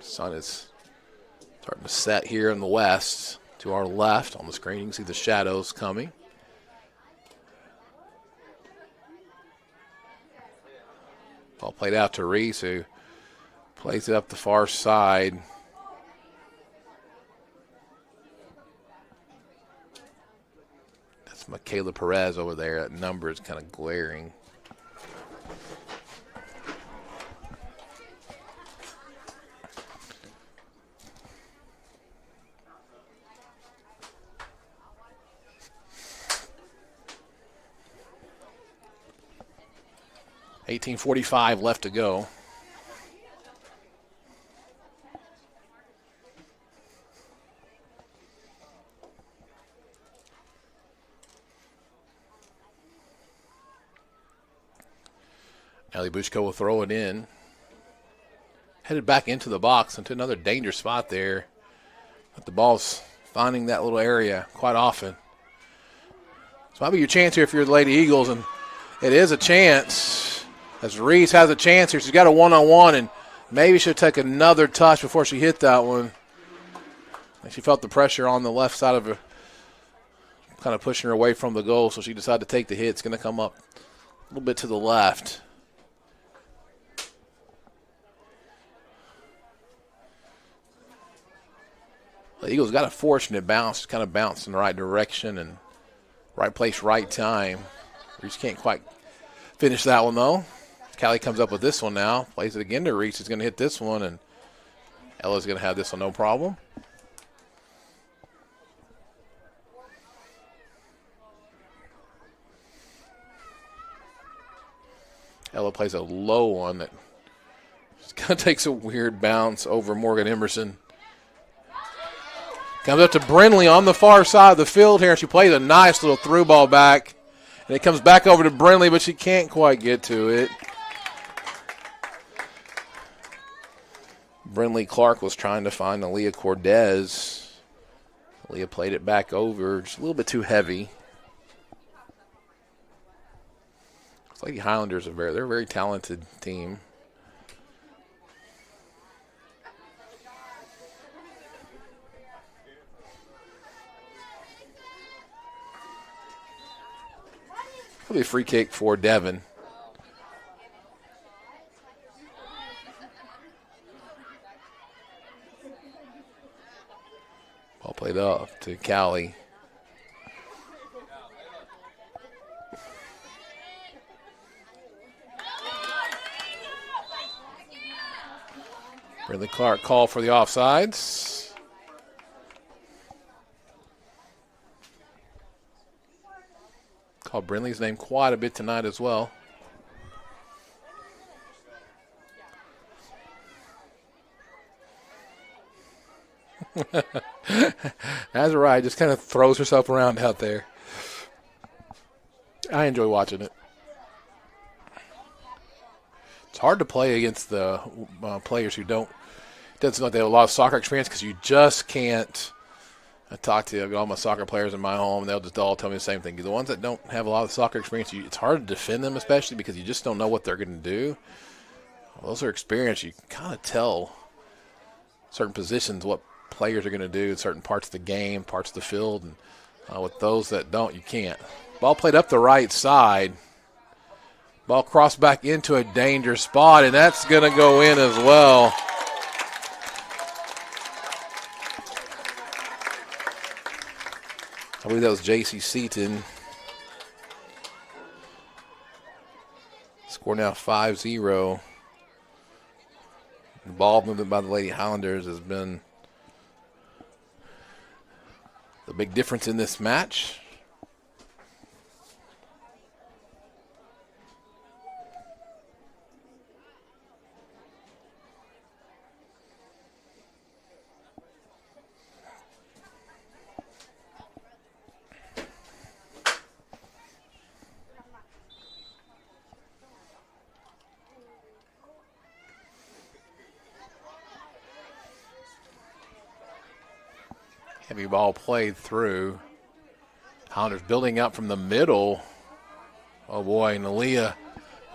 Sun is starting to set here in the west. To our left on the screen, you can see the shadows coming. Ball played out to Reese, who plays it up the far side. That's Michaela Perez over there. That number is kind of glaring. .45 left to go. Allie Bushko will throw it in. headed back into the box, into another dangerous spot there. But the ball's finding that little area quite often. So might be your chance here if you're the Lady Eagles, and it is a chance. As Reese has a chance here. She's got a one-on-one, and maybe she'll take another touch before she hit that one. And she felt the pressure on the left side of her, kind of pushing her away from the goal, so she decided to take the hit. It's going to come up a little bit to the left. The Eagles got a fortunate bounce, kind of bounced in the right direction and right place, right time. Reese can't quite finish that one, though. Callie comes up with this one now, plays it again to Reese. She's going to hit this one, and Ella's going to have this one no problem. Ella plays a low one that just kind of takes a weird bounce over Morgan Emerson. Comes up to Brindley on the far side of the field here. She plays a nice little through ball back. And it comes back over to Brindley, but she can't quite get to it. Brindley Clark was trying to find Aaliyah Cordez. Aaliyah played it back over, just a little bit too heavy. Lady Highlanders they're a very talented team. Probably a free kick for Devon. Ball played up to Callie. Brindley Clark called for the offsides. Called Brindley's name quite a bit tonight as well. That's right, just kind of throws herself around out there. I enjoy watching it. It's hard to play against the players who don't. It doesn't look like they have a lot of soccer experience because you just can't. I talk to all my soccer players in my home, and they'll just all tell me the same thing. The ones that don't have a lot of soccer experience, it's hard to defend them, especially because you just don't know what they're going to do. Well, those are experience. You can kind of tell certain positions what players are going to do in certain parts of the game, parts of the field, and with those that don't, you can't. Ball played up the right side. Ball crossed back into a dangerous spot, and that's going to go in as well. I believe that was J.C. Seaton. Score now 5-0. The ball movement by the Lady Highlanders has been the big difference in this match. Heavy ball played through. Highlanders building up from the middle. Oh boy, Nalia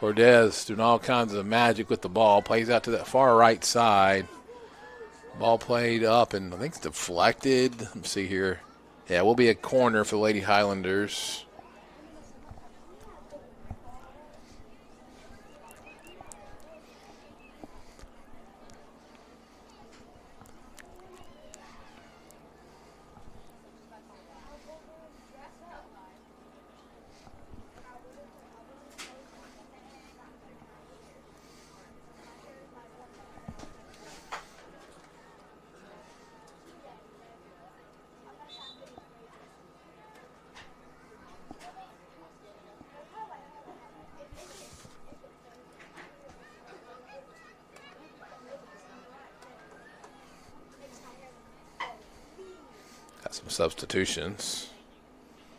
Cordez doing all kinds of magic with the ball. Plays out to that far right side. Ball played up and I think it's deflected. Let's see here. Yeah, it will be a corner for the Lady Highlanders. Got some substitutions.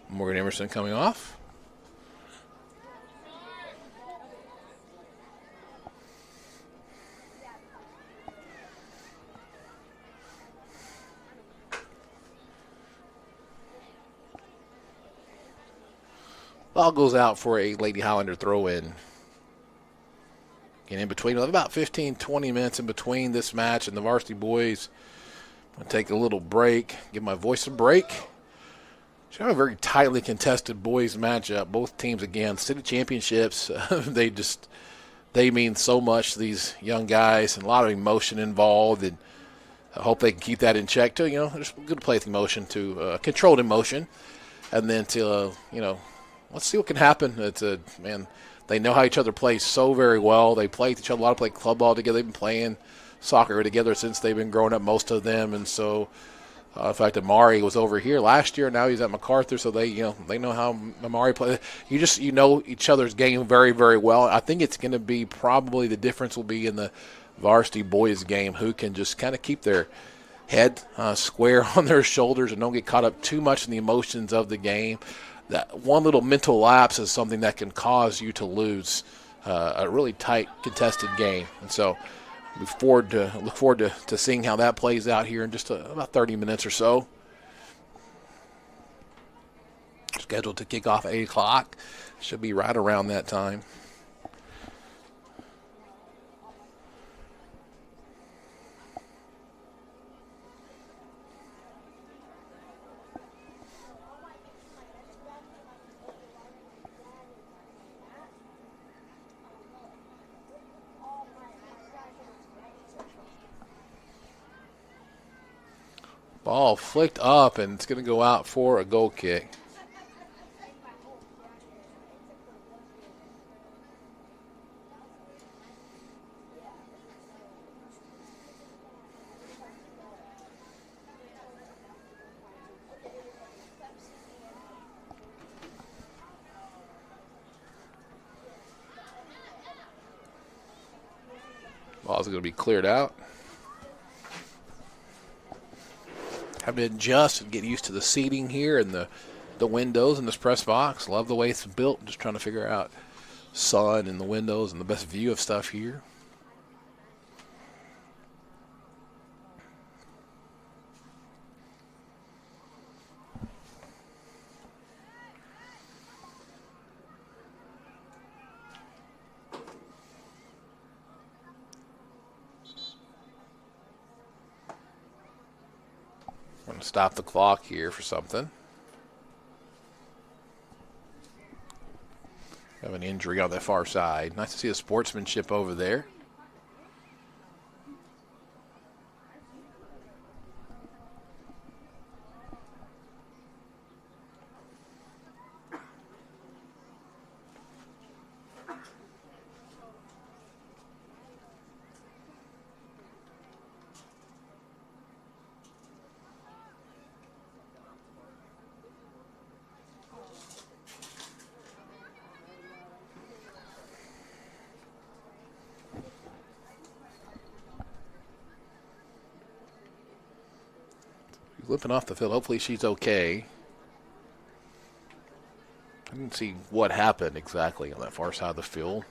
Morgan Emerson coming off. Ball goes out for a Lady Highlander throw-in. And in between, about 15, 20 minutes in between this match and the varsity boys. I'm going to take a little break, give my voice a break. It's a very tightly contested boys matchup. Both teams, again, city championships. They mean so much to these young guys, and a lot of emotion involved. And I hope they can keep that in check too. There's good play with emotion, to controlled emotion, and then to let's see what can happen. They know how each other plays so very well. They play each other a lot, play club ball together. They've been playing soccer together since they've been growing up, most of them, and so. In fact, Amari was over here last year. Now he's at Macarthur, so they know how Amari plays. You know each other's game very, very well. I think it's going to be probably the difference will be in the varsity boys game, who can just kind of keep their head square on their shoulders and don't get caught up too much in the emotions of the game. That one little mental lapse is something that can cause you to lose a really tight, contested game, and so. Look forward to seeing how that plays out here in just about 30 minutes or so. Scheduled to kick off at 8 o'clock. Should be right around that time. Ball flicked up, and it's going to go out for a goal kick. Ball's going to be cleared out. Have to adjust and get used to the seating here and the windows in this press box. Love the way it's built. Just trying to figure out sun and the windows and the best view of stuff here. Stop the clock here for something. Have an injury on the far side. Nice to see the sportsmanship over there. Limping off the field. Hopefully she's okay. I didn't see what happened exactly on that far side of the field.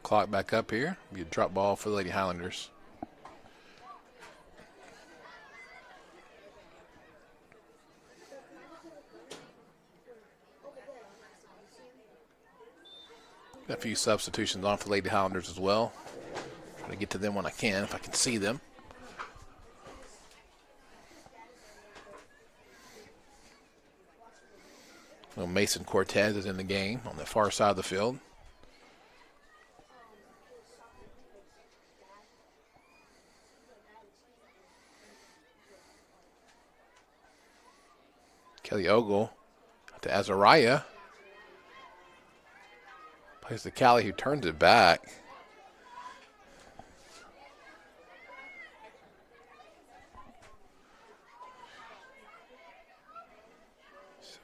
Clock back up here. Be a drop ball for the Lady Highlanders. Got a few substitutions on for the Lady Highlanders as well. Try to get to them when I can, if I can see them. Well, Mason Cortez is in the game on the far side of the field. Kelly Ogle to Azariah. Plays to Callie, who turns it back.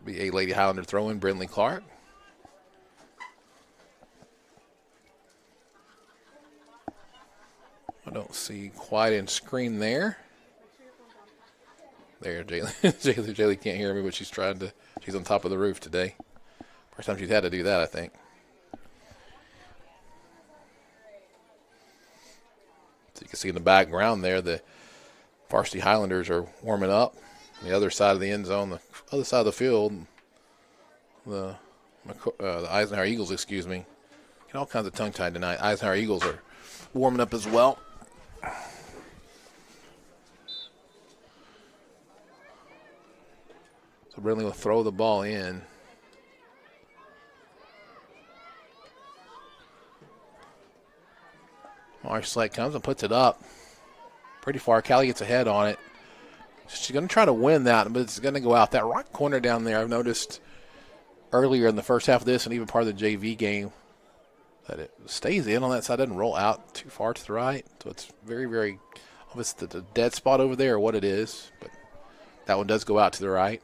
Be a Lady Highlander throw-in, Brindley Clark. I don't see quite in screen there. There, Jaylee. Jaylee can't hear me, but she's on top of the roof today. First time she's had to do that, I think. So you can see in the background there, the Varsity Highlanders are warming up. On the other side of the end zone, the other side of the field, the Eisenhower Eagles, excuse me. Get all kinds of tongue-tied tonight. Eisenhower Eagles are warming up as well. So Brindley will throw the ball in. Marsh Slate comes and puts it up pretty far. Callie gets ahead on it. She's going to try to win that, but it's going to go out. That right corner down there, I've noticed earlier in the first half of this and even part of the JV game that it stays in on that side, doesn't roll out too far to the right. So it's very, very obvious that the dead spot over there or what it is, but that one does go out to the right.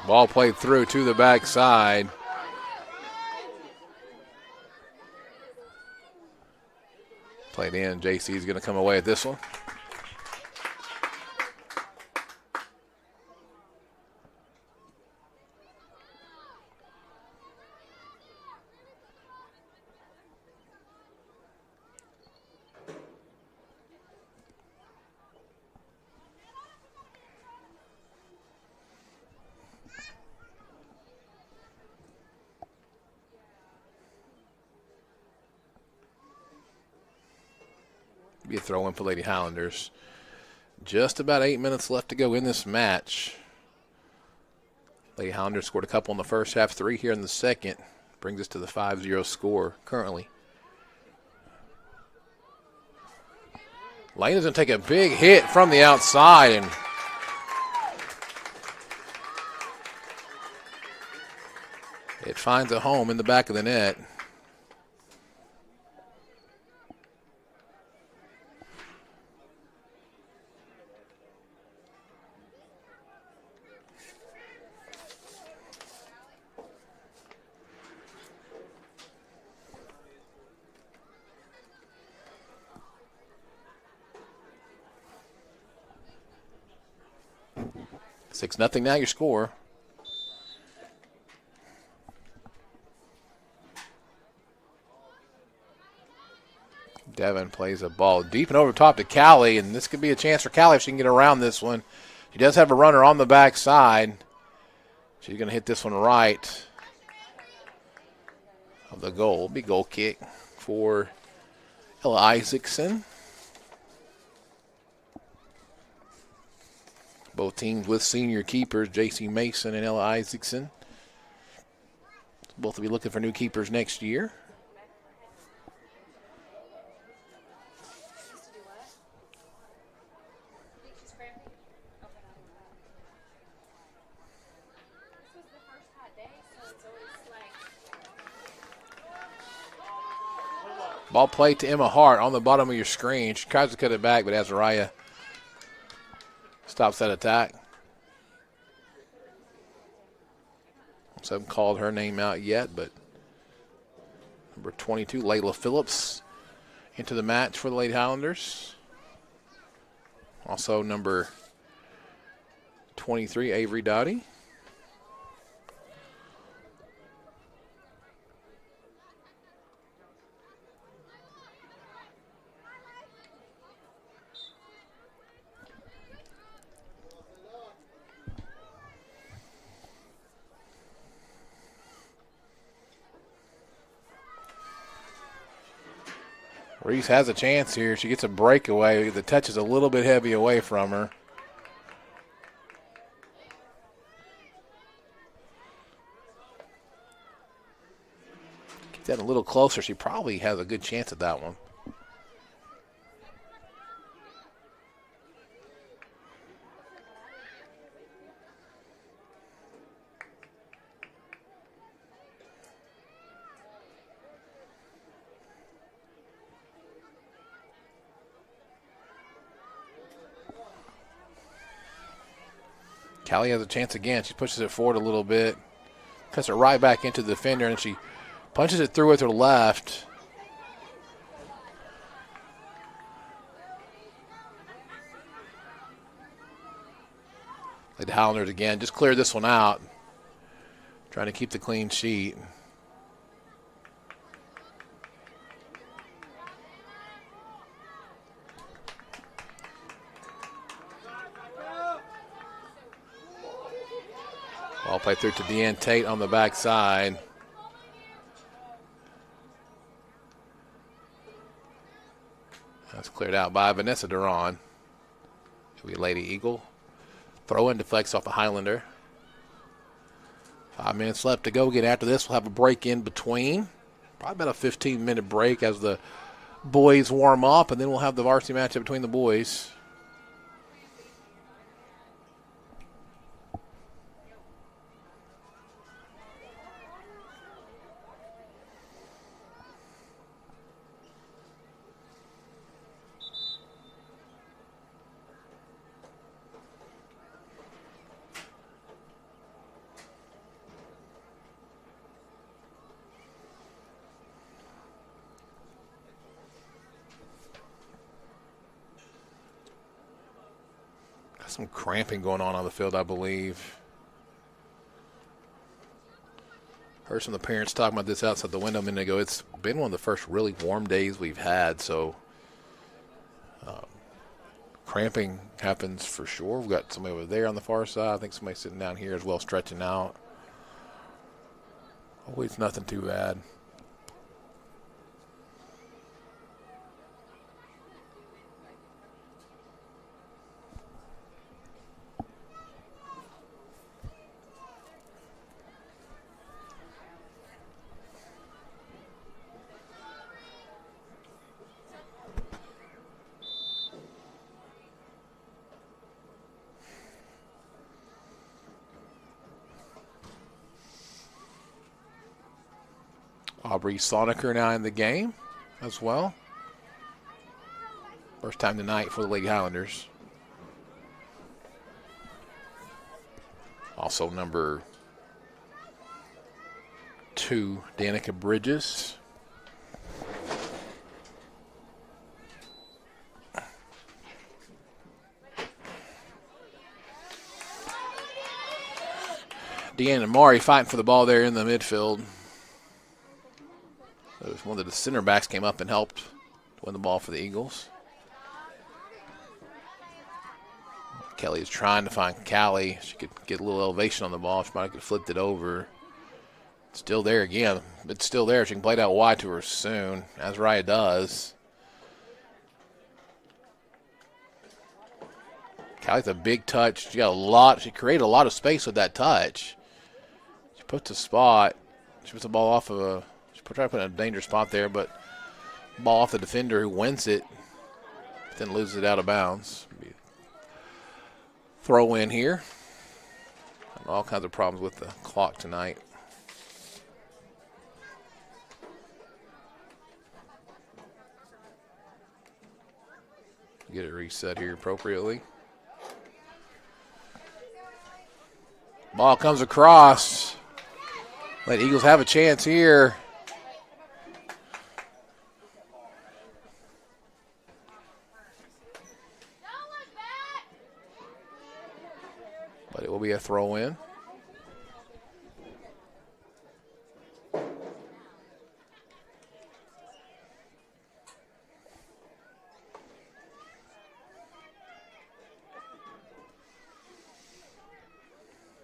Ball played through to the backside. Played in. JC is going to come away at this one. Be a throw-in for Lady Highlanders. Just about 8 minutes left to go in this match. Lady Highlanders scored a couple in the first half, 3 here in the second. Brings us to the 5-0 score currently. Lane is going to take a big hit from the outside, and it finds a home in the back of the net. Six nothing now your score. Devin plays a ball deep and over top to Callie, and this could be a chance for Callie if she can get around this one. She does have a runner on the backside. She's going to hit this one right of the goal. Big goal kick for Ella Isaacson. Both teams with senior keepers, J.C. Mason and Ella Isaacson. Both will be looking for new keepers next year. Ball played to Emma Hart on the bottom of your screen. She tries to cut it back, but Azariah stops that attack. So I haven't called her name out yet, but number 22, Layla Phillips, into the match for the Lady Highlanders. Also number 23, Avery Dottie. Reese has a chance here. She gets a breakaway. The touch is a little bit heavy away from her. Get that a little closer. She probably has a good chance at that one. Callie has a chance again. She pushes it forward a little bit. Cuts it right back into the defender, and she punches it through with her left. The Highlanders again just cleared this one out. Trying to keep the clean sheet. Ball played through to Deanne Tate on the backside. That's cleared out by Vanessa Duran. It'll be Lady Eagle. Throw in deflects off the Highlander. 5 minutes left to go. Get after this. We'll have a break in between. Probably about a 15-minute break as the boys warm up, and then we'll have the varsity matchup between the boys. Some cramping going on the field, I believe. Heard some of the parents talking about this outside the window a minute ago. It's been one of the first really warm days we've had, so cramping happens for sure. We've got somebody over there on the far side. I think somebody sitting down here as well, stretching out. Always nothing too bad. Aubrey Soniker now in the game as well. First time tonight for the Lady Highlanders. Also number 2, Danica Bridges. Deanna Maury fighting for the ball there in the midfield. One of the center backs came up and helped win the ball for the Eagles. Kelly is trying to find Callie. She could get a little elevation on the ball. She might have flipped it over. It's still there again. It's still there. She can play it out wide to her soon, as Raya does. Callie's a big touch. She got a lot. She created a lot of space with that touch. She puts a spot. She puts the ball off of a. Try to put in a dangerous spot there, but ball off the defender who wins it, then loses it out of bounds. Throw in here. All kinds of problems with the clock tonight. Get it reset here appropriately. Ball comes across. Let Eagles have a chance here. But it will be a throw in.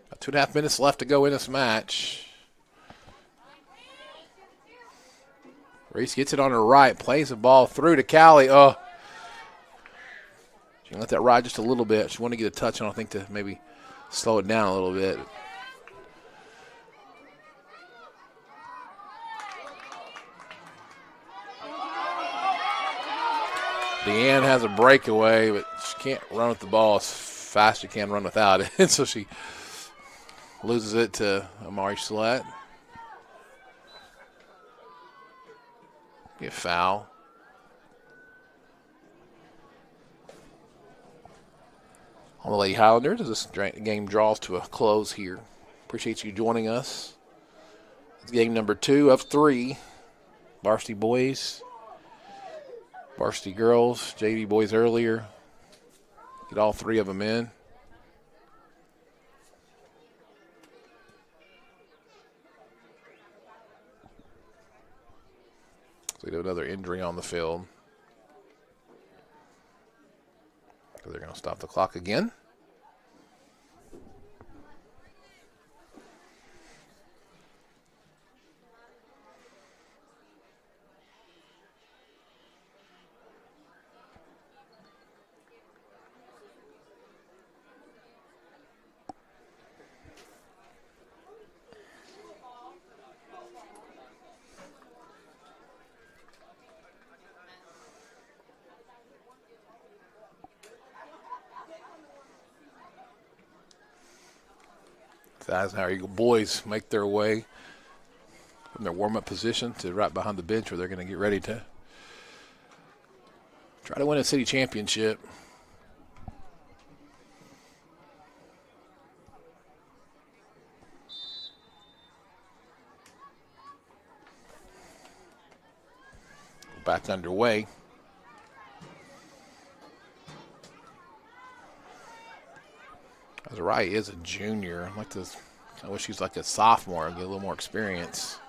About 2.5 minutes left to go in this match. Reese gets it on her right, plays the ball through to Callie. Oh, she can let that ride just a little bit. She wanted to get a touch on, I think, to maybe slow it down a little bit. Deanne has a breakaway, but she can't run with the ball as fast as she can run without it. So she loses it to Amari Slett. Get foul. on the Lady Highlanders as this game draws to a close here. Appreciate you joining us. It's game number 2 of 3. Varsity boys, varsity girls, JV boys earlier. Get all 3 of them in. So we have another injury on the field. So they're going to stop the clock again. The Eisenhower Eagle boys make their way from their warm-up position to right behind the bench where they're going to get ready to try to win a city championship. Back underway. I was right, he is a junior. I wish he was like a sophomore and get a little more experience.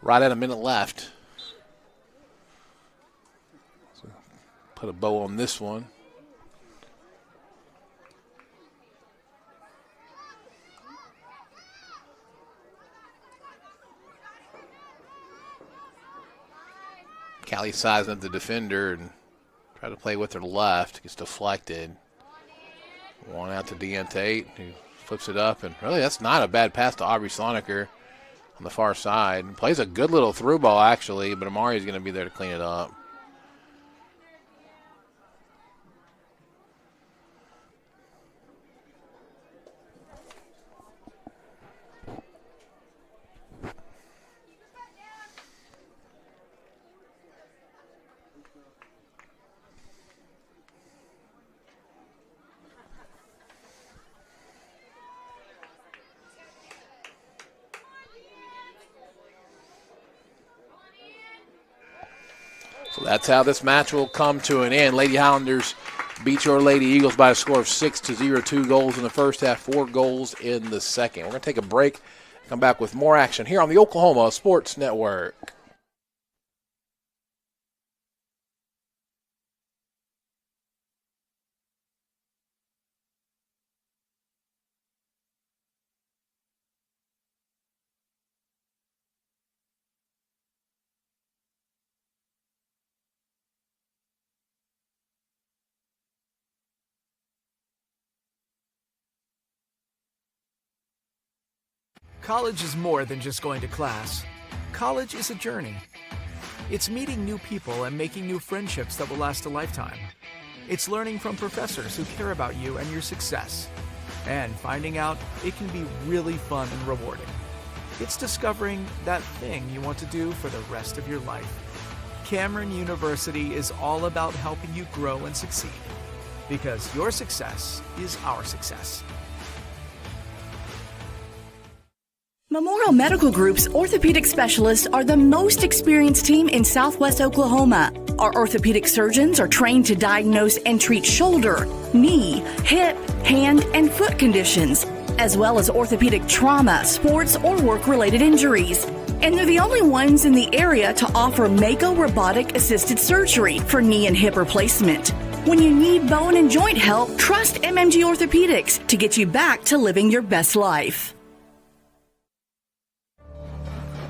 Right at a minute left. So put a bow on this one. Callie sizing up the defender and try to play with her left. Gets deflected. One out to Deanne Tate, who flips it up. And really, that's not a bad pass to Aubrey Sloniker on the far side. Plays a good little through ball, actually, but Amari's going to be there to clean it up. So that's how this match will come to an end. Lady Highlanders beat your Lady Eagles by a score of 6-0. 2 goals in the first half, 4 goals in the second. We're going to take a break, come back with more action here on the Oklahoma Sports Network. College is more than just going to class. College is a journey. It's meeting new people and making new friendships that will last a lifetime. It's learning from professors who care about you and your success. And finding out it can be really fun and rewarding. It's discovering that thing you want to do for the rest of your life. Cameron University is all about helping you grow and succeed. Because your success is our success. Memorial Medical Group's orthopedic specialists are the most experienced team in Southwest Oklahoma. Our orthopedic surgeons are trained to diagnose and treat shoulder, knee, hip, hand, and foot conditions, as well as orthopedic trauma, sports, or work-related injuries. And they're the only ones in the area to offer Mako robotic-assisted surgery for knee and hip replacement. When you need bone and joint help, trust MMG Orthopedics to get you back to living your best life.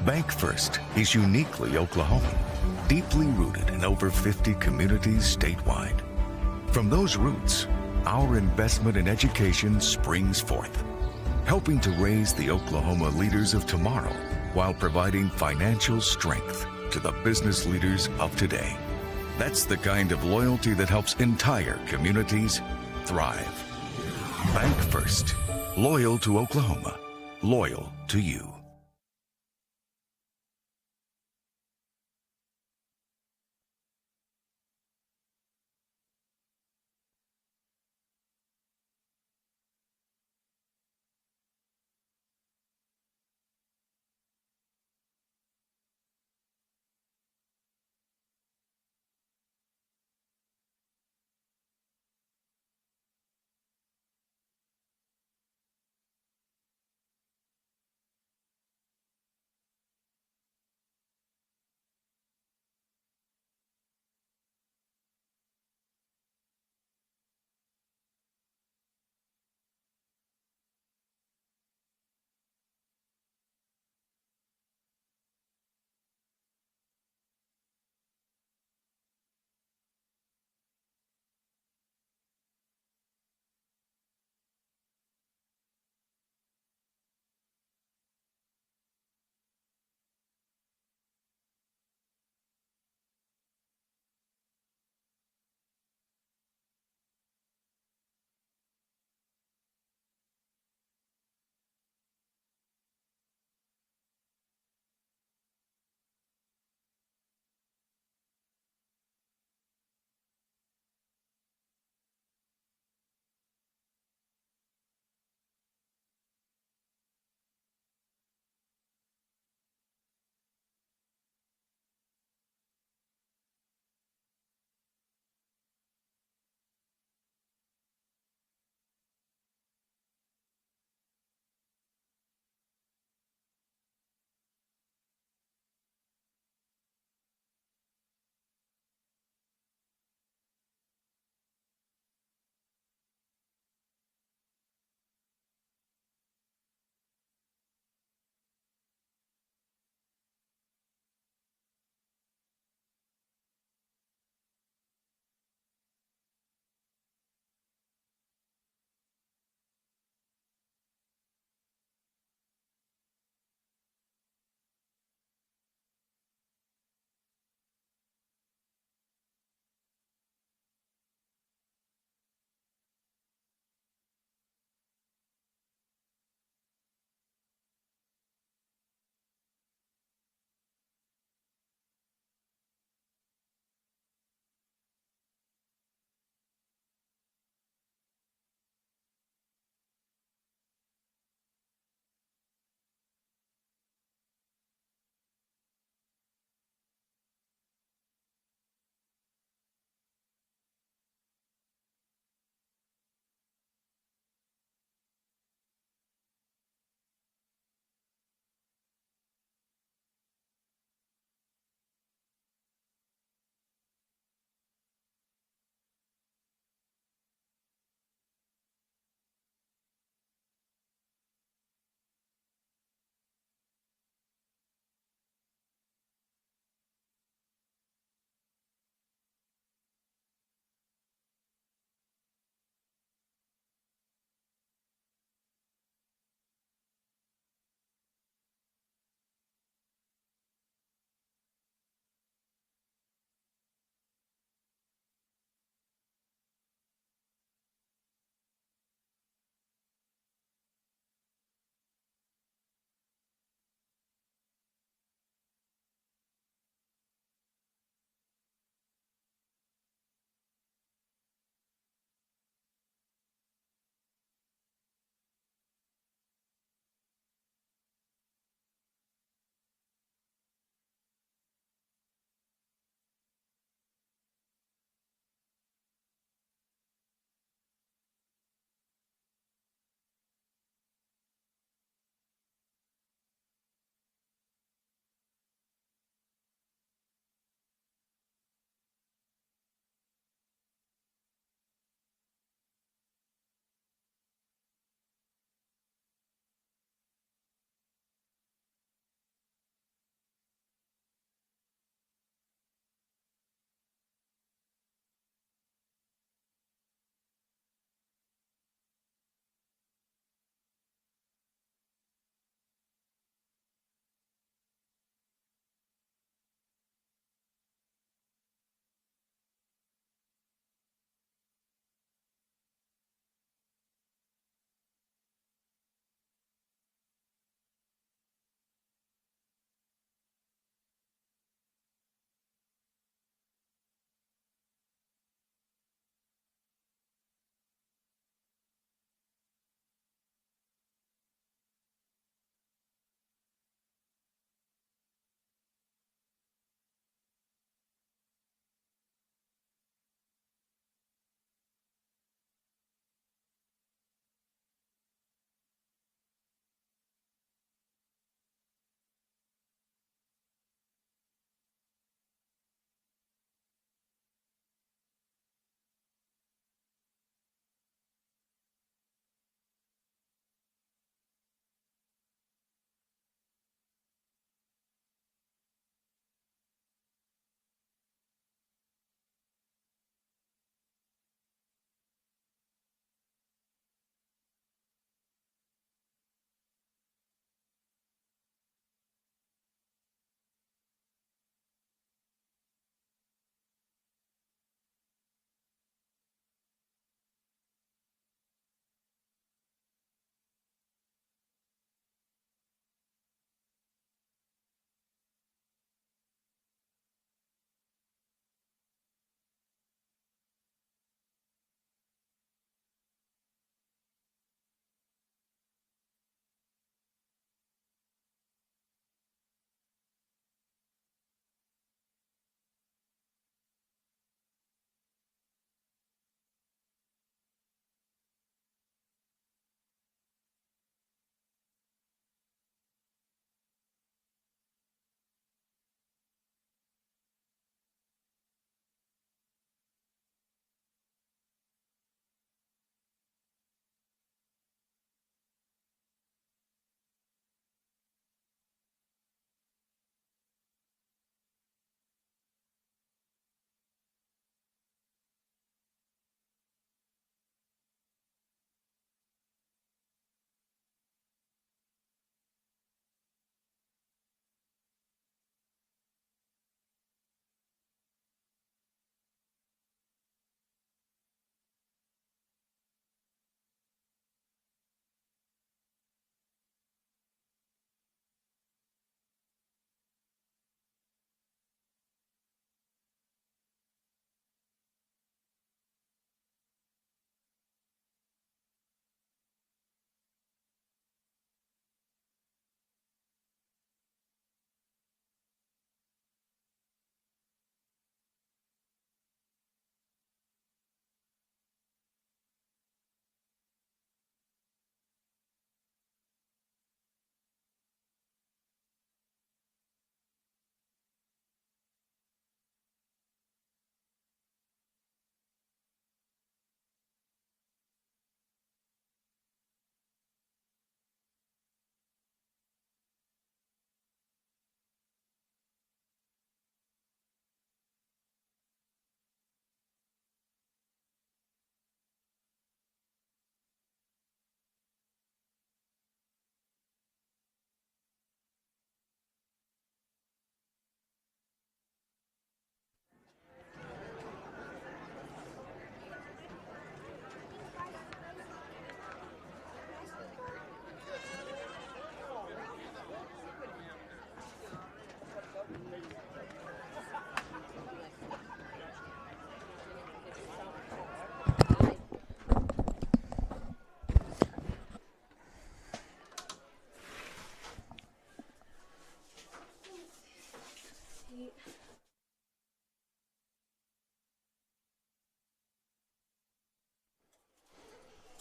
Bank First is uniquely Oklahoman, deeply rooted in over 50 communities statewide. From those roots, our investment in education springs forth. helping to raise the Oklahoma leaders of tomorrow while providing financial strength to the business leaders of today. That's the kind of loyalty that helps entire communities thrive. Bank First. Loyal to Oklahoma. Loyal to you.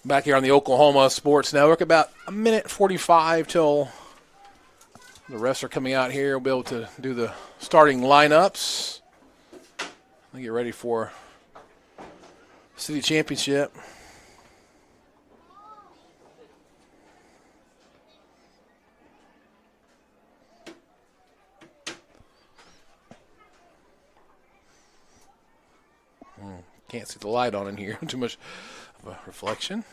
Back here on the Oklahoma Sports Network, about a minute 45 till the refs are coming out here. We'll be able to do the starting lineups. We'll get ready for city championship. Can't see the light on in here. Too much of a reflection.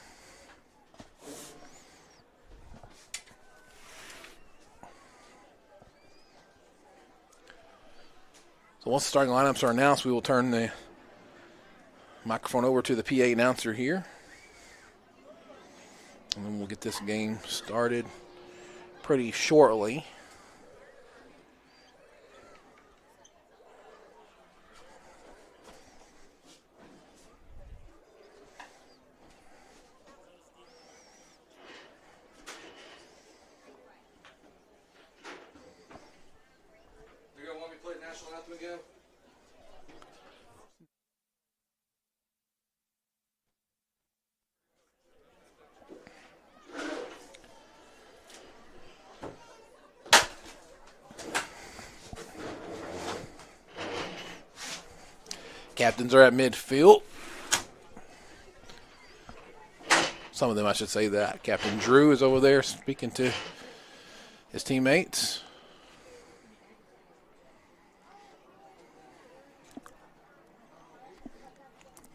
So once the starting lineups are announced, we will turn the microphone over to the PA announcer here. And then we'll get this game started pretty shortly. Captains are at midfield. Some of them, I should say that. Captain Drew is over there speaking to his teammates.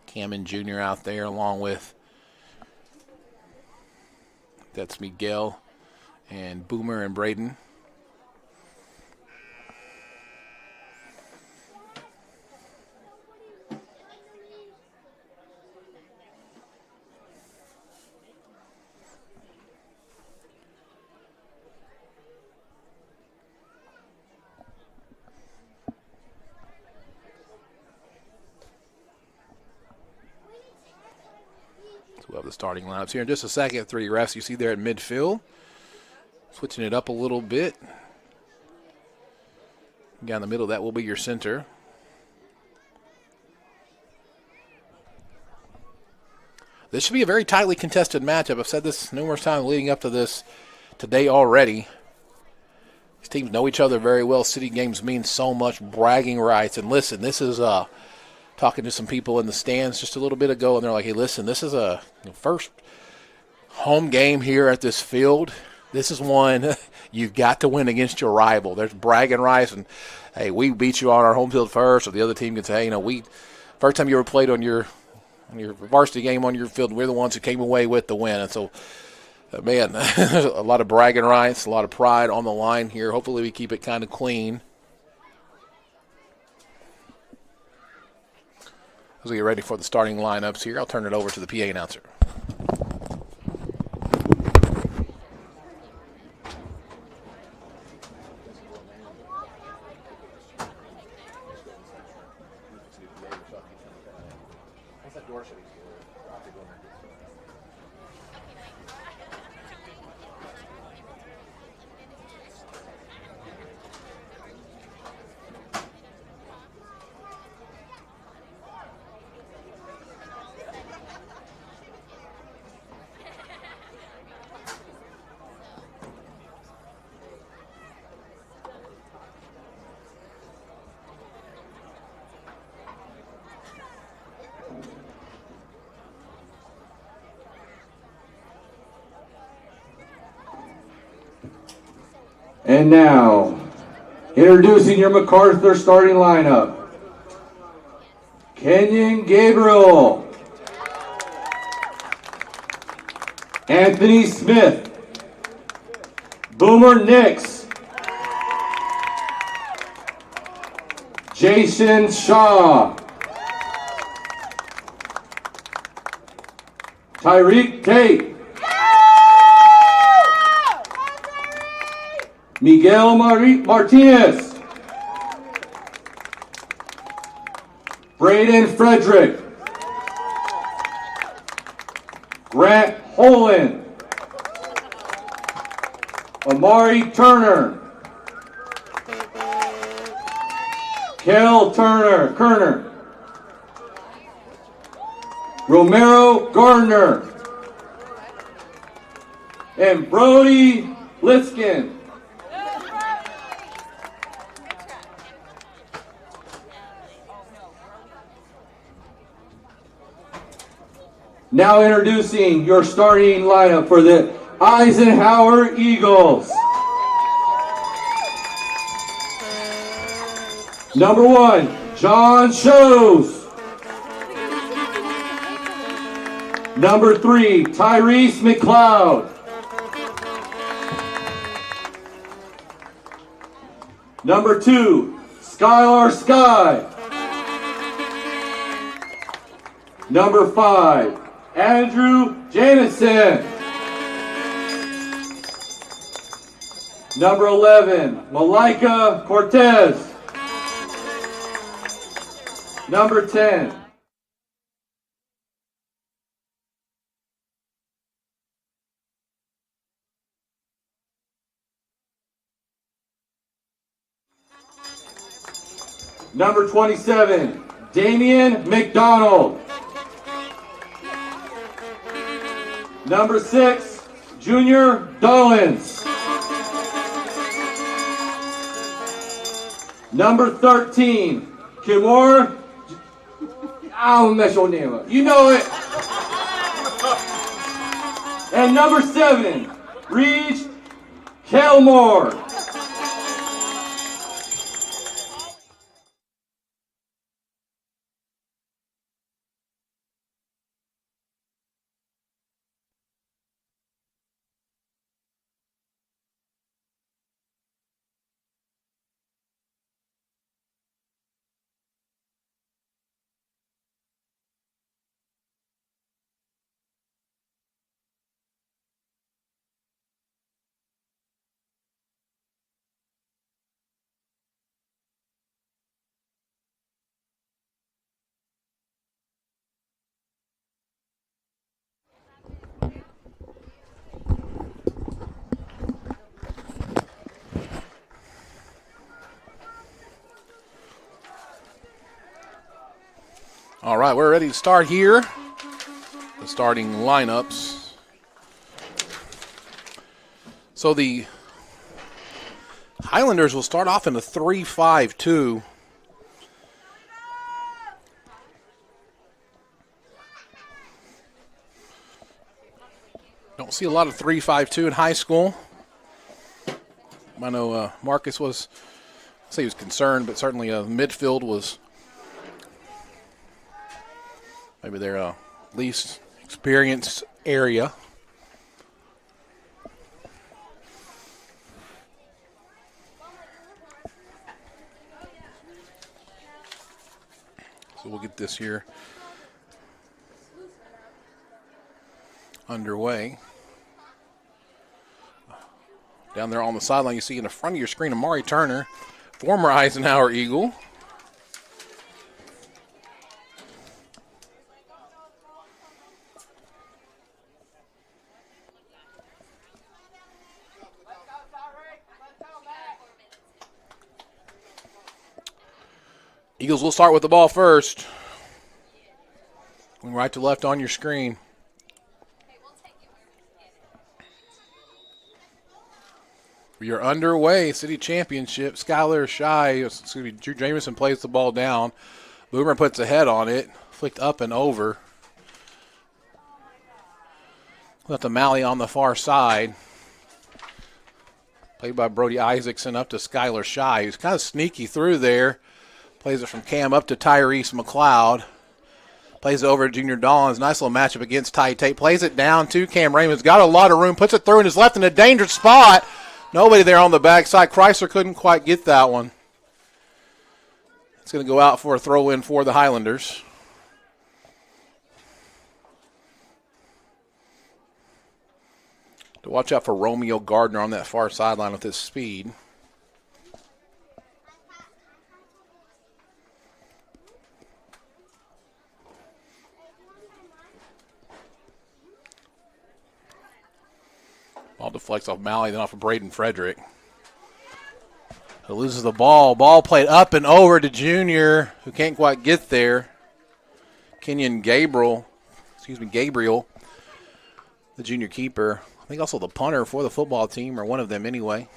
Cameron Jr. out there along with, that's Miguel and Boomer and Braden. We'll have the starting lineups here in just a second. 3 refs you see there at midfield. Switching it up a little bit. Down the middle, that will be your center. This should be a very tightly contested matchup. I've said this numerous times leading up to this today already. These teams know each other very well. City games mean so much, bragging rights. And listen, this is talking to some people in the stands just a little bit ago, and they're like, hey, listen, this is a first home game here at this field. This is one you've got to win against your rival. There's bragging rights, and, hey, we beat you on our home field first, or the other team can say, hey, first time you ever played on your varsity game on your field, we're the ones who came away with the win. And so, man, a lot of bragging rights, a lot of pride on the line here. Hopefully we keep it kind of clean. As we get ready for the starting lineups here, I'll turn it over to the PA announcer. And now, introducing your Macarthur starting lineup. Kenyon Gabriel. Anthony Smith. Boomer Nix. Jason Shaw. Tyreek Tate. Miguel Martinez. Braden Frederick. Grant Holen. Amari Turner. Kel Kerner. Romero Gardner. and Brody Litskin. Now introducing your starting lineup for the Eisenhower Eagles. Number 1, John Shows. Number 3, Tyrese McLeod. Number 2, Skylar Sky. Number 5, Andrew Janison. Number 11, Malika Cortez. Number 10, Number 27, Damian McDonald. Number 6, Junior Dollins. Number 13, Kimor. I'll mess your name up. You know it. And number 7, Reed Kelmore. All right, we're ready to start here. The starting lineups. So the Highlanders will start off in a 3-5-2. Don't see a lot of 3-5-2 in high school. I know Marcus was, I'll say he was concerned, but certainly midfield was maybe their least experienced area. So we'll get this here underway. Down there on the sideline, you see in the front of your screen, Amari Turner, former Eisenhower Eagle. Eagles will start with the ball first. Going right to left on your screen. We are underway. City Championship. Drew Jamison plays the ball down. Boomer puts a head on it. Flicked up and over. Left the Malley on the far side. Played by Brody Isaacson up to Skylar Shy, who's kind of sneaky through there. Plays it from Cam up to Tyrese McLeod. Plays it over to Junior Dollins. Nice little matchup against Ty Tate. Plays it down to Cam Raymond's got a lot of room. Puts it through in his left in a dangerous spot. Nobody there on the backside. Chrysler couldn't quite get that one. It's going to go out for a throw-in for the Highlanders. To watch out for Romeo Gardner on that far sideline with his speed. Ball deflects off Malley, then off of Braden Frederick. Who loses the ball. Ball played up and over to Junior, who can't quite get there. Kenyon Gabriel, the junior keeper, think also the punter for the football team, or one of them anyway,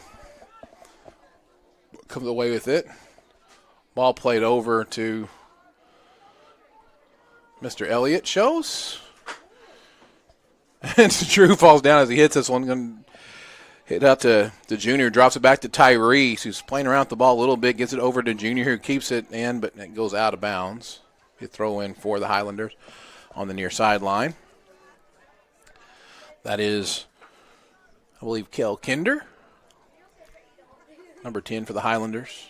comes away with it. Ball played over to Mr. Elliott. Shows. And Drew falls down as he hits this one. Going to hit out to the junior. Drops it back to Tyrese, who's playing around with the ball a little bit. Gets it over to junior, who keeps it in, but it goes out of bounds. A throw in for the Highlanders on the near sideline. That is, I believe, Kel Kinder, number 10 for the Highlanders.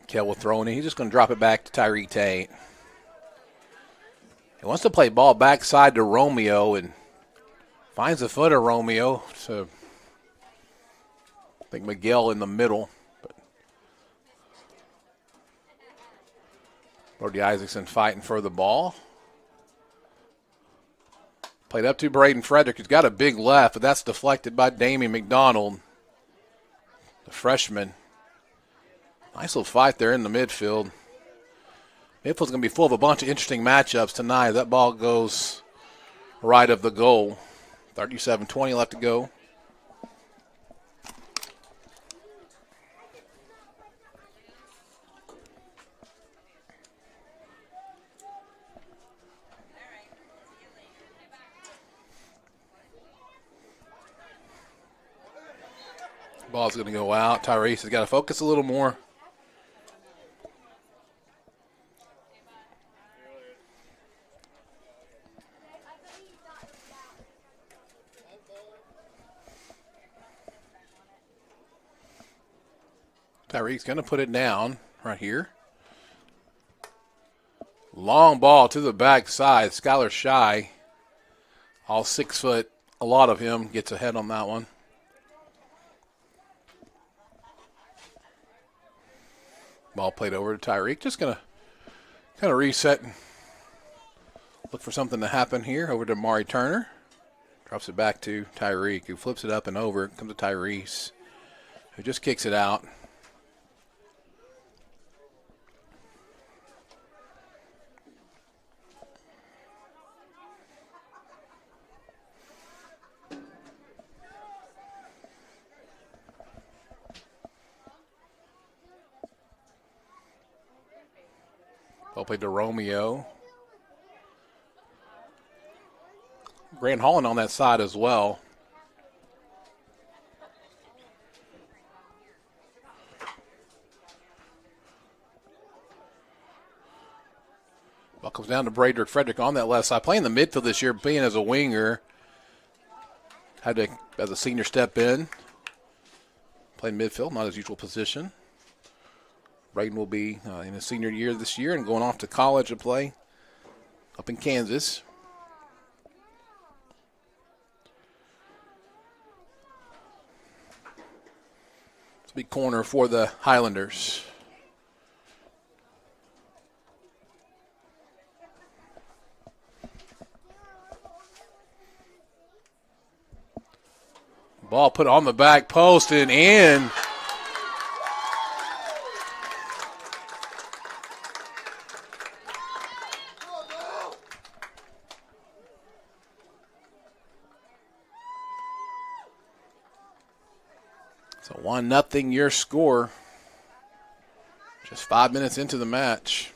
Kel will throw it in. He's just going to drop it back to Tyree Tate. He wants to play ball backside to Romeo and finds the foot of Romeo. So I think Miguel in the middle. But Brody Isaacson fighting for the ball. Played up to Braden Frederick, who's got a big left, but that's deflected by Damian McDonald, the freshman. Nice little fight there in the midfield. Midfield's going to be full of a bunch of interesting matchups tonight. That ball goes right of the goal. 37-20 left to go. Ball's going to go out. Tyrese has got to focus a little more. Tyreek's going to put it down right here. Long ball to the backside. Skylar Shy, all 6 foot, a lot of him, gets ahead on that one. Ball played over to Tyreek. Just going to kind of reset and look for something to happen here. Over to Mari Turner. Drops it back to Tyreek, who flips it up and over. Comes to Tyrese, who just kicks it out. Ball played to Romeo. Grant Holland on that side as well. Ball comes down to Bradrick Frederick on that left side. Playing the midfield this year, being as a winger. Had to, as a senior, step in. Playing midfield, not his usual position. Braden will be in his senior year this year and going off to college to play up in Kansas. It's a big corner for the Highlanders. Ball put on the back post and in. So 1-0 your score. Just 5 minutes into the match.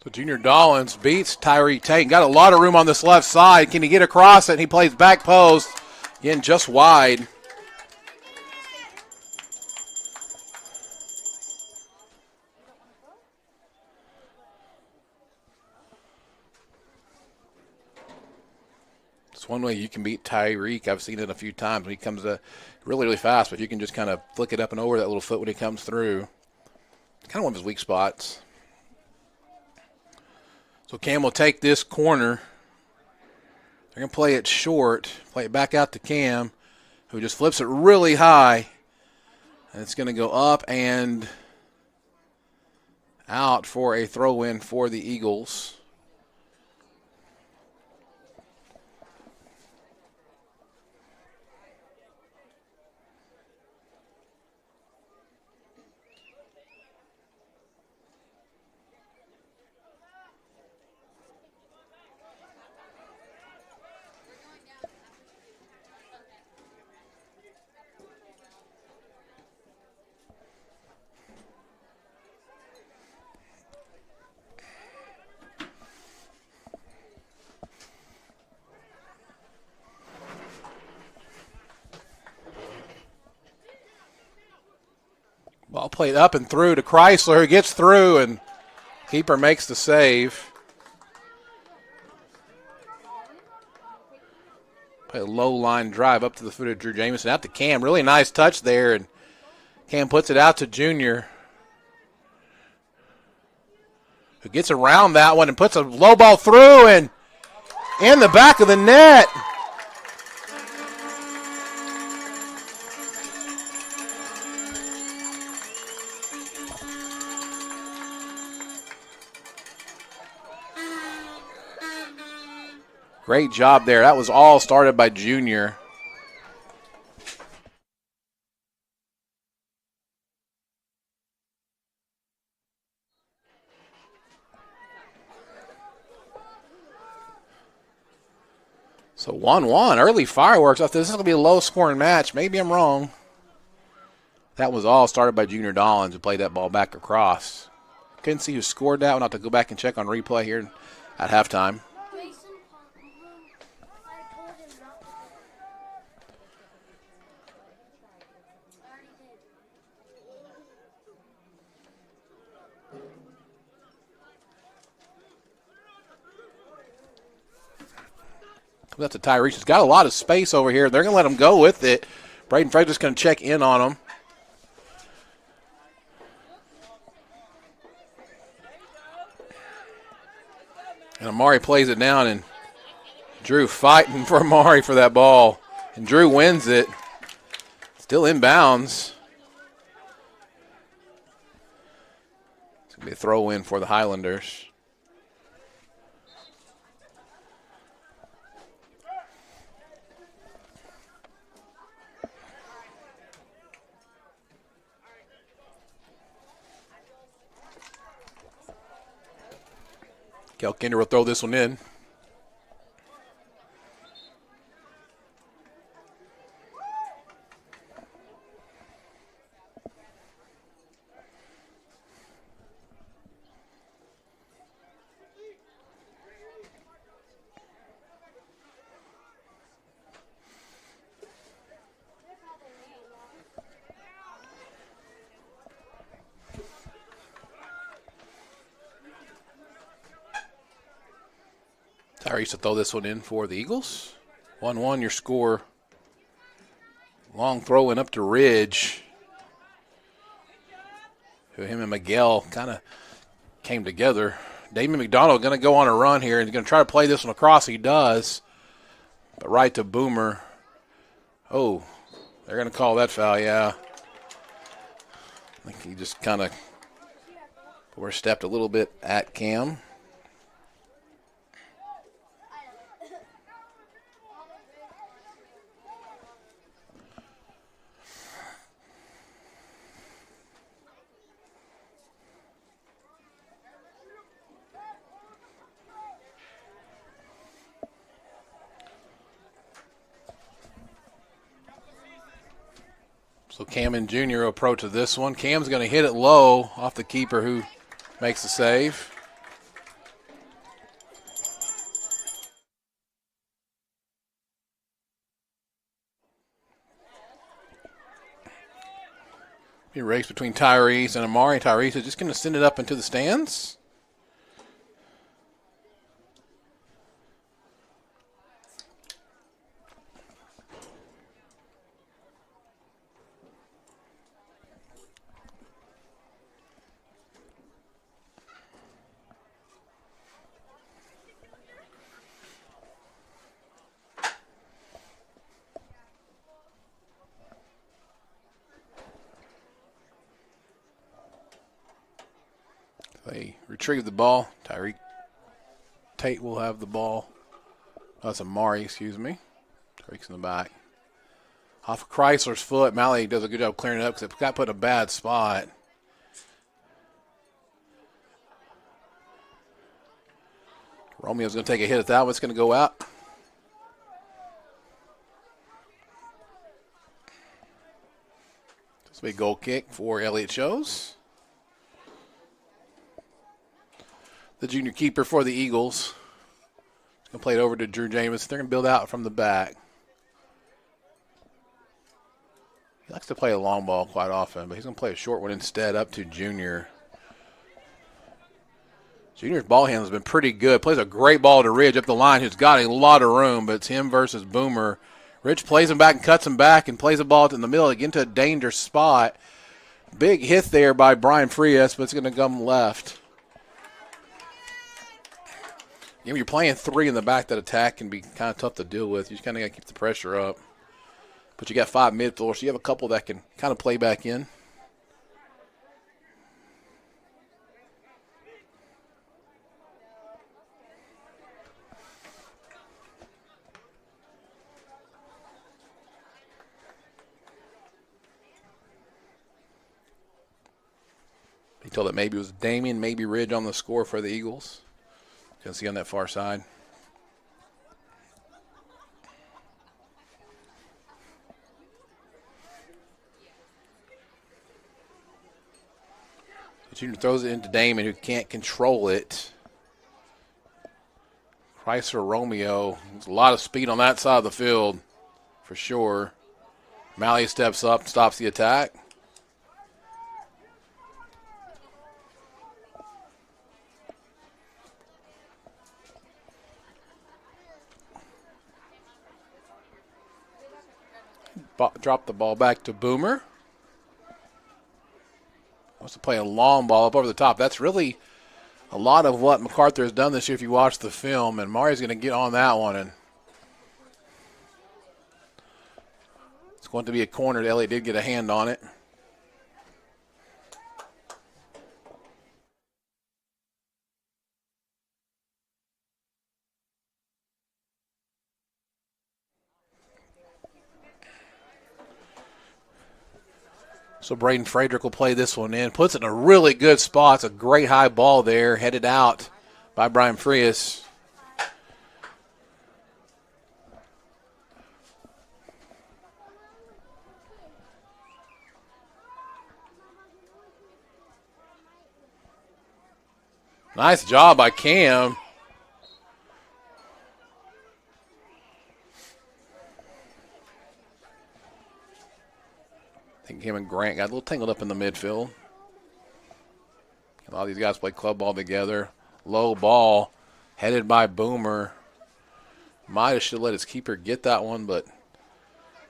So Junior Dollins beats Tyree Tate. Got a lot of room on this left side. Can he get across it? And he plays back post. Again, just wide. It's one way you can beat Tyreek. I've seen it a few times when he comes really, really fast, but you can just kind of flick it up and over that little foot when he comes through. Kind of one of his weak spots. So Cam will take this corner. They're going to play it short, play it back out to Cam, who just flips it really high. And it's going to go up and out for a throw-in for the Eagles. Ball played up and through to Chrysler, who gets through, and keeper makes the save. Play a low line drive up to the foot of Drew Jamison, out to Cam. Really nice touch there, and Cam puts it out to Junior, who gets around that one and puts a low ball through and in the back of the net. Great job there. That was all started by Junior. So 1-1, early fireworks. I thought this is going to be a low-scoring match. Maybe I'm wrong. That was all started by Junior Dollins, who played that ball back across. Couldn't see who scored that one. I'll have to go back and check on replay here at halftime. Comes out to Tyrese. He's got a lot of space over here. They're going to let him go with it. Braden Frederick's going to check in on him. And Amari plays it down, and Drew fighting for Amari for that ball. And Drew wins it. Still inbounds. It's going to be a throw-in for the Highlanders. Kel Kinder will throw this one in. Tyrese to throw this one in for the Eagles. 1-1 your score. Long throw in up to Ridge. Who him and Miguel kind of came together. Damon McDonald going to go on a run here and he's going to try to play this one across. He does. But right to Boomer. Oh, they're going to call that foul, yeah. I think he just kind of overstepped a little bit at Cam. So Cam and Junior approach to this one. Cam's going to hit it low off the keeper who makes the save. Be a race between Tyrese and Amari. Tyrese is just going to send it up into the stands. They retrieve the ball. Tyreek Tate will have the ball. Oh, that's Amari, excuse me. Tyreek's in the back. Off of Chrysler's foot. Malley does a good job clearing it up because it got put in a bad spot. Romeo's going to take a hit at that one. It's going to go out. This will be a goal kick for Elliott Shows. The junior keeper for the Eagles. He's going to play it over to Drew James. They're going to build out from the back. He likes to play a long ball quite often, but he's going to play a short one instead up to Junior. Junior's ball handle has been pretty good. Plays a great ball to Ridge up the line, who's got a lot of room, but it's him versus Boomer. Rich plays him back and cuts him back and plays the ball in the middle to get into a dangerous spot. Big hit there by Brian Frias, but it's going to come left. When you're playing three in the back, that attack can be kind of tough to deal with. You just kind of got to keep the pressure up. But you got 5 midfielders, so you have a couple that can kind of play back in. He told that maybe it was Damien, maybe Ridge on the score for the Eagles. You can see on that far side. The junior throws it into Damon, who can't control it. Chrysler Romeo. There's a lot of speed on that side of the field, for sure. Malley steps up and stops the attack. Drop the ball back to Boomer. Wants to play a long ball up over the top. That's really a lot of what Macarthur has done this year if you watch the film. And Mari's going to get on that one. And it's going to be a corner. Elliott did get a hand on it. So Braden Frederick will play this one in. Puts it in a really good spot. It's a great high ball there, headed out by Brian Frias. Nice job by Cam. I think him and Grant got a little tangled up in the midfield. A lot of these guys play club ball together. Low ball headed by Boomer. Might have should let his keeper get that one, but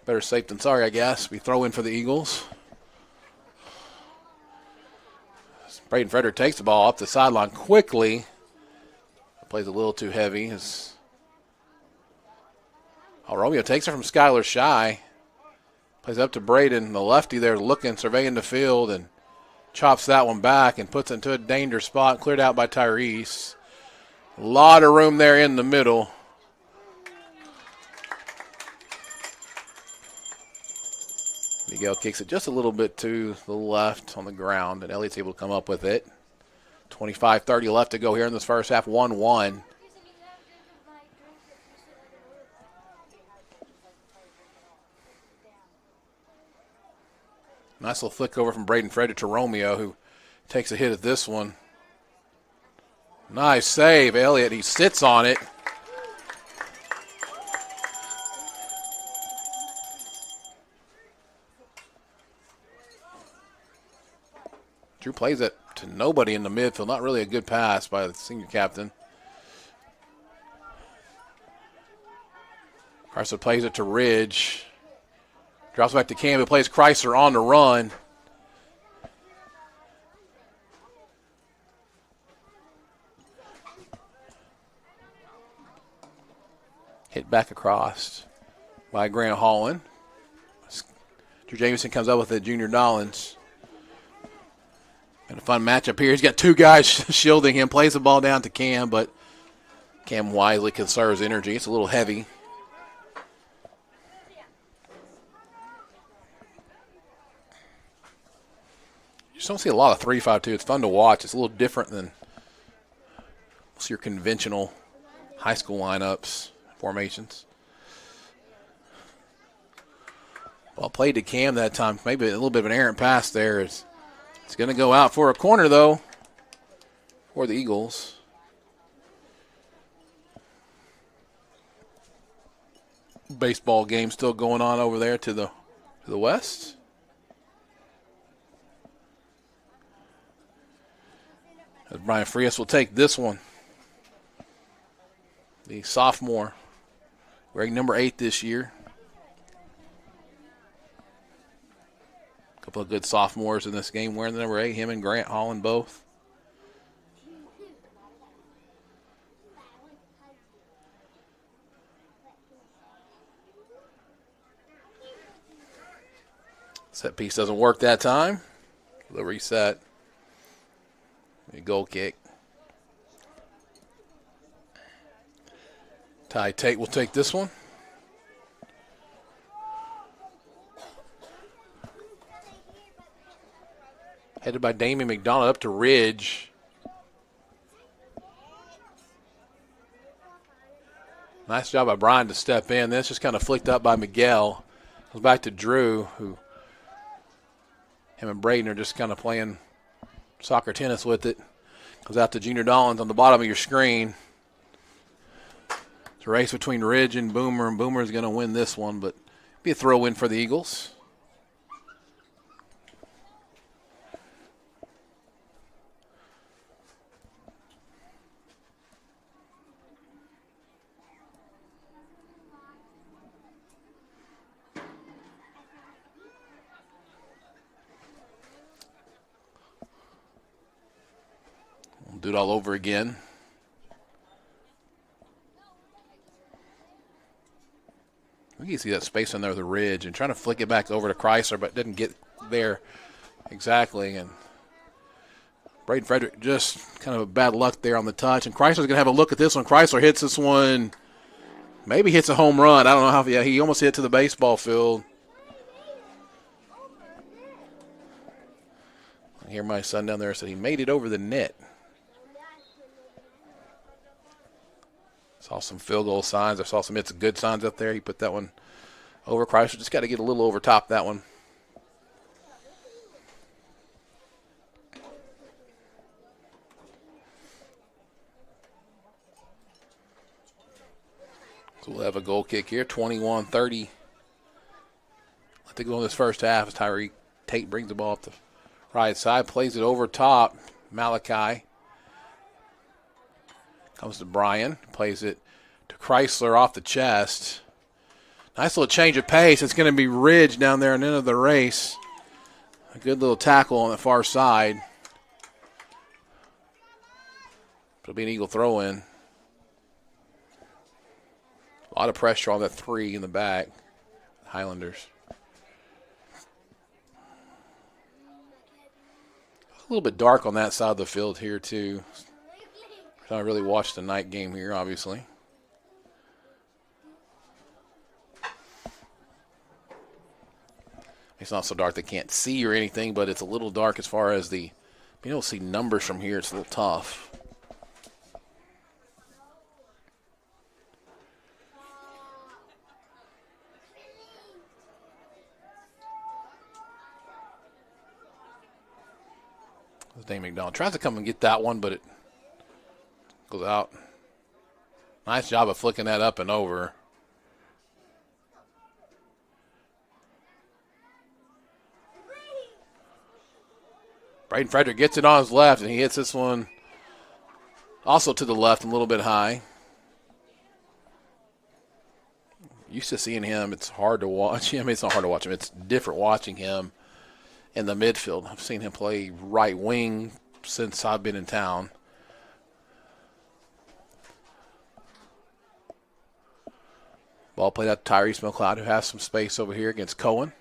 better safe than sorry, I guess. We throw in for the Eagles. Braden Frederick takes the ball up the sideline quickly. Plays a little too heavy. Romeo takes it from Skylar Shy. Plays up to Braden, the lefty there looking, surveying the field, and chops that one back and puts it into a dangerous spot, cleared out by Tyrese. A lot of room there in the middle. Miguel kicks it just a little bit to the left on the ground, and Elliott's able to come up with it. 25-30 left to go here in this first half, 1-1. Nice little flick over from Braden Frederick to Romeo, who takes a hit at this one. Nice save, Elliott. He sits on it. Drew plays it to nobody in the midfield. Not really a good pass by the senior captain. Chrysler plays it to Ridge. Drops back to Cam, who plays Chrysler on the run. Hit back across by Grant Holland. Drew Jamison comes up with it, Junior Dollins. And a fun matchup here. He's got two guys shielding him. Plays the ball down to Cam, but Cam wisely conserves energy. It's a little heavy. You just don't see a lot of 3-5-2. It's fun to watch. It's a little different than most of your conventional high school lineups, formations. Well, played to Cam that time. Maybe a little bit of an errant pass there. It's going to go out for a corner, though, for the Eagles. Baseball game still going on over there to the west. As Brian Frias will take this one. The sophomore, wearing number 8 this year. A couple of good sophomores in this game wearing the number 8, him and Grant Holland both. Set piece doesn't work that time. The reset. A goal kick. Ty Tate will take this one. Headed by Damien McDonald up to Ridge. Nice job by Brian to step in. Then it's just kind of flicked up by Miguel. Goes back to Drew, who him and Braden are just kind of playing soccer tennis with it. Goes out to Junior Dollins on the bottom of your screen. It's a race between Ridge and Boomer is going to win this one, but be a throw-in for the Eagles. We'll do it all over again. We can see that space on there with the Ridge and trying to flick it back over to Chrysler, but didn't get there exactly. And Braden Frederick just kind of a bad luck there on the touch. And Chrysler's going to have a look at this one. Chrysler hits this one, maybe hits a home run. I don't know how. Yeah, he almost hit it to the baseball field. I hear my son down there said he made it over the net. Saw some field goal signs. I saw some it's good signs up there. He put that one over. Chrysler just got to get a little over top that one. So we'll have a goal kick here, 21-30. I think on this first half as Tyree Tate brings the ball up the right side, plays it over top. Malachi comes to Brian, plays it to Chrysler off the chest. Nice little change of pace. It's going to be Ridge down there at the end of the race. A good little tackle on the far side. It'll be an Eagle throw-in. A lot of pressure on that 3 in the back. Highlanders. A little bit dark on that side of the field here, too. I really watched the night game here, obviously. It's not so dark they can't see or anything, but it's a little dark as far as being able to see numbers from here. It's a little tough. Dane McDonald tries to come and get that one, but it goes out. Nice job of flicking that up and over. Braden Frederick gets it on his left, and he hits this one also to the left, a little bit high. Used to seeing him. It's hard to watch him. It's not hard to watch him. It's different watching him in the midfield. I've seen him play right wing since I've been in town. Ball played out to Tyrese McLeod, who has some space over here against Cohen.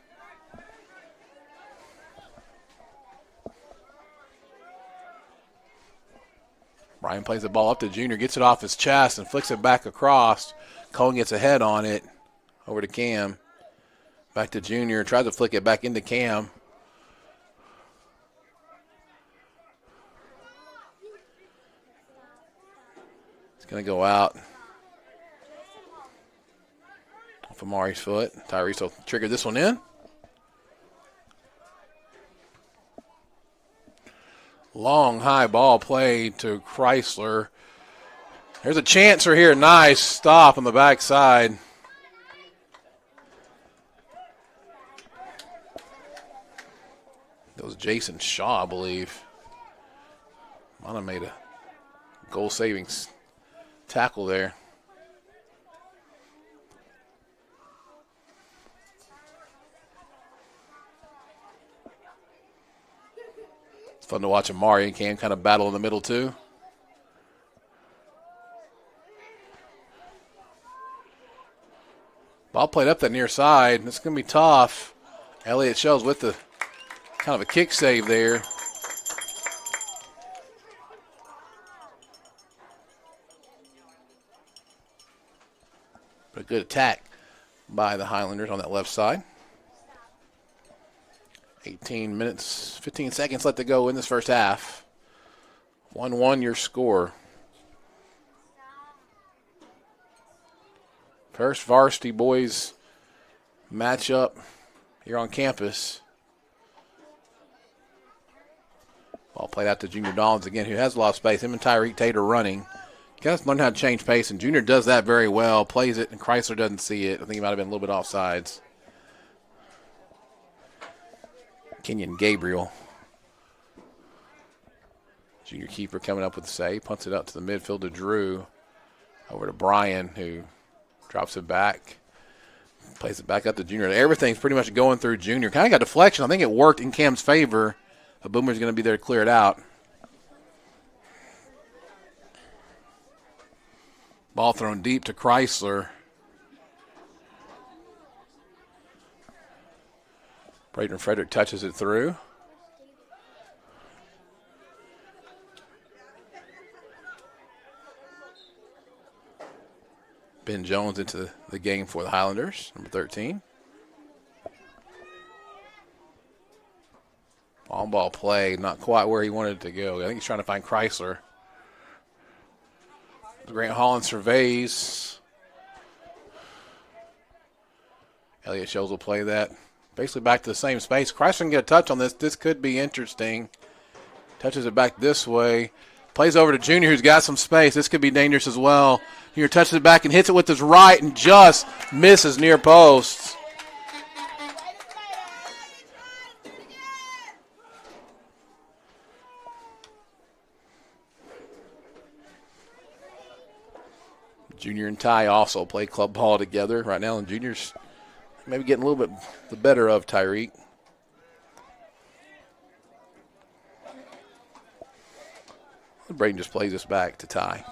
Brian plays the ball up to Junior, gets it off his chest and flicks it back across. Cohen gets a head on it over to Cam. Back to Junior, tries to flick it back into Cam. It's going to go out off Amari's foot. Tyrese will trigger this one in. Long, high ball played to Chrysler. There's a chancer here. Nice stop on the backside. That was Jason Shaw, I believe. Might have made a goal-saving tackle there. It's fun to watch Amari and Cam kind of battle in the middle, too. Ball played up that near side. It's going to be tough. Elliott Shells with the kind of a kick save there. But a good attack by the Highlanders on that left side. 18 minutes, 15 seconds left to go in this first half. 1-1 your score. First varsity boys matchup here on campus. Ball played out to Junior Dollins again, who has a lot of space. Him and Tyreek Tater running. Got to learn how to change pace, and Junior does that very well. Plays it, and Chrysler doesn't see it. I think he might have been a little bit offsides. Kenyon Gabriel. Junior keeper coming up with the save. Punts it up to the midfield to Drew. Over to Brian, who drops it back. Plays it back up to Junior. Everything's pretty much going through Junior. Kind of got deflection. I think it worked in Cam's favor. A Boomer's going to be there to clear it out. Ball thrown deep to Chrysler. Braden Frederick touches it through. Ben Jones into the game for the Highlanders, number 13. On ball play, not quite where he wanted it to go. I think he's trying to find Chrysler. Grant Holland surveys. Elliott Shows will play that. Basically back to the same space. Chrysler can get a touch on this. This could be interesting. Touches it back this way. Plays over to Junior, who's got some space. This could be dangerous as well. Junior touches it back and hits it with his right and just misses near post. Junior and Ty also play club ball together right now, and Junior's maybe getting a little bit the better of Tyreek. Braden just plays this back to Ty.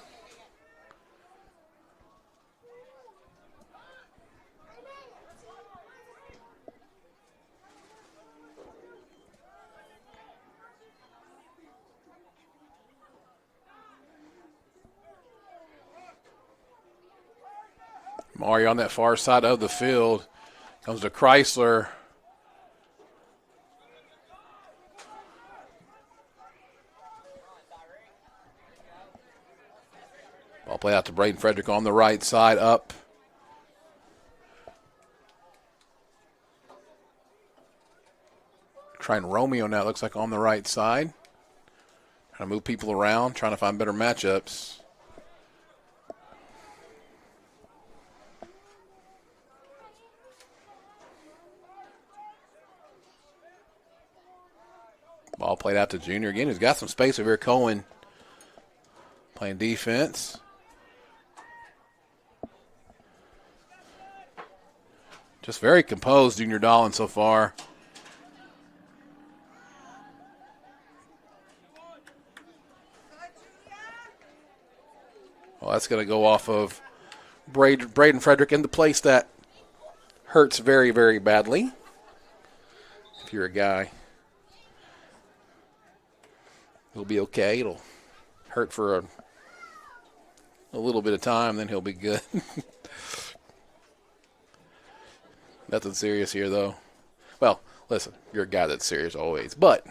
Mario on that far side of the field. Comes to Chrysler. Ball play out to Braden Frederick on the right side, up. Trying Romeo now, looks like on the right side. Trying to move people around, trying to find better matchups. Ball Ball played out to Junior again. He's got some space over here. Cohen playing defense. Just very composed, Junior Dolan, so far. Well, that's going to go off of Braden Frederick in the place that hurts very, very badly. If you're a guy, it'll be okay. It'll hurt for a little bit of time, then he'll be good. Nothing serious here, though. Well, listen, you're a guy that's serious always, but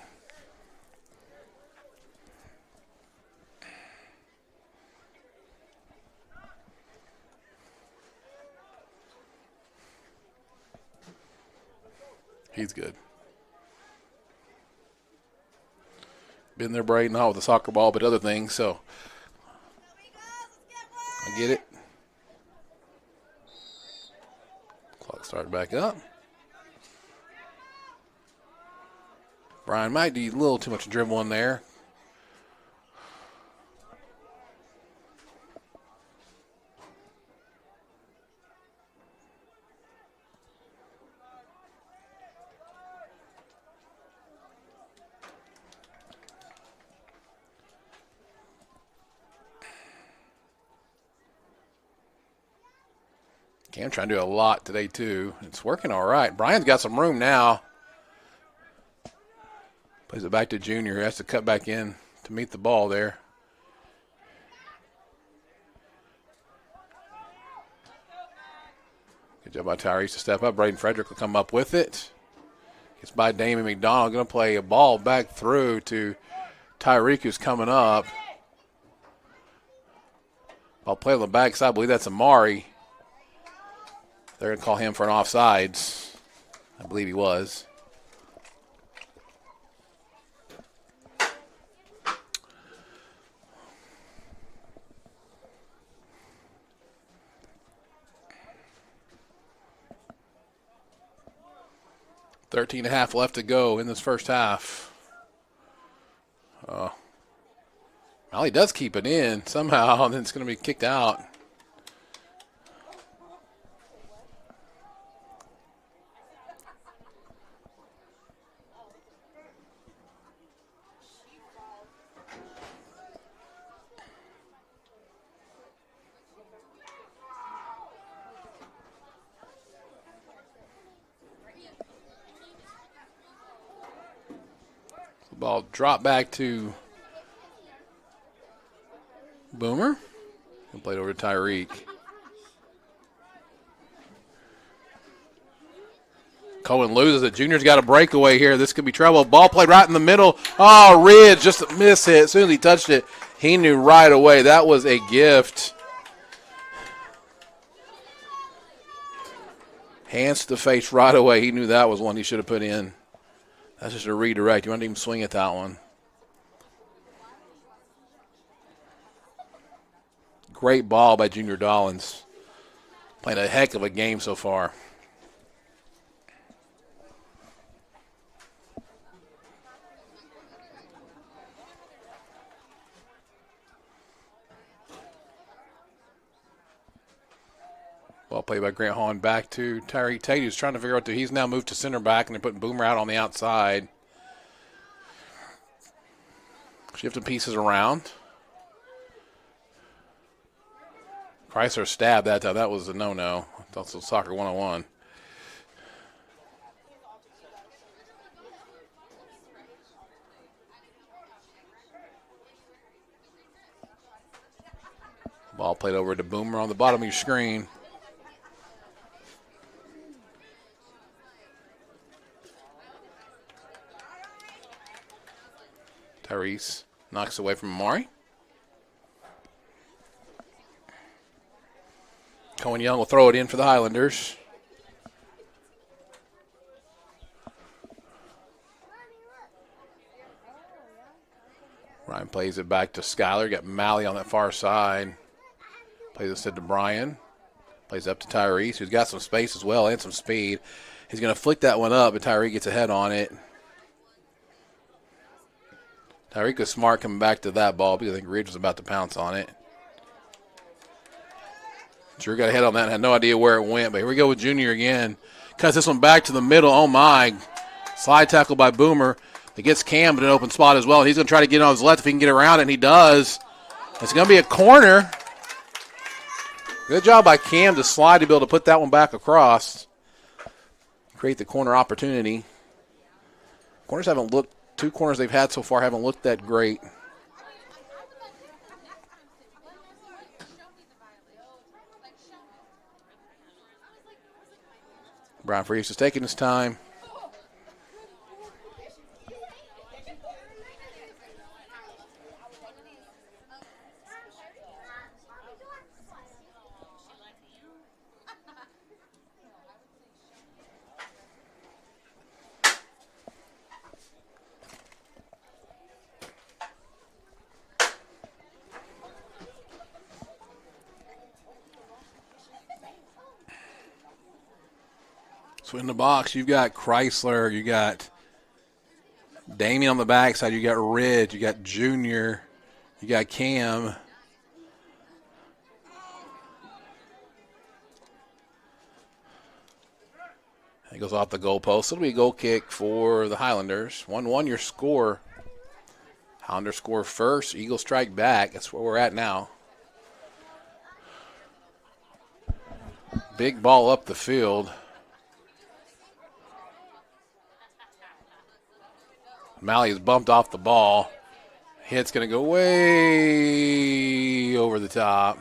he's good. Been there, Braden, not with the soccer ball, but other things, so I get it. Clock started back up. Brian might do a little too much dribbling there. Cam trying to do a lot today, too. It's working all right. Brian's got some room now. Plays it back to Junior, who has to cut back in to meet the ball there. Good job by Tyrese to step up. Braden Frederick will come up with it. Gets by Damon McDonald. Going to play a ball back through to Tyreek, who's coming up. Ball play on the backside. I believe that's Amari. They're going to call him for an offsides. I believe he was. Thirteen and a half left to go in this first half. Well, he does keep it in somehow, and then it's going to be kicked out. Ball drop back to Boomer. And played over to Tyreek. Cohen loses it. Junior's got a breakaway here. This could be trouble. Ball played right in the middle. Oh, Ridge just a miss hit. As soon as he touched it, he knew right away that was a gift. Hands to the face right away. He knew that was one he should have put in. That's just a redirect. You want to even swing at that one. Great ball by Junior Dollins. Playing a heck of a game so far. Ball played by Grant Hahn back to Tyreek Tate, who's trying to figure out that he's now moved to center back, and they're putting Boomer out on the outside. Shifting pieces around. Chrysler stabbed that time. That was a no-no. That's soccer 101. Ball played over to Boomer on the bottom of your screen. Tyrese knocks away from Amari. Cohen Young will throw it in for the Highlanders. Ryan plays it back to Skyler. Got Malley on that far side. Plays instead to Brian. Plays up to Tyrese, who's got some space as well and some speed. He's going to flick that one up, but Tyrese gets ahead on it. Tyreek was smart coming back to that ball because I think Ridge was about to pounce on it. Drew got a head on that and had no idea where it went, but here we go with Junior again. Cuts this one back to the middle. Oh, my. Slide tackle by Boomer. It gets Cam in an open spot as well. He's going to try to get on his left if he can get around it, and he does. It's going to be a corner. Good job by Cam to slide to be able to put that one back across. Create the corner opportunity. Corners haven't looked, 2 corners they've had so far haven't looked that great. Brian Freese is taking his time. So in the box, you've got Chrysler, you got Damien on the backside, you got Ridge, you got Junior, you got Cam. He goes off the goalpost. It'll be a goal kick for the Highlanders. 1-1 your score. Highlanders score first. Eagles strike back. That's where we're at now. Big ball up the field. Malley is bumped off the ball. Hit's going to go way over the top.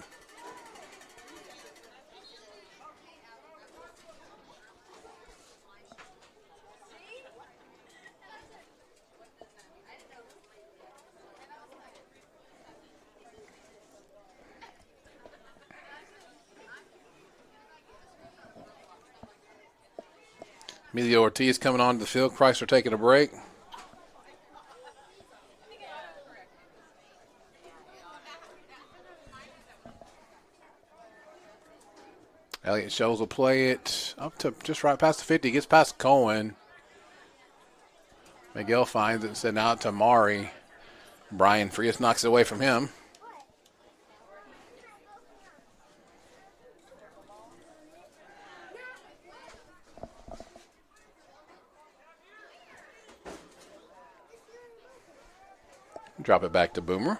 Emilio Ortiz coming onto the field. Chrysler taking a break. Elliott Shows will play it up to just right past the 50. Gets past Cohen. Miguel finds it and sends out to Mari. Brian Frias knocks it away from him. Drop it back to Boomer.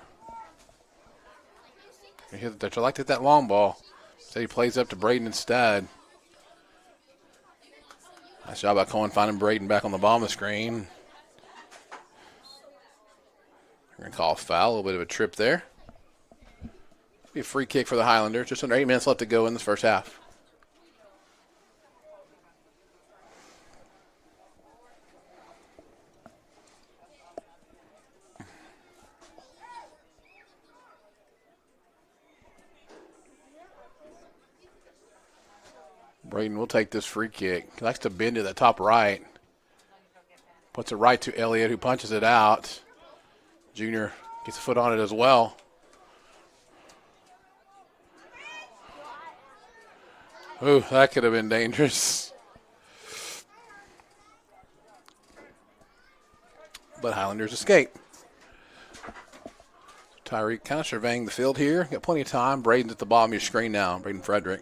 I like to hit that long ball. So he plays up to Braden instead. Nice job by Cohen finding Braden back on the bottom of the screen. We're going to call a foul, a little bit of a trip there. Be a free kick for the Highlanders. Just under 8 minutes left to go in this first half. Braden will take this free kick. He likes to bend to the top right. Puts it right to Elliott, who punches it out. Junior gets a foot on it as well. Ooh, that could have been dangerous. But Highlanders escape. Tyreek kind of surveying the field here. Got plenty of time. Braden's at the bottom of your screen now. Braden Frederick.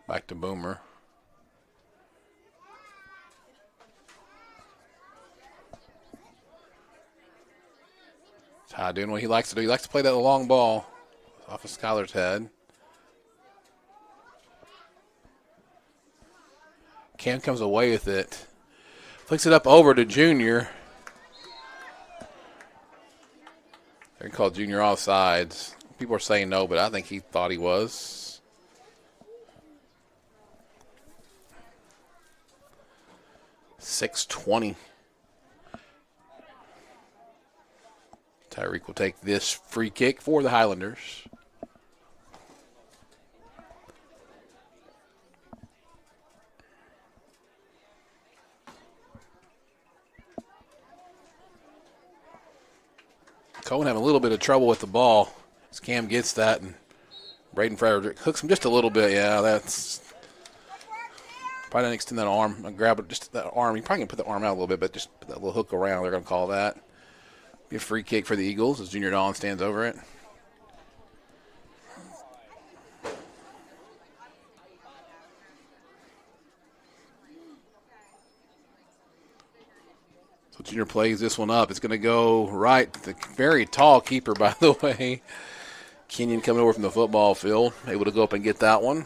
Back to Boomer. Ty doing what he likes to do. He likes to play that long ball off of Skylar's head. Cam comes away with it. Flicks it up over to Junior. They're going to call Junior offsides. People are saying no, but I think he thought he was. 6:20. Tyreek will take this free kick for the Highlanders. Cohen having a little bit of trouble with the ball. As Cam gets that, and Braden Frederick hooks him just a little bit. Yeah, that's Probably didn't extend that arm. Grab it, just that arm. You probably can put the arm out a little bit, but just put that little hook around. They're going to call that. Be a free kick for the Eagles as Junior Dolan stands over it. So Junior plays this one up. It's going to go right. The very tall keeper, by the way. Kenyon coming over from the football field, able to go up and get that one.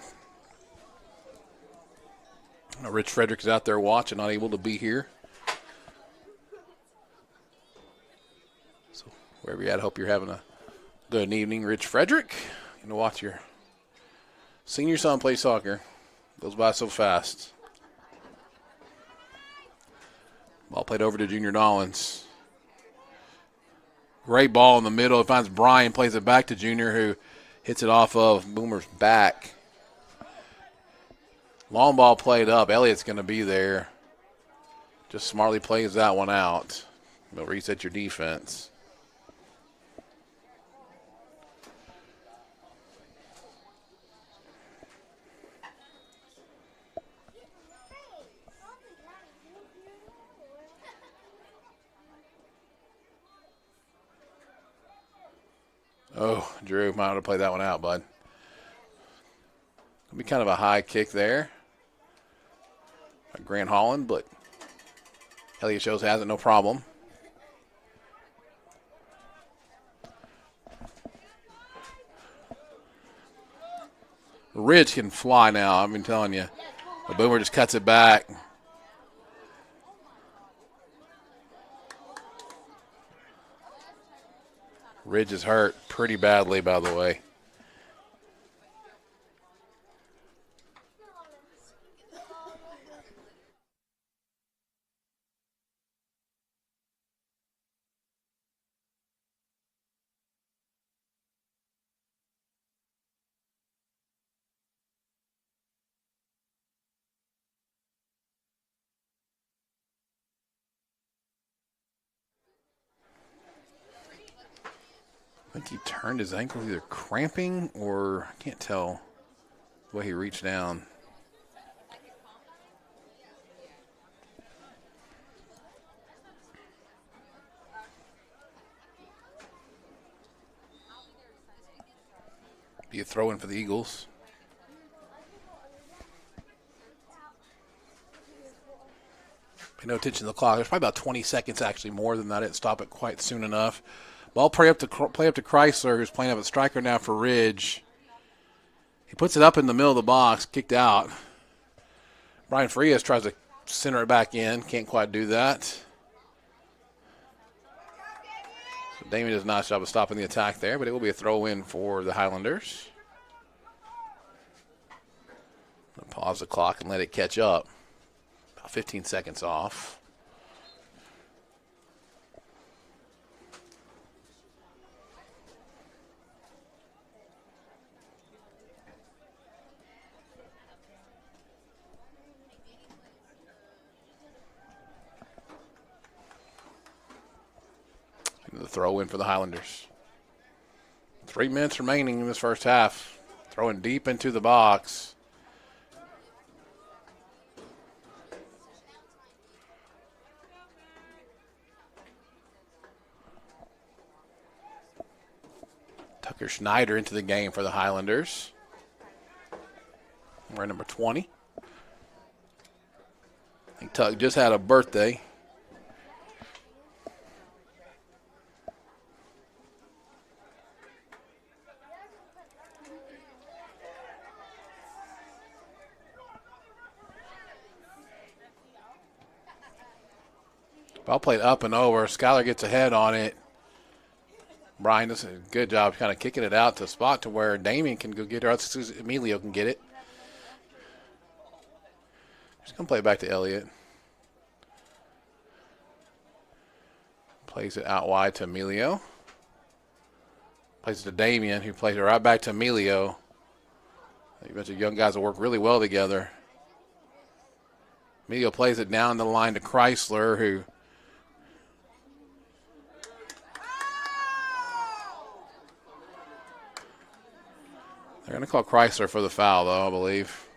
Rich Frederick is out there watching, not able to be here. So wherever you're at, I hope you're having a good evening. Rich Frederick, going to watch your senior son play soccer. Goes by so fast. Ball played over to Junior Dollins. Great ball in the middle. It finds Brian, plays it back to Junior, who hits it off of Boomer's back. Long ball played up. Elliott's going to be there. Just smartly plays that one out. They'll reset your defense. Oh, Drew might have played that one out, bud. It'll be kind of a high kick there by Grant Holland, but Elliott shows has it, no problem. Ridge can fly now, I've been telling you. The Boomer just cuts it back. Ridge is hurt pretty badly, by the way. I think he turned his ankle, either cramping or I can't tell the way he reached down. Be a throw-in for the Eagles. Pay no attention to the clock. There's probably about 20 seconds, actually, more than that. It didn't stop it quite soon enough. Ball play up to Chrysler, who's playing up at striker now for Ridge. He puts it up in the middle of the box, kicked out. Brian Frias tries to center it back in. Can't quite do that. So Damien does a nice job of stopping the attack there, but it will be a throw-in for the Highlanders. I'll pause the clock and let it catch up. About 15 seconds off. The throw in for the Highlanders. 3 minutes remaining in this first half. Throwing deep into the box. Tucker Schneider into the game for the Highlanders. We're at number 20. I think Tuck just had a birthday. Ball played up and over. Schuyler gets ahead on it. Brian does a good job kind of kicking it out to a spot to where Damien can go get it, or Emilio can get it. Just going to play it back to Elliott. Plays it out wide to Emilio. Plays it to Damien, who plays it right back to Emilio. A bunch of young guys will work really well together. Emilio plays it down the line to Chrysler, who they're going to call Chrysler for the foul, though, I believe.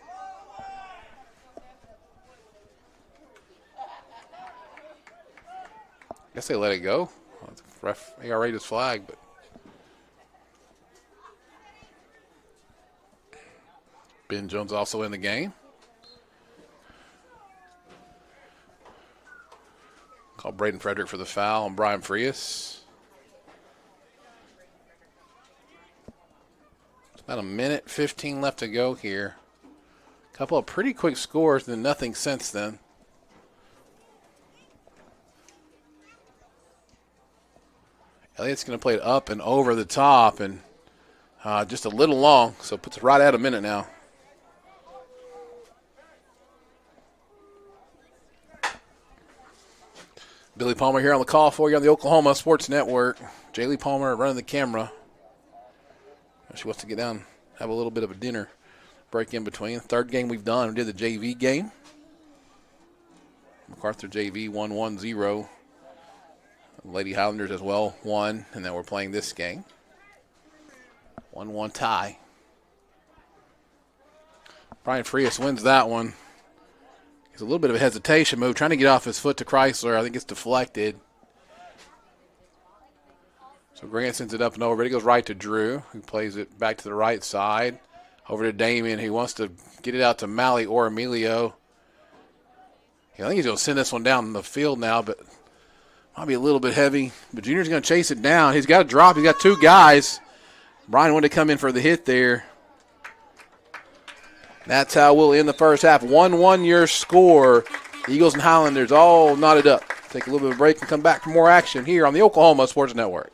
Guess they let it go. The ref ARA just flagged, but Ben Jones also in the game. Called Braden Frederick for the foul on Brian Frias. It's about a minute 15 left to go here. A couple of pretty quick scores, and then nothing since then. Elliott's going to play it up and over the top, and just a little long, so it puts it right at a minute now. Billy Palmer here on the call for you on the Oklahoma Sports Network. Jaylee Palmer running the camera. She wants to get down, have a little bit of a dinner break in between. Third game we've done, we did the JV game. Macarthur JV 1-1-0. Lady Highlanders as well, 1, and then we're playing this game. 1-1 tie. Brian Frias wins that one. He's a little bit of a hesitation move, trying to get off his foot to Chrysler. I think it's deflected. So Grant sends it up and over, but it goes right to Drew, who plays it back to the right side. Over to Damien, who wants to get it out to Mally or Emilio. I think he's going to send this one down the field now, but might be a little bit heavy. But Junior's going to chase it down. He's got to drop. He's got two guys. Brian wanted to come in for the hit there. That's how we'll end the first half. 1-1 your score. Eagles and Highlanders all knotted up. Take a little bit of a break and come back for more action here on the Oklahoma Sports Network.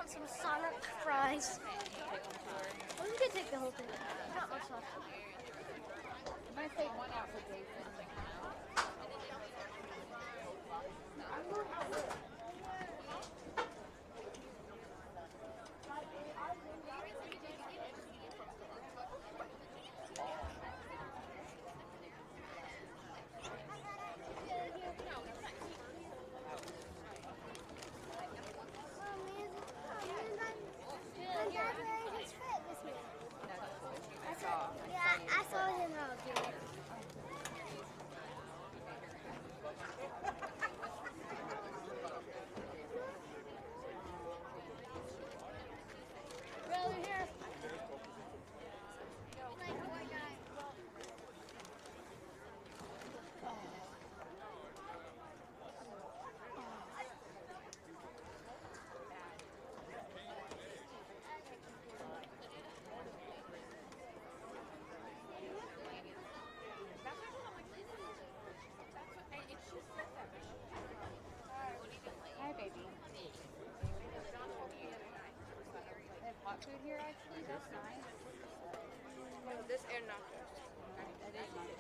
Some Sonic fries. I'm gonna take the whole thing. Not much left. I might take one out for Jason. I saw him out here. Food here actually, that's nice. This air knocker. That is nice.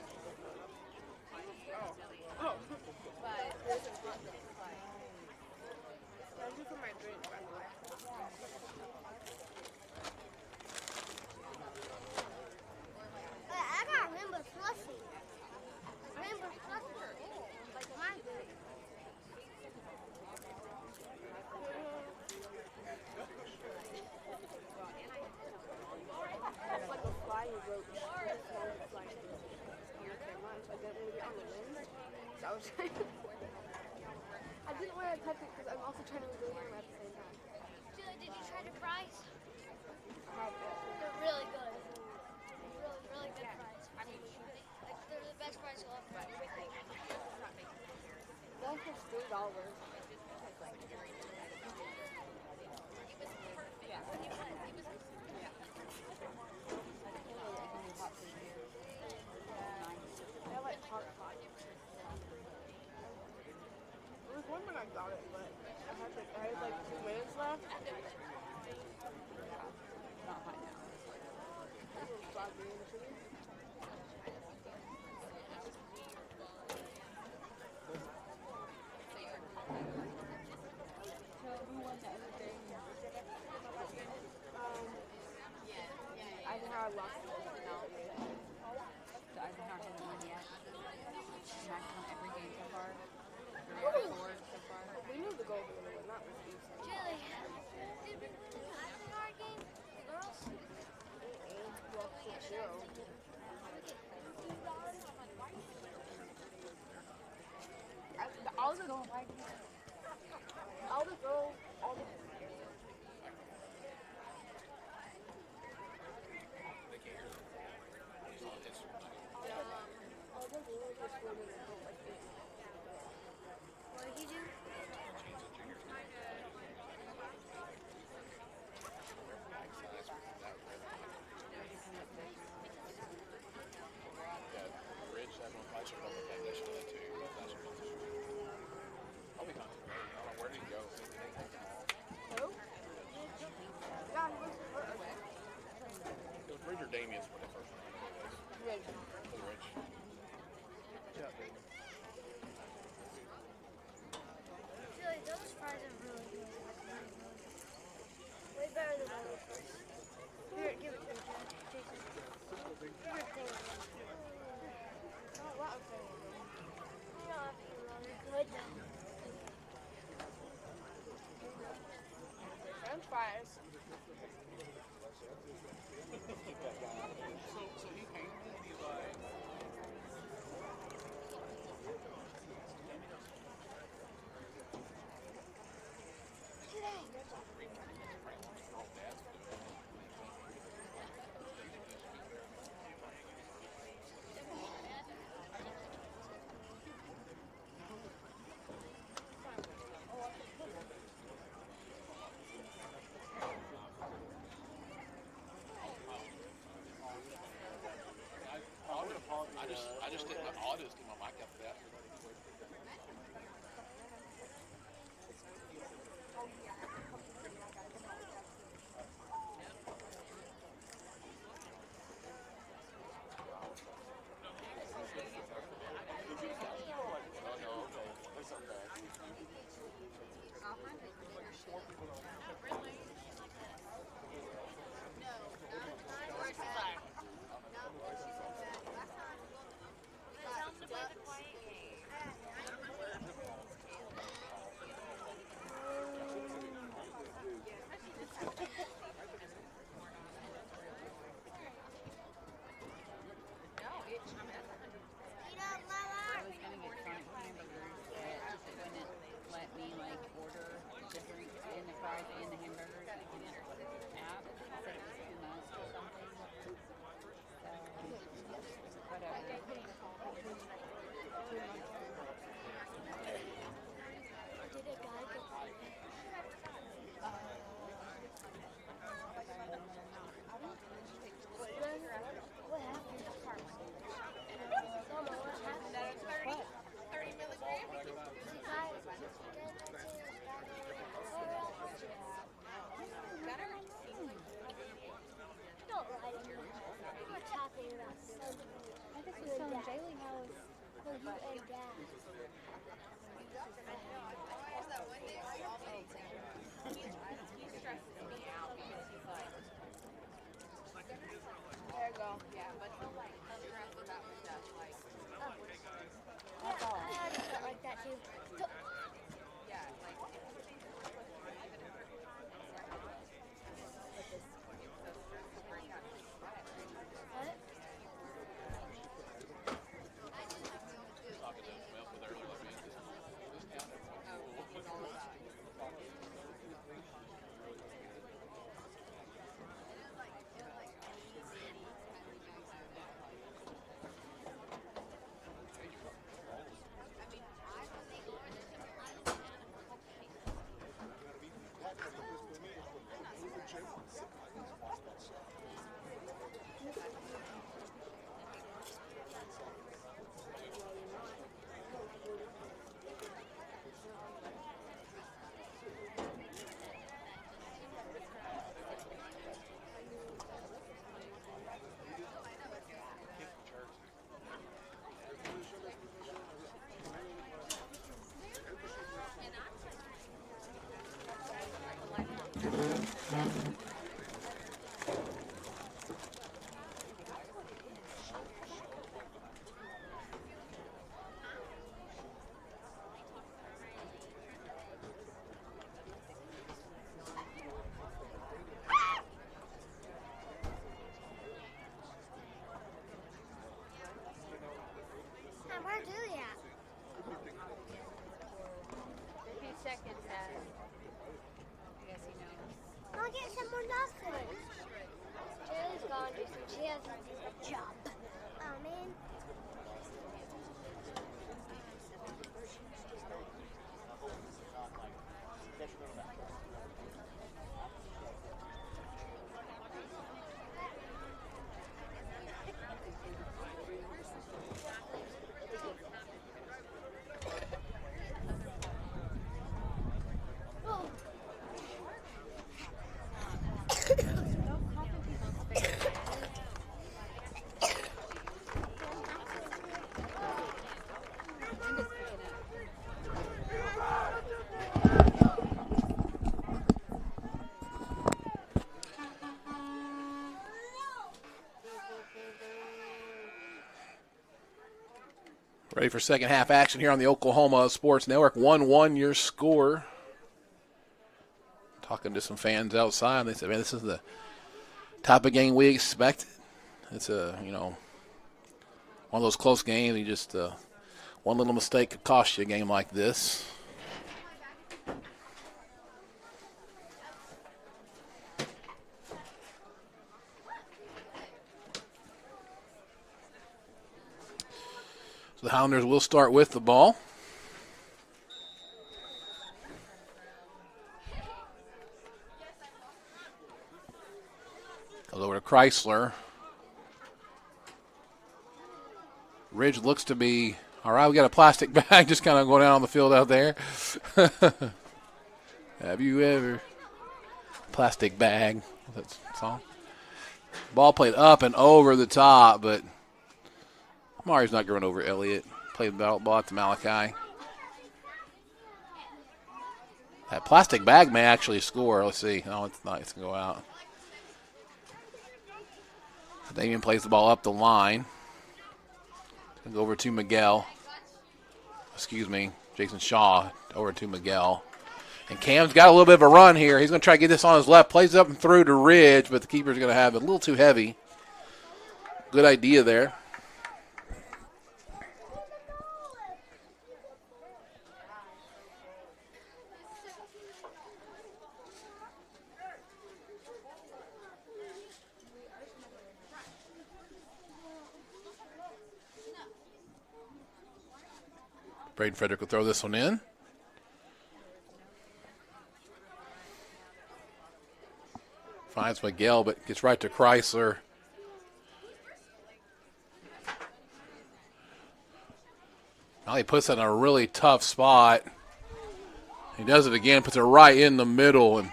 Oh. But this is hot dog. Thank you for my drink, by the way. I got rainbow slushy. Rainbow slushy. Like my drink. I didn't want to touch it because I'm also trying to move them at the same time. Julie, did you try the fries? I had They're really good. Really, really good fries. I mean, like best price you'll ever have. That was $3. I like hot pot. There was one when I got it, but I had like 2 minutes left. Not hot now. It was 5 minutes. Eisenhower lost the technology. So Eisenhower hasn't won yet. Maximum every game so far. Every award so far. We knew the goal was going to win, not with you. Julie, did we win the Eisenhower game? The girls? Well, 6-0. All the girls, all the What did he do? Rich, I'm going to fight some other foundation of that too. I'll be hunting. I don't know where did he go. Who? Yeah, he was first. It was Ridge or Damien's when they first went. Ridge. It was Rich. Julie, those fries are really good. Way better than the first. Here, give it to me, Jason. Give it to me. Oh, wow, okay. You don't have to eat long. They're good though. French fries. So he painted it. He's like. I just did my autos to my mic after that. Oh no, okay. That's okay. Where's the flag? Tell them to play the quiet game. I was gonna get Sonic hamburgers, but it wouldn't let me like order the drinks and the fries and the hamburgers in the app. It said it was too much or something. So whatever. Did a guy get what happened? Mama, what happened? 30 milligrams? Don't lie to me. You're talking about something. I just was telling Jaylee how it was. No, you and Dad. There's that one day he stresses me out because he's like, there you go. Yeah, but he'll like stress about stuff like, That's all. I had a like that too. yeah, like What? Talking to Mel with earlier. kid said. I guess he knows. I'll get some more dog food. Jayla's gone, Jason. She has a job. Oh, man. Ready for second half action here on the Oklahoma Sports Network. 1-1 your score. Talking to some fans outside, they said, man, this is the type of game we expected. It's one of those close games. You just one little mistake could cost you a game like this. So the Hounders will start with the ball. Goes over to Chrysler. Ridge looks to be, all right, we got a plastic bag just kind of going down on the field out there. Have you ever? Plastic bag. What's that song? Ball played up and over the top, but Mari's not going over Elliott. Played the ball to Malachi. That plastic bag may actually score. Let's see. No, it's not. It's going to go out. Damian plays the ball up the line. Go over to Miguel. Jason Shaw over to Miguel. And Cam's got a little bit of a run here. He's going to try to get this on his left. Plays up and through to Ridge, but the keeper's going to have it a little too heavy. Good idea there. Braden Frederick will throw this one in. Finds Miguel, but gets right to Chrysler. Now he puts it in a really tough spot. He does it again, puts it right in the middle, and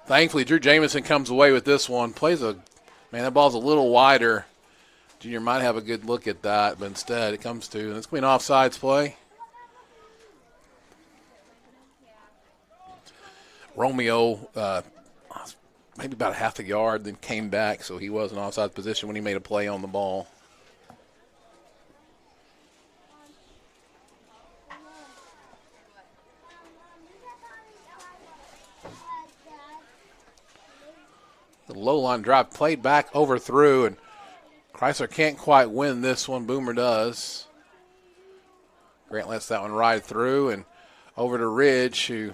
thankfully Drew Jamison comes away with this one. That ball's a little wider. Junior might have a good look at that, but instead it comes to, and it's going to be an offsides play. Romeo, maybe about half a yard, then came back, so he was in offside position when he made a play on the ball. The low line drive played back, overthrew, and Chrysler can't quite win this one. Boomer does. Grant lets that one ride through, and over to Ridge, who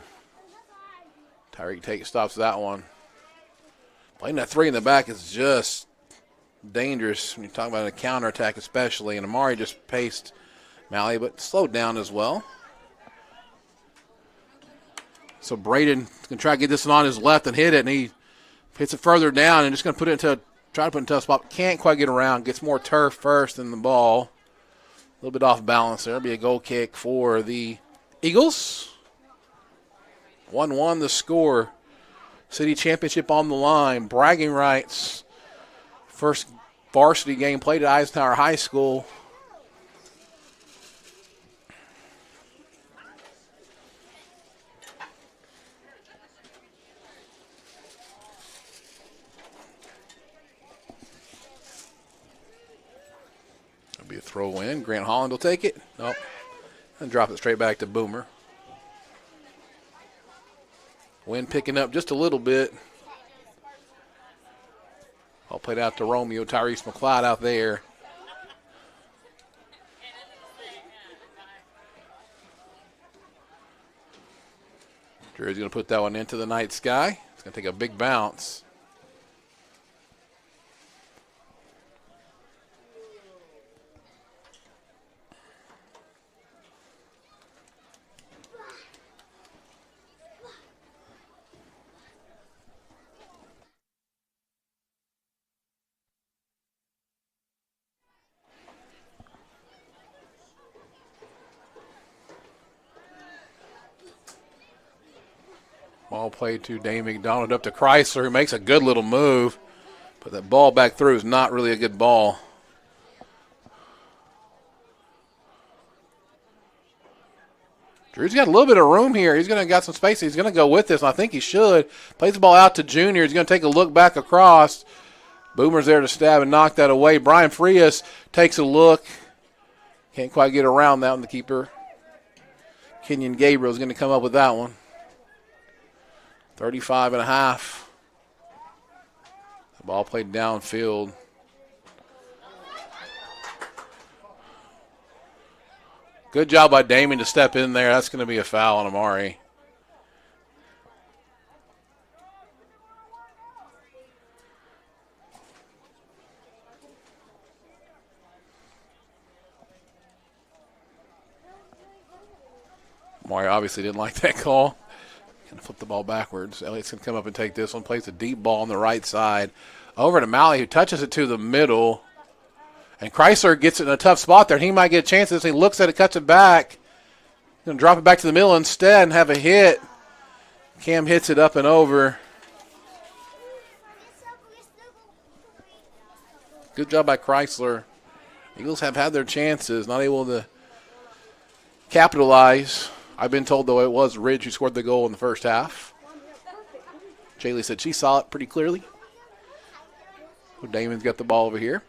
Tyreek stops that one. Playing that three in the back is just dangerous when you talk about a counterattack especially, and Amari just paced Malley, but slowed down as well. So Braden can try to get this one on his left and hit it, and he hits it further down and just going to try to put it in a tough spot. Can't quite get around. Gets more turf first than the ball. A little bit off balance there. It'll be a goal kick for the Eagles. 1-1 the score. City championship on the line. Bragging rights. First varsity game played at Eisenhower High School. It'll be a throw in. Grant Holland will take it. Nope. And drop it straight back to Boomer. Wind picking up just a little bit. All played out to Romeo. Tyrese McLeod out there. Drew's going to put that one into the night sky. It's going to take a big bounce. Ball played to Dane McDonald up to Chrysler, who makes a good little move. But that ball back through is not really a good ball. Drew's got a little bit of room here. He's going to got some space. He's going to go with this, and I think he should. Plays the ball out to Junior. He's going to take a look back across. Boomer's there to stab and knock that away. Brian Frias takes a look. Can't quite get around that one, the keeper. Kenyon Gabriel's going to come up with that one. 35.5. The ball played downfield. Good job by Damien to step in there. That's going to be a foul on Amari. Amari obviously didn't like that call. Going to flip the ball backwards. Elliott's going to come up and take this one. Plays a deep ball on the right side. Over to Malley, who touches it to the middle. And Chrysler gets it in a tough spot there. He might get a chance as he looks at it, cuts it back. Going to drop it back to the middle instead and have a hit. Cam hits it up and over. Good job by Chrysler. Eagles have had their chances, not able to capitalize. I've been told, though, it was Ridge who scored the goal in the first half. Jaylee said she saw it pretty clearly. So Damon's got the ball over here.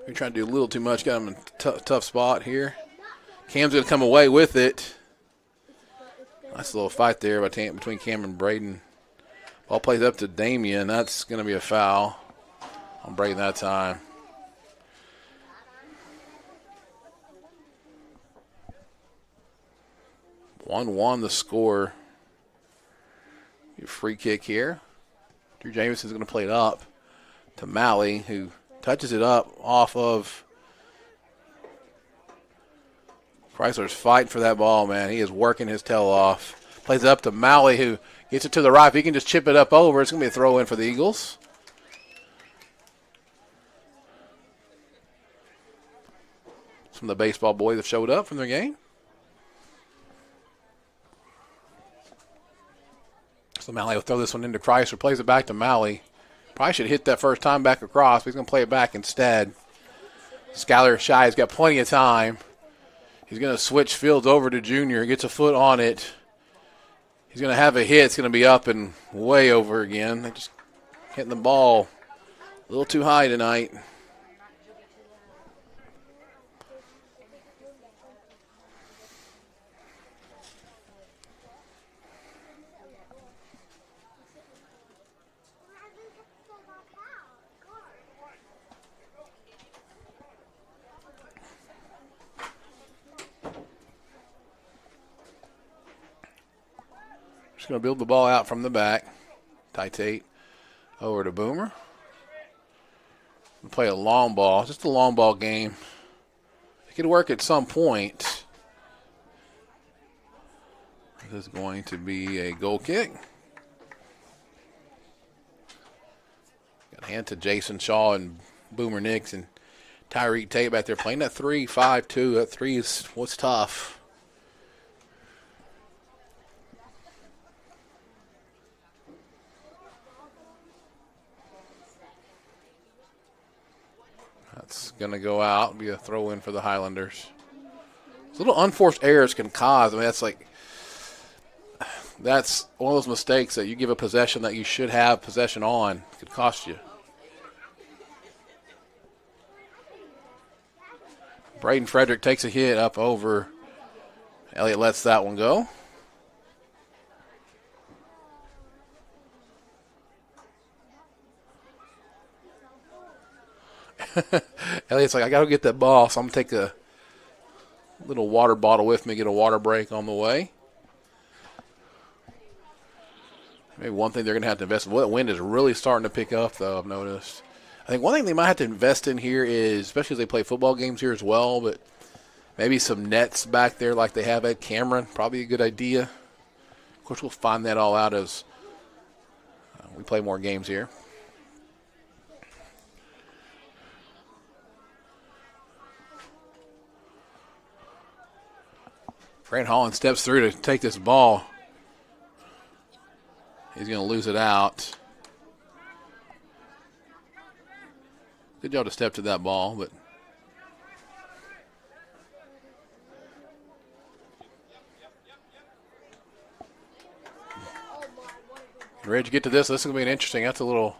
We're trying to do a little too much. Got him in a tough spot here. Cam's going to come away with it. Nice little fight there between Cam and Braden. Ball plays up to Damian. That's going to be a foul on Braden that time. One the score. Free kick here. Drew Jameson's going to play it up to Malley, who touches it up off of. Chrysler's fighting for that ball, man. He is working his tail off. Plays it up to Malley, who gets it to the right. If he can just chip it up over, it's going to be a throw in for the Eagles. Some of the baseball boys have showed up from their game. So Malley will throw this one into Chrysler, plays it back to Malley. Probably should hit that first time back across, but he's going to play it back instead. Skylar Shy has got plenty of time. He's going to switch fields over to Junior. Gets a foot on it. He's going to have a hit. It's going to be up and way over again. They're just hitting the ball a little too high tonight. Just going to build the ball out from the back. Tight 8 over to Boomer. We'll play a long ball, just a long ball game. It could work at some point. This is going to be a goal kick. Got a hand to Jason Shaw and Boomer Nix and Tyreek Tate back there playing that 3-5-2. That 3 is what's tough. That's going to go out, be a throw in for the Highlanders. Little unforced errors can cause. I mean, that's one of those mistakes that you give a possession that you should have possession on. It could cost you. Braden Frederick takes a hit up over. Elliott lets that one go. Elliott's like, I got to get that ball, so I'm going to take a little water bottle with me, get a water break on the way. Maybe one thing they're going to have to invest in. Well, the wind is really starting to pick up, though, I've noticed. I think one thing they might have to invest in here is, especially as they play football games here as well, but maybe some nets back there like they have at Cameron. Probably a good idea. Of course, we'll find that all out as we play more games here. Grant Holland steps through to take this ball. He's going to lose it out. Good job to step to that ball, but ready to get to this. This is going to be an interesting. That's a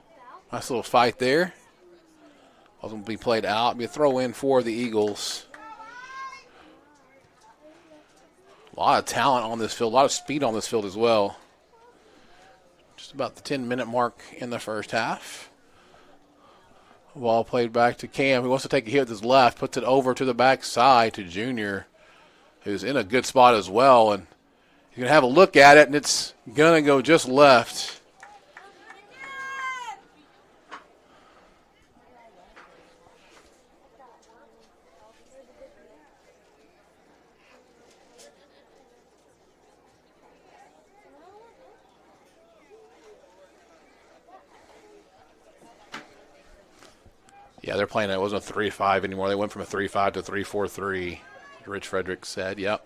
nice little fight there. It's going to be played out. Be a throw in for the Eagles. A lot of talent on this field. A lot of speed on this field as well. Just about the 10-minute mark in the first half. Ball played back to Cam, who wants to take a hit with his left, puts it over to the backside to Junior, who's in a good spot as well. And you're going to have a look at it, and it's going to go just left. Yeah, they're playing. It wasn't a 3-5 anymore. They went from a 3-5 to 3-4-3. Rich Frederick said, "Yep."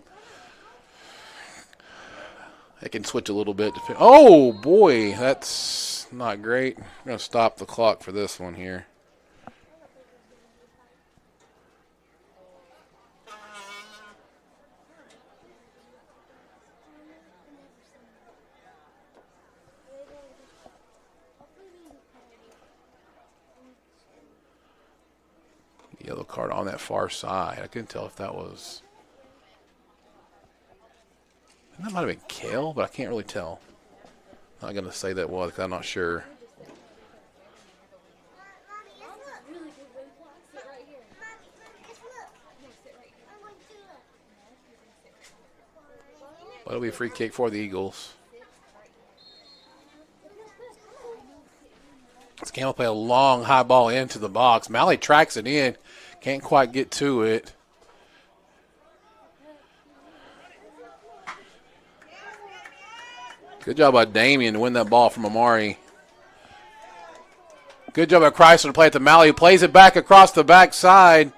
They can switch a little bit. Oh boy, that's not great. I'm gonna stop the clock for this one here. Yellow card on that far side. I couldn't tell if that was. That might have been Kale, but I can't really tell. I'm not going to say that was because I'm not sure. But it'll be a free kick for the Eagles. Campbell play a long high ball into the box. Malley tracks it in. Can't quite get to it. Good job by Damien to win that ball from Amari. Good job by Chrysler to play it to Malley, who plays it back across the backside.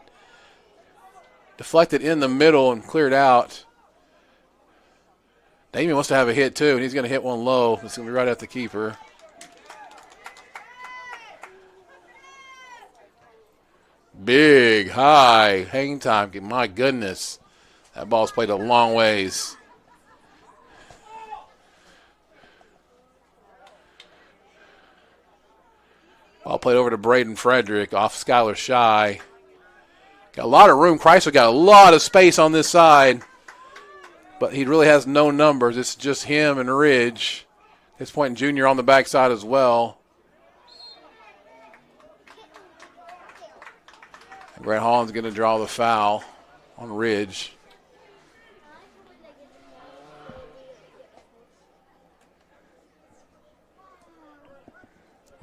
Deflected in the middle and cleared out. Damien wants to have a hit too, and he's going to hit one low. It's going to be right at the keeper. Big, high, hang time. My goodness. That ball's played a long ways. Ball played over to Braden Frederick off Skylar Shy. Got a lot of room. Chrysler got a lot of space on this side. But he really has no numbers. It's just him and Ridge. At this point, Junior on the backside as well. Grant Holland's going to draw the foul on Ridge.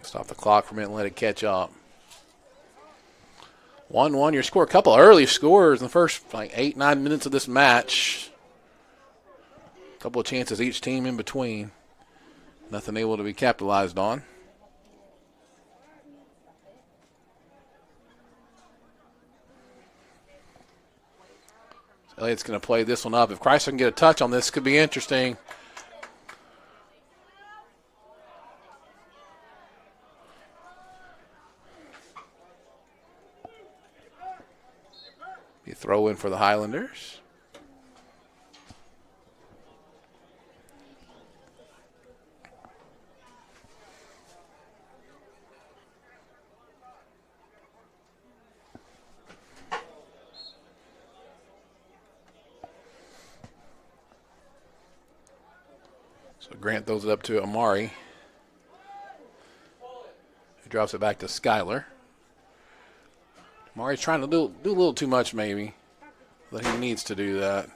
Stop the clock for a minute and let it catch up. 1-1, your score. A couple early scores in the first 8-9 minutes of this match. A couple of chances each team in between. Nothing able to be capitalized on. Elliott's going to play this one up. If Chrysler can get a touch on this, could be interesting. Be a throw in for the Highlanders. So Grant throws it up to Amari, who drops it back to Skyler. Amari's trying to do a little too much maybe, but he needs to do that.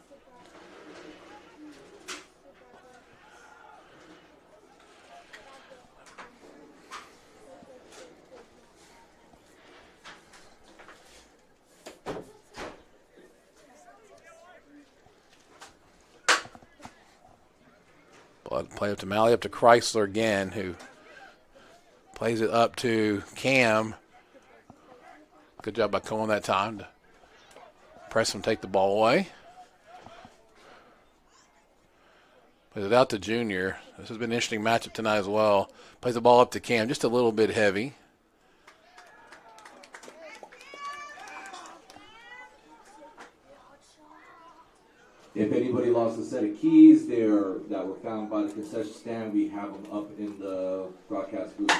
Play up to Malley, up to Chrysler again, who plays it up to Cam. Good job by Cohen that time to press him, take the ball away. Plays it out to Junior. This has been an interesting matchup tonight as well. Plays the ball up to Cam, just a little bit heavy. If anybody lost a set of keys that were found by the concession stand, we have them up in the broadcast booth.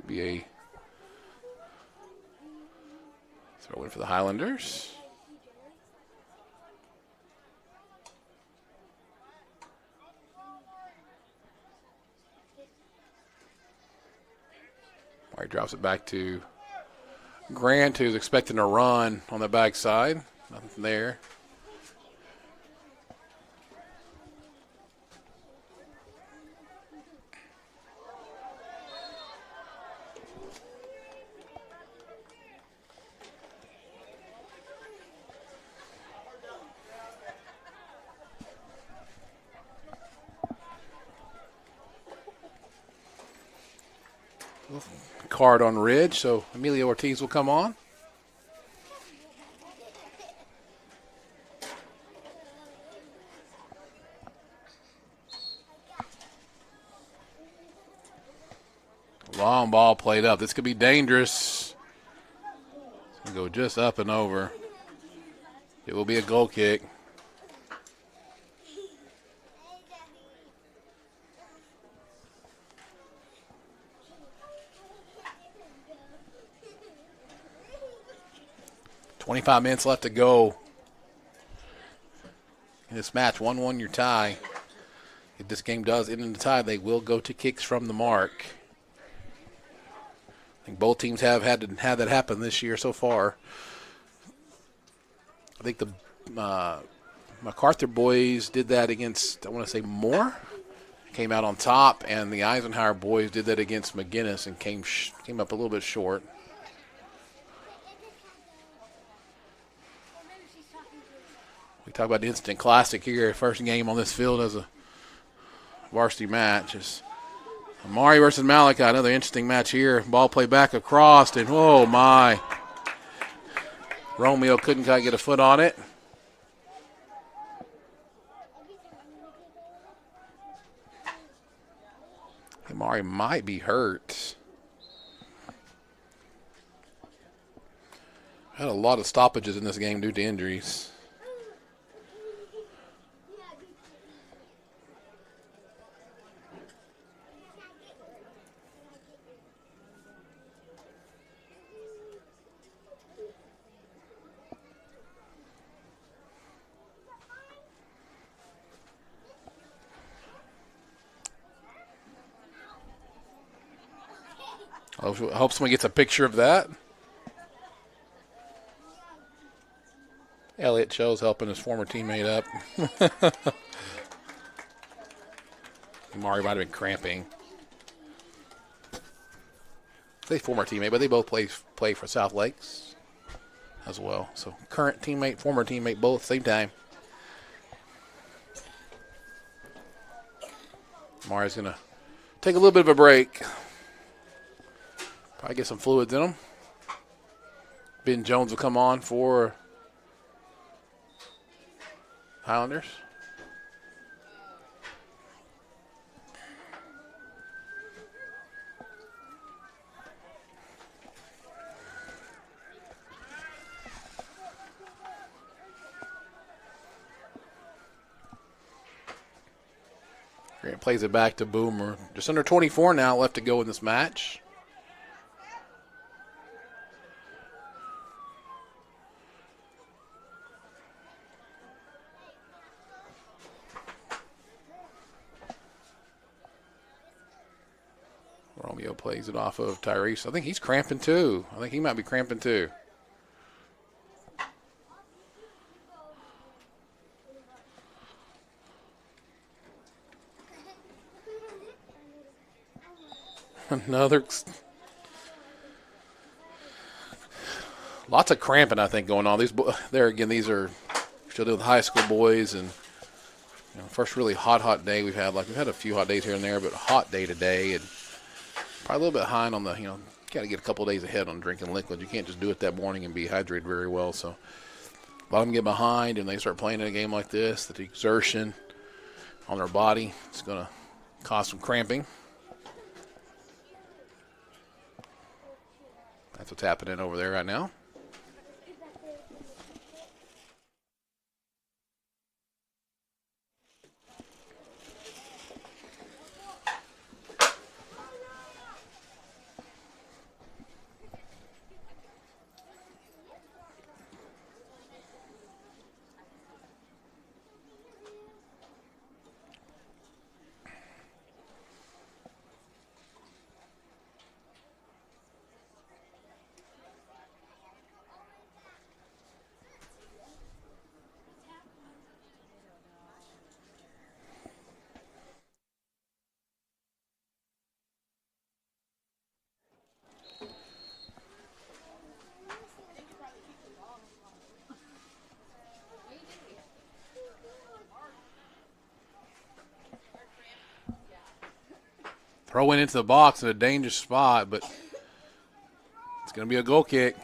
Be a throw in for the Highlanders. Murray drops it back to Grant, who's expecting a run on the backside. Nothing there. Card on Ridge, so Emilio Ortiz will come on. Long ball played up. This could be dangerous. It's going to go just up and over. It will be a goal kick. .25 minutes left to go in this match. 1-1 your tie. If this game does end in the tie, they will go to kicks from the mark. I think both teams have had that happen this year so far. I think the Macarthur boys did that against, I want to say, Moore. Came out on top, and the Eisenhower boys did that against McGinnis and came up a little bit short. We talk about the instant classic here. First game on this field as a varsity match. It's Amari versus Malachi. Another interesting match here. Ball play back across, and oh my. Romeo couldn't quite get a foot on it. Amari might be hurt. Had a lot of stoppages in this game due to injuries. I hope someone gets a picture of that. Elliott Cho's helping his former teammate up. Mari might have been cramping. They former teammate, but they both play for South Lakes as well. So current teammate, former teammate, both same time. Mari's going to take a little bit of a break. Probably get some fluids in them. Ben Jones will come on for Highlanders. Grant plays it back to Boomer. Just under 24 now left to go in this match. Romeo plays it off of Tyrese. I think he's cramping too. I think he might be cramping too. Another. Lots of cramping, I think, going on. These are still doing high school boys, and first really hot day we've had. We've had a few hot days here and there, but a hot day today, and probably a little bit behind on the got to get a couple of days ahead on drinking liquid. You can't just do it that morning and be hydrated very well. So a lot of them get behind, and they start playing in a game like this. The exertion on their body is going to cause some cramping. That's what's happening over there right now. Throw it into the box in a dangerous spot, but it's going to be a goal kick.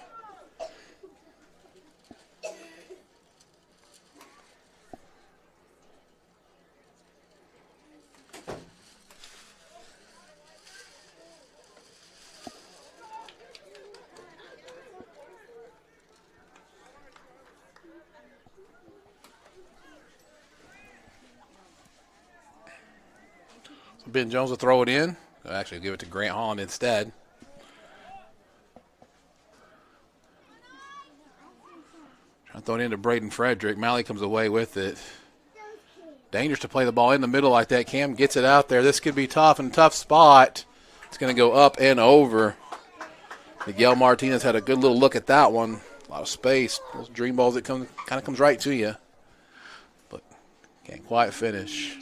Ben Jones will throw it in. I'll actually give it to Grant Holland instead. Trying to throw it into Braden Frederick. Malley comes away with it. Dangerous to play the ball in the middle like that. Cam gets it out there. This could be tough and a tough spot. It's going to go up and over. Miguel Martinez had a good little look at that one. A lot of space. Those dream balls that kind of comes right to you. But can't quite finish.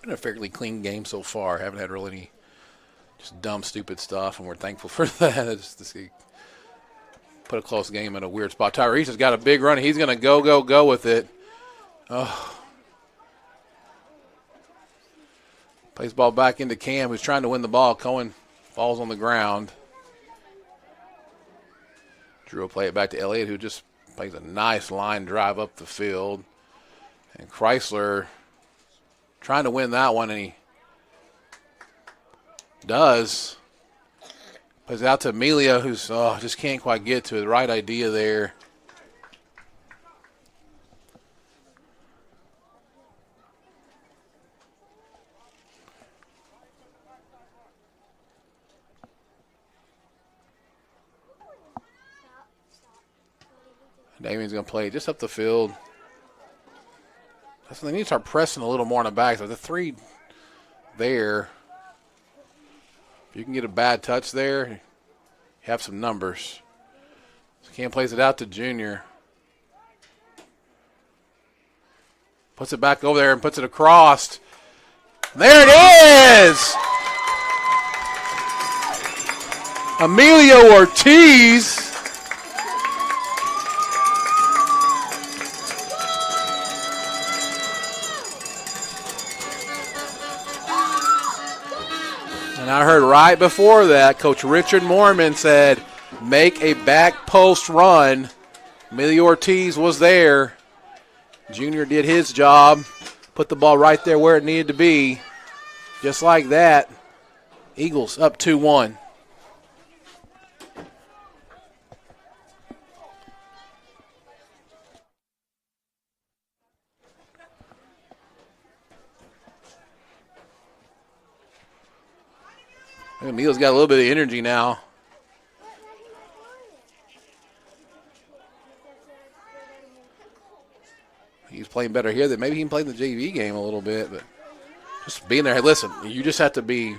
Been a fairly clean game so far. Haven't had really any just dumb, stupid stuff, and we're thankful for that. Just to see, put a close game in a weird spot. Tyrese has got a big run. He's going to go with it. Oh. Plays ball back into Cam, who's trying to win the ball. Cohen falls on the ground. Drew will play it back to Elliott, who just plays a nice line drive up the field. And Chrysler trying to win that one, and he does. Plays out to Amelia, who's just can't quite get to it. The right idea there. Damien's going to play just up the field. That's when they need to start pressing a little more on the back. So the three there. If you can get a bad touch there, you have some numbers. So Cam plays it out to Junior. Puts it back over there and puts it across. There it is! Emilio Ortiz. And I heard right before that, Coach Richard Mormon said, make a back post run. Emilio Ortiz was there. Junior did his job, put the ball right there where it needed to be. Just like that, Eagles up 2-1. Emilio's got a little bit of energy now. He's playing better here than maybe he can play in the JV game a little bit, but just being there. Hey, listen, you just have to be.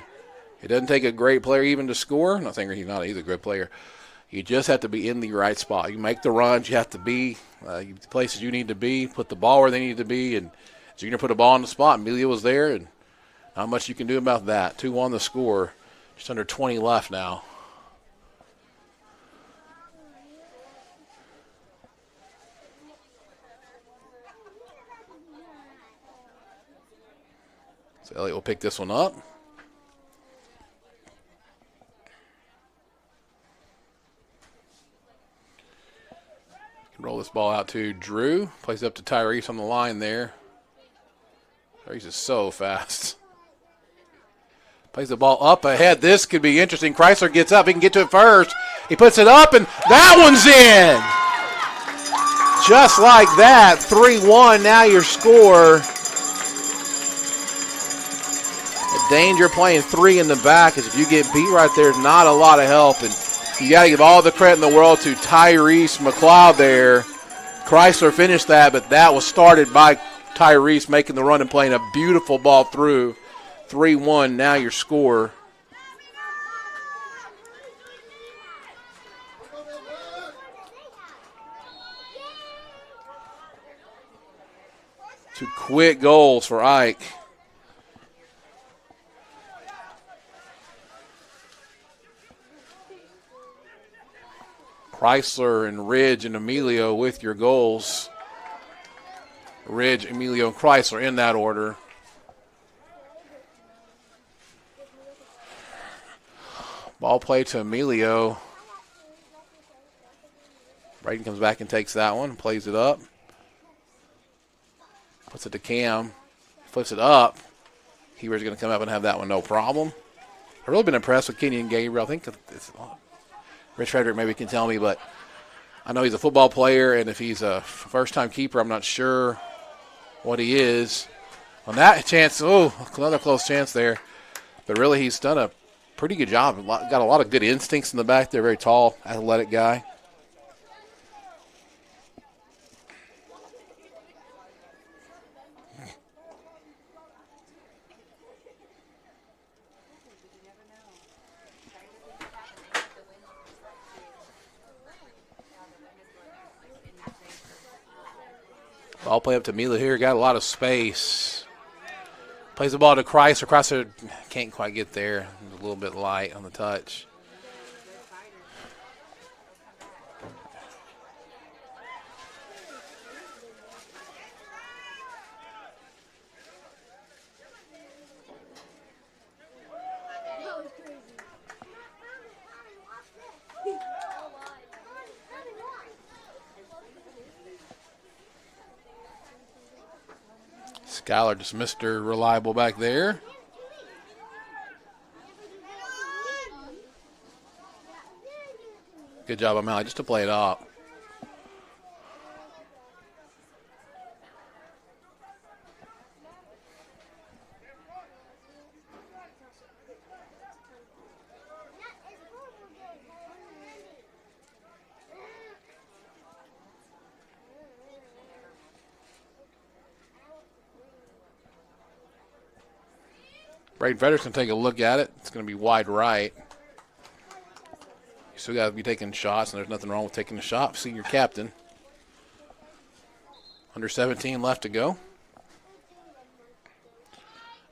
It doesn't take a great player even to score. I'm not saying he's not. He's a great player. You just have to be in the right spot. You make the runs. You have to be the places you need to be, put the ball where they need to be, and Junior put a ball on the spot. Emilio was there, and not much you can do about that. 2-1 the score. Just under 20 left now. So Elliott will pick this one up. Roll this ball out to Drew. Plays up to Tyrese on the line there. Tyrese is so fast. Plays the ball up ahead. This could be interesting. Chrysler gets up. He can get to it first. He puts it up, and that one's in. Just like that, 3-1. Now your score. A danger playing 3 in the back, because if you get beat right there, not a lot of help. And you got to give all the credit in the world to Tyrese McLeod there. Chrysler finished that, but that was started by Tyrese making the run and playing a beautiful ball through. 3-1, now your score. Two quick goals for Ike. Chrysler and Ridge and Emilio with your goals. Ridge, Emilio, and Chrysler in that order. Ball play to Emilio. Braden comes back and takes that one, plays it up. Puts it to Cam, flips it up. Heber's going to come up and have that one, no problem. I've really been impressed with Kenyon Gabriel. I think it's Rich Frederick maybe can tell me, but I know he's a football player, and if he's a first-time keeper, I'm not sure what he is. On that chance, another close chance there. But really, he's done a pretty good job. Got a lot of good instincts in the back there. Very tall, athletic guy. Ball play up to Mila here. Got a lot of space. Plays the ball to Chrysler. Chrysler can't quite get there. A little bit light on the touch. Skylar just Mr. Reliable back there. Good job on Malley just to play it up. Braden Frederick's going to take a look at it. It's going to be wide right. You still got to be taking shots, and there's nothing wrong with taking a shot. Senior captain. Under 17 left to go.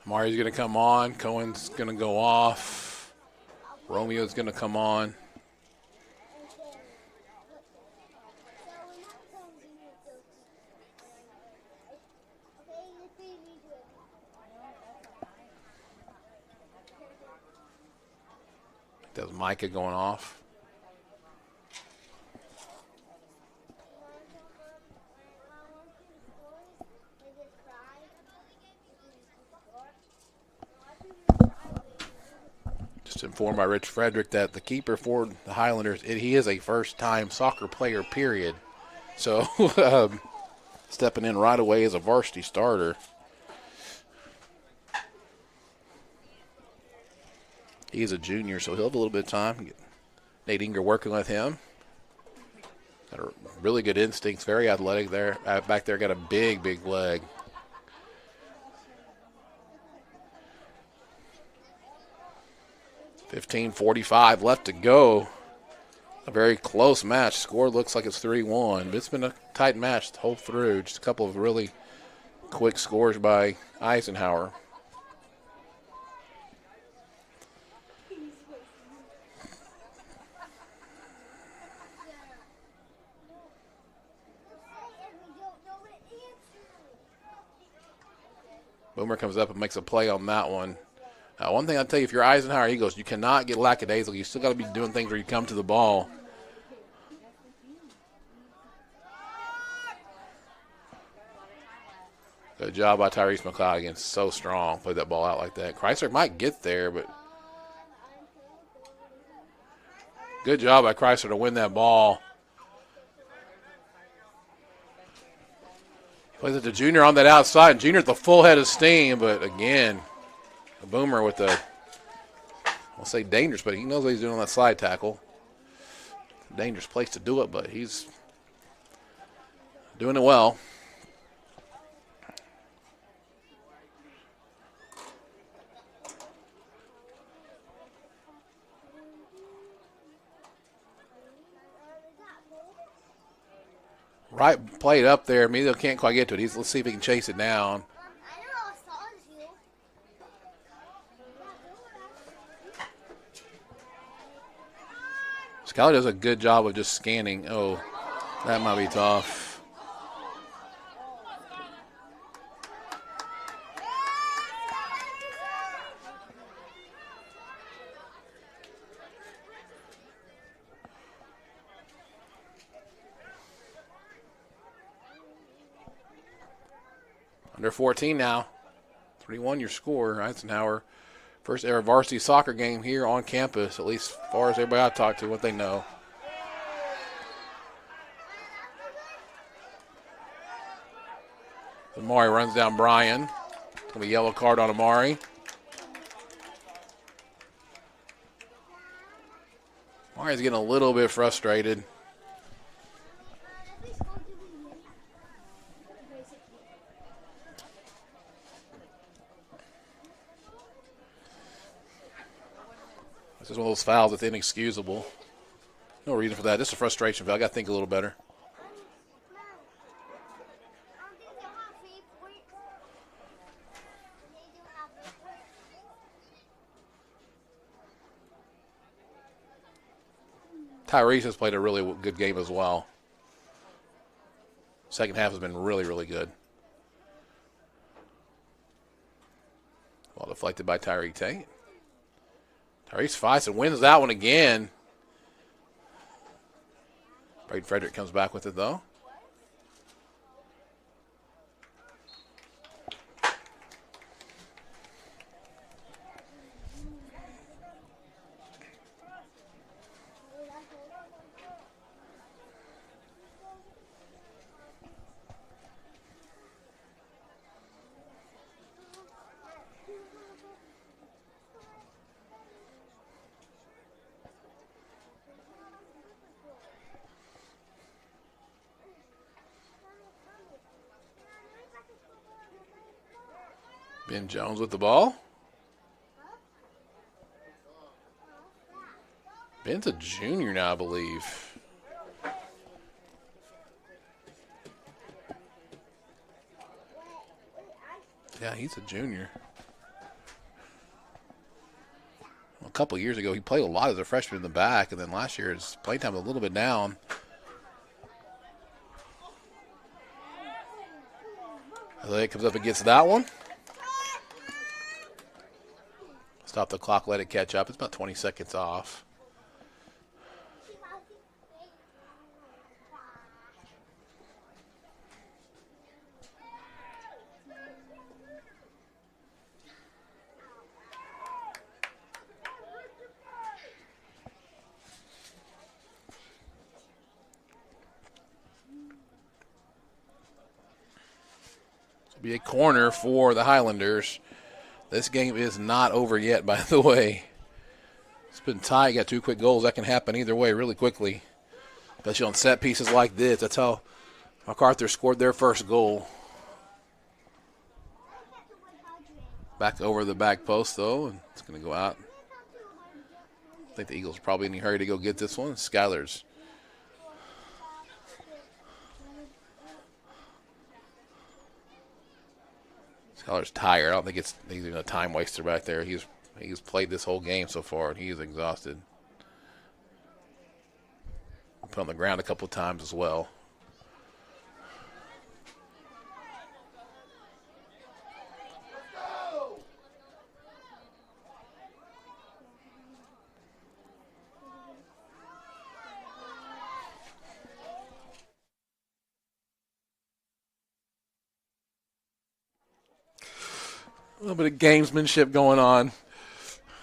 Amari's going to come on. Cohen's going to go off. Romeo's going to come on. That was Micah going off. Just informed by Rich Frederick that the keeper for the Highlanders, he is a first-time soccer player, period. So stepping in right away as a varsity starter. He's a junior, so he'll have a little bit of time. Get Nate Inger working with him. Got a really good instincts, very athletic there. Back there, got a big, big leg. $15:45 left to go. A very close match. Score looks like it's 3-1, but it's been a tight match the whole through. Just a couple of really quick scores by Eisenhower. Boomer comes up and makes a play on that one. One thing I'll tell you, if you're Eisenhower Eagles, you cannot get lackadaisical. You still got to be doing things where you come to the ball. Good job by Tyrese McLeod again. So strong. Played that ball out like that. Chrysler might get there, but good job by Chrysler to win that ball. Plays it to Junior on that outside. And Junior at the full head of steam, but again, a Boomer with a, I'll say dangerous, but he knows what he's doing on that slide tackle. Dangerous place to do it, but he's doing it well. Right played up there. Emilio can't quite get to it. Let's see if he can chase it down. Skyler does a good job of just scanning. Oh, that might be tough. Under 14 now. 3-1 your score. Eisenhower, first ever varsity soccer game here on campus, at least as far as everybody I talked to, what they know. Amari runs down Brian. It's going to be a yellow card on Amari. Amari's getting a little bit frustrated. This is one of those fouls that's inexcusable. No reason for that. Just a frustration foul. I got to think a little better. Tyrese has played a really good game as well. Second half has been really, really good. Well deflected by Tyree Tate. Tyrese fights and wins that one again. Braden Frederick comes back with it, though. Ben Jones with the ball. Ben's a junior now, I believe. Yeah, he's a junior. Well, a couple of years ago, he played a lot as a freshman in the back, and then last year his playing time was a little bit down. Elliott comes up and gets that one. Stop the clock, let it catch up. It's about 20 seconds off. This will be a corner for the Highlanders. This game is not over yet, by the way. It's been tight. Got two quick goals. That can happen either way really quickly, especially on set pieces like this. That's how Macarthur scored their first goal. Back over the back post, though, and it's going to go out. think the Eagles are probably in a hurry to go get this one. Skylar's tired. I don't think he's even a time waster back there. He's played this whole game so far, and he is exhausted. Put on the ground a couple of times as well. A little bit of gamesmanship going on.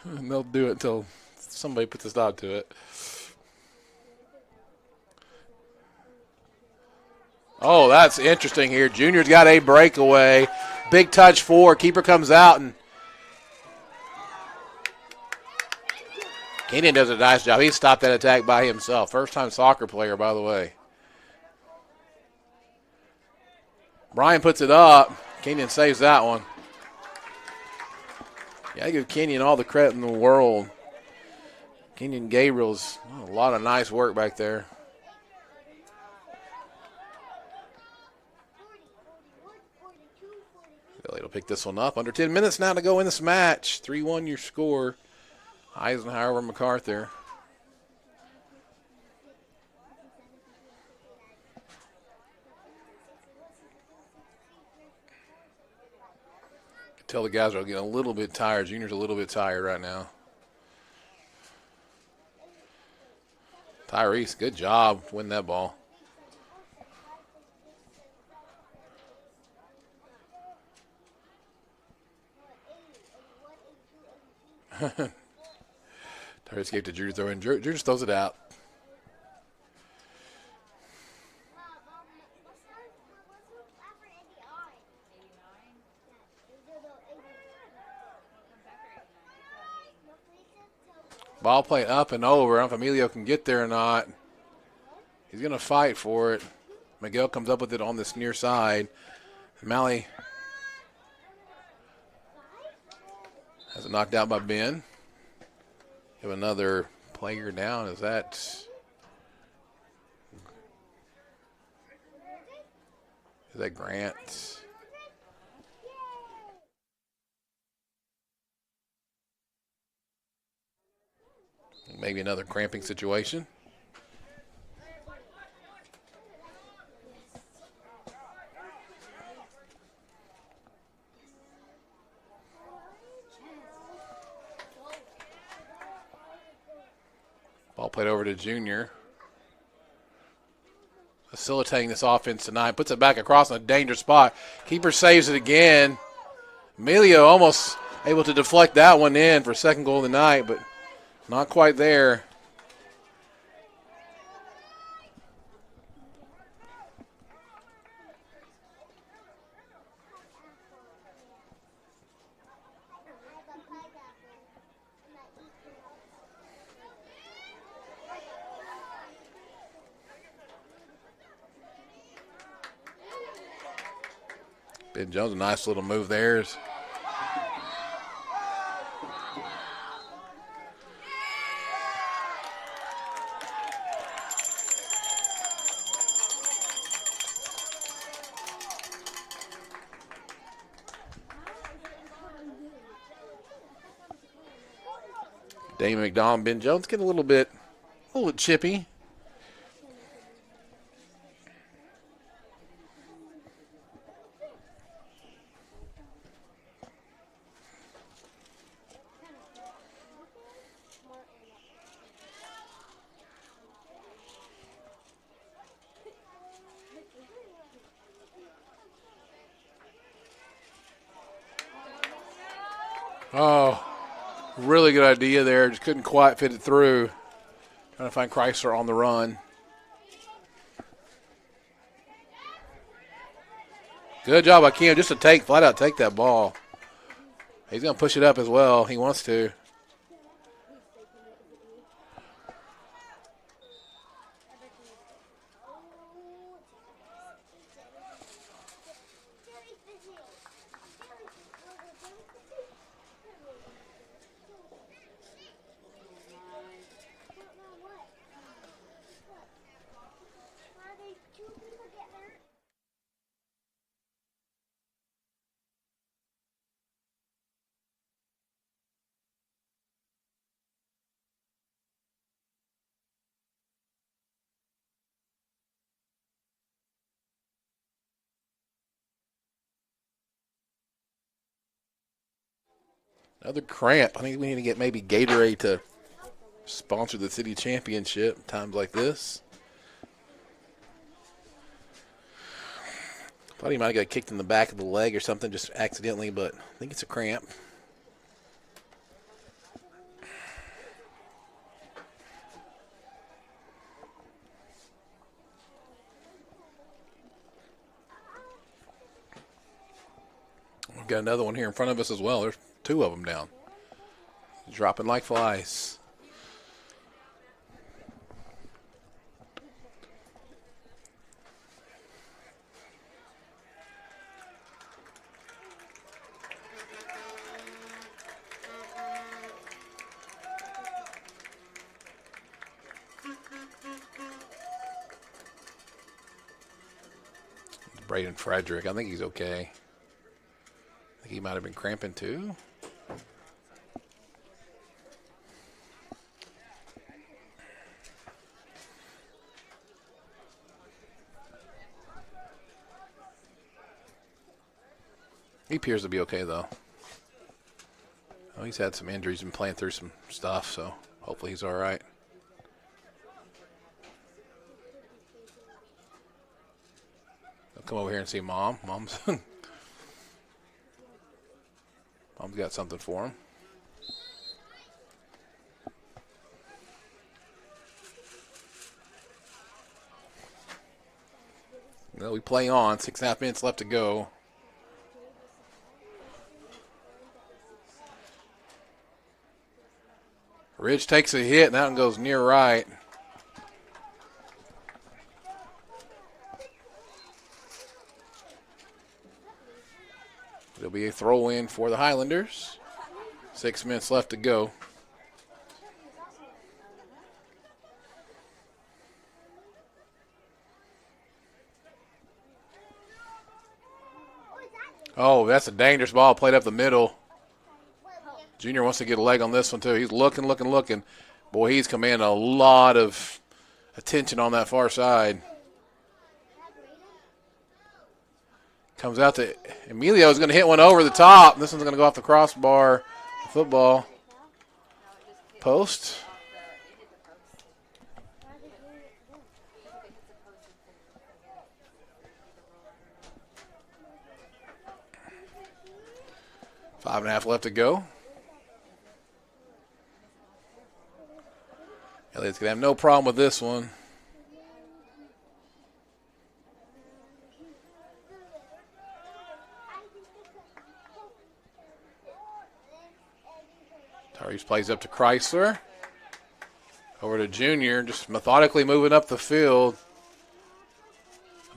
And they'll do it until somebody puts a stop to it. Oh, that's interesting here. Junior's got a breakaway. Big touch for. Keeper comes out, and Kenyon does a nice job. He stopped that attack by himself. First-time soccer player, by the way. Brian puts it up. Kenyon saves that one. Yeah, I give Kenyon all the credit in the world. Kenyon Gabriel's a lot of nice work back there. Billy will pick this one up. Under 10 minutes now to go in this match. 3-1 your score. Eisenhower over Macarthur. Tell the guys are getting a little bit tired. Junior's a little bit tired right now. Tyrese, good job winning that ball. Tyrese gave to Drew to throw in. Drew just throws it out. Ball playing up and over. I don't know if Emilio can get there or not. He's going to fight for it. Miguel comes up with it on this near side. Malley has it knocked out by Ben. We have another player down. Is that Grant? Maybe another cramping situation. Ball played over to Junior. Facilitating this offense tonight. Puts it back across in a dangerous spot. Keeper saves it again. Emilio almost able to deflect that one in for second goal of the night, but not quite there. Ben Jones, a nice little move there. Damon McDonald, Ben Jones getting a little bit chippy. Oh, really good idea there. Just couldn't quite fit it through. Trying to find Chrysler on the run. Good job by Kim just to flat out take that ball. He's going to push it up as well. He wants to. Another cramp. I think we need to get maybe Gatorade to sponsor the city championship times like this. Thought he might have got kicked in the back of the leg or something just accidentally, but I think it's a cramp. We've got another one here in front of us as well. There's two of them down. Dropping like flies. Braden Frederick, I think he's okay. I think he might have been cramping too. He appears to be okay though. Oh, he's had some injuries and playing through some stuff, so hopefully he's all right. I'll come over here and see Mom. Mom's got something for him. Well, we play on. 6.5 minutes left to go. Ridge takes a hit, and that one goes near right. It'll be a throw-in for the Highlanders. 6 minutes left to go. Oh, that's a dangerous ball played up the middle. Junior wants to get a leg on this one, too. He's looking. Boy, he's commanding a lot of attention on that far side. Comes out to Emilio's going to hit one over the top. This one's going to go off the crossbar. Football. Post. Five and a half left to go. Elliot's going to have no problem with this one. Tyrese plays up to Chrysler. Over to Junior, just methodically moving up the field.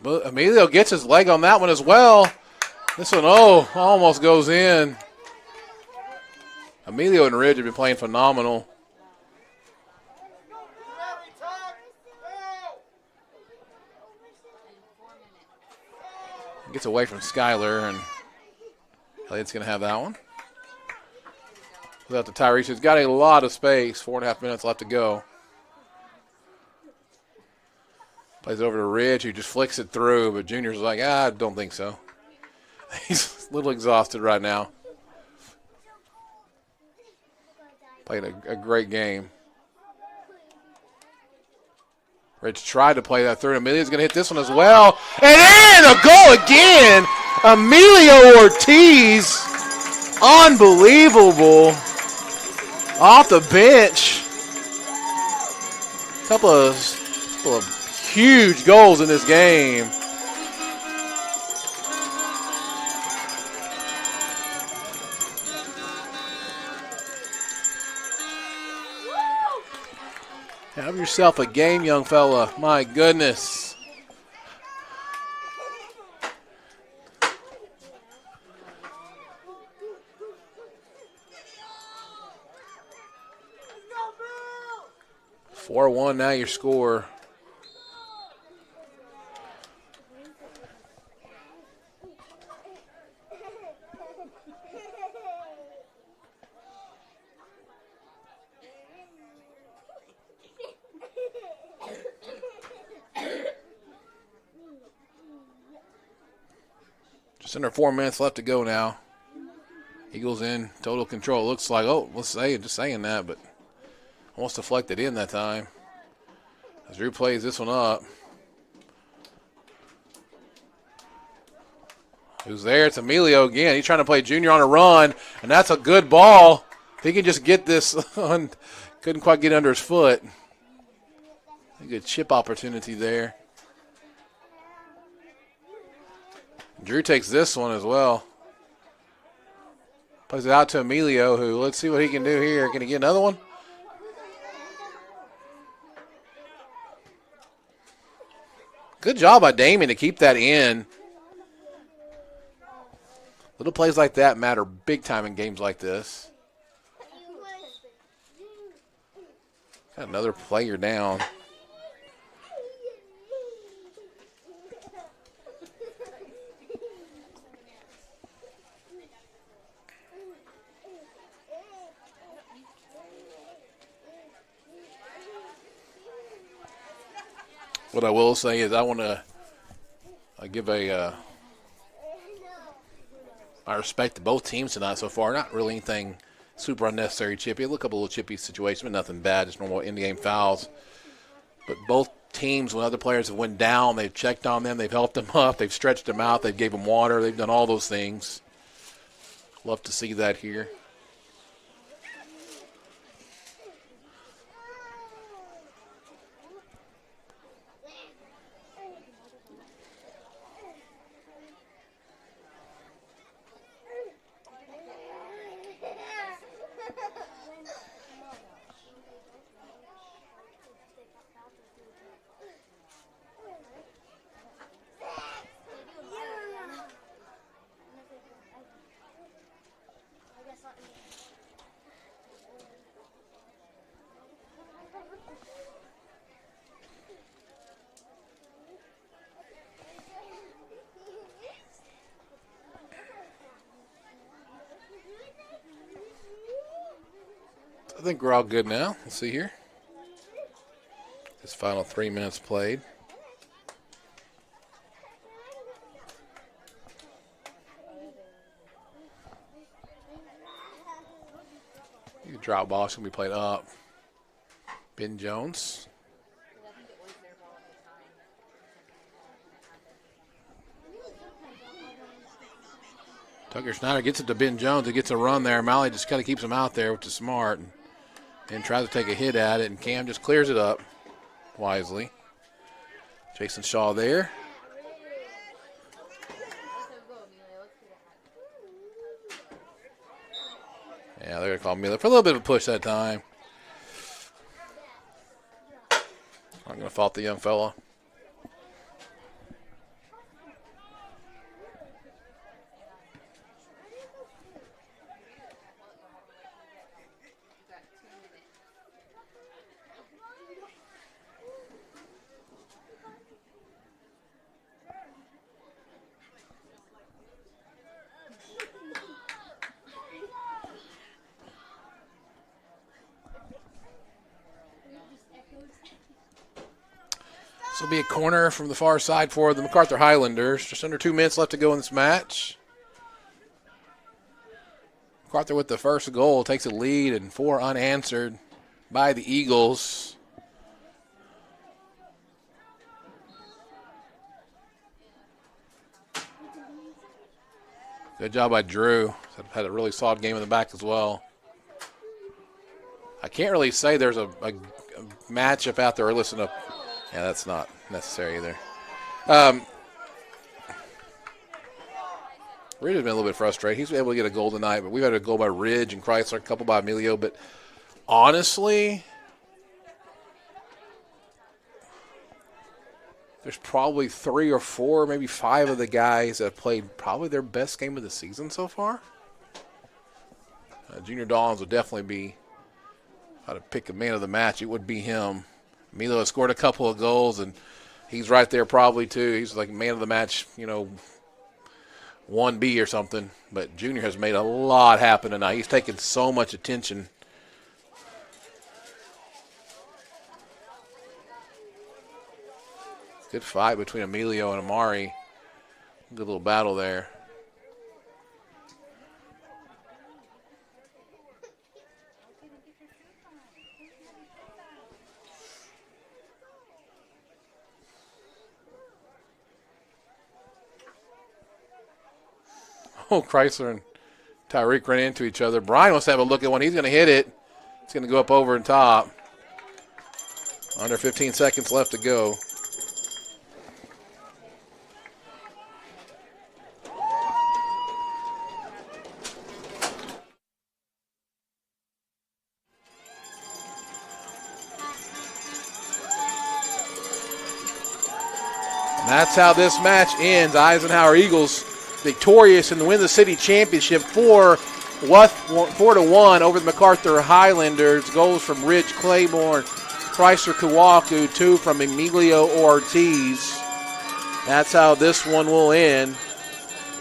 Emilio gets his leg on that one as well. This one, almost goes in. Emilio and Ridge have been playing phenomenal. Gets away from Skyler, and Elliot's going to have that one. Without the Tyrese, who's got a lot of space. 4.5 minutes left to go. Plays over to Ridge, who just flicks it through, but Junior's like, I don't think so. He's a little exhausted right now. Played a great game. Ridge tried to play that through. Emilio's going to hit this one as well. And in! A goal again! Emilio Ortiz. Unbelievable. Off the bench. Couple of huge goals in this game. Have yourself a game, young fella. My goodness. Four 4-1 now your score. Just under 4 minutes left to go now. Eagles in total control. Looks like, let's say it, just saying that, but almost deflected in that time. As Drew plays this one up. Who's there? It's Emilio again. He's trying to play Junior on a run, and that's a good ball. If he can just get this on, couldn't quite get under his foot. A good chip opportunity there. Drew takes this one as well. Plays it out to Emilio, who, let's see what he can do here. Can he get another one? Good job by Damien to keep that in. Little plays like that matter big time in games like this. Got another player down. What I will say is I want to give my respect to both teams tonight so far. Not really anything super unnecessary chippy. A couple little chippy situations, but nothing bad. Just normal in-game fouls. But both teams, when other players have went down, they've checked on them. They've helped them up. They've stretched them out. They've gave them water. They've done all those things. Love to see that here. I think we're all good now. Let's see here. This final 3 minutes played. Drop ball should be played up. Ben Jones. Tucker Snyder gets it to Ben Jones. He gets a run there. Malley just kind of keeps him out there, which is smart. And tries to take a hit at it, and Cam just clears it up wisely. Jason Shaw there. Yeah, they're going to call Miller for a little bit of a push that time. I'm going to fault the young fella. This will be a corner from the far side for the Macarthur Highlanders. Just under 2 minutes left to go in this match. Macarthur with the first goal takes a lead and 4 unanswered by the Eagles. Good job by Drew. Had a really solid game in the back as well. I can't really say there's a matchup out there. Listen up. Yeah, that's not necessary either. Ridge has been a little bit frustrated. He's able to get a goal tonight, but we've had a goal by Ridge and Chrysler, a couple by Emilio. But honestly, there's probably 3 or 4, maybe 5 of the guys that have played probably their best game of the season so far. Junior Dawes would definitely be, how to pick a man of the match, it would be him. Emilio has scored a couple of goals, and he's right there probably too. He's like man of the match, 1B or something. But Junior has made a lot happen tonight. He's taken so much attention. Good fight between Emilio and Amari. Good little battle there. Oh, Chrysler and Tyreek ran into each other. Brian wants to have a look at one. He's going to hit it. It's going to go up over and top. Under 15 seconds left to go. And that's how this match ends. Eisenhower Eagles victorious and win the city championship 4-1 over the Macarthur Highlanders. Goals from Ridge Claiborne, Chrysler Kawaku, 2 from Emilio Ortiz. That's how this one will end.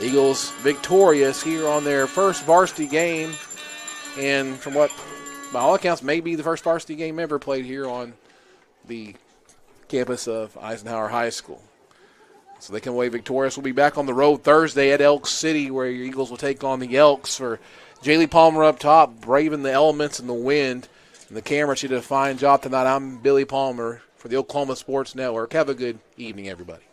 Eagles victorious here on their first varsity game, and from what, by all accounts, may be the first varsity game ever played here on the campus of Eisenhower High School. So they come away victorious. We'll be back on the road Thursday at Elk City, where your Eagles will take on the Elks. For Jaylee Palmer up top, braving the elements and the wind. And the camera, she did a fine job tonight. I'm Billy Palmer for the Oklahoma Sports Network. Have a good evening, everybody.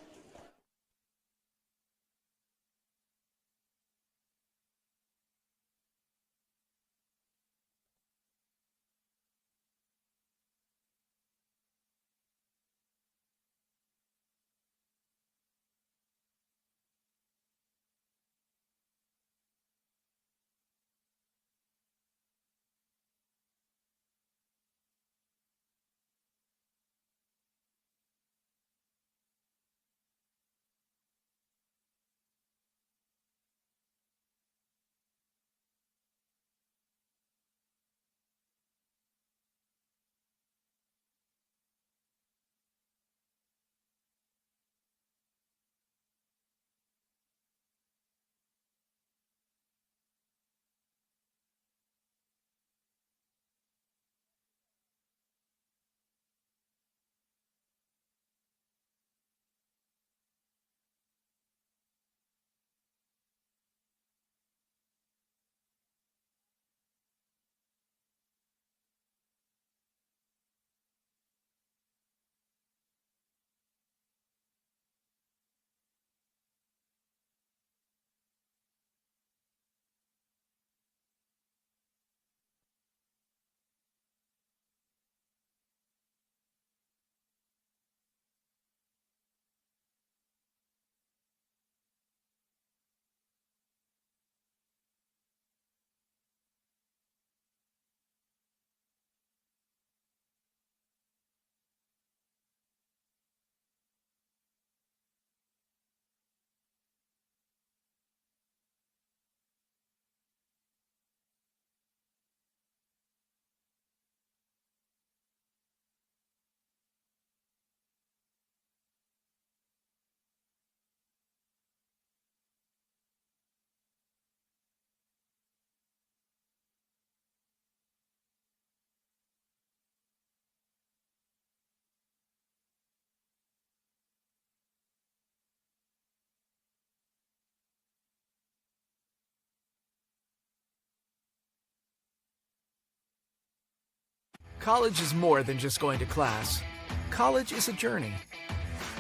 College is more than just going to class. College is a journey.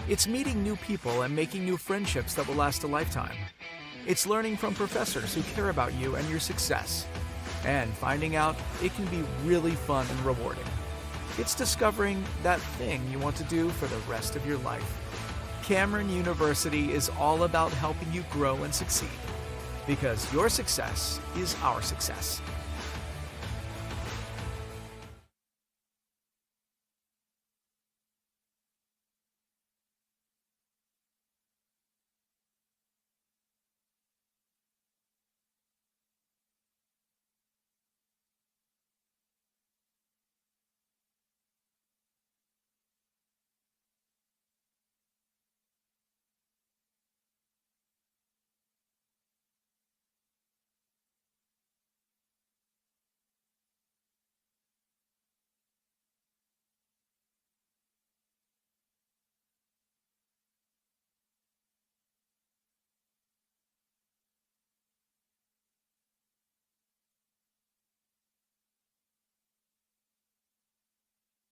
It's meeting new people and making new friendships that will last a lifetime. It's learning from professors who care about you and your success. And finding out it can be really fun and rewarding. It's discovering that thing you want to do for the rest of your life. Cameron University is all about helping you grow and succeed. Because your success is our success.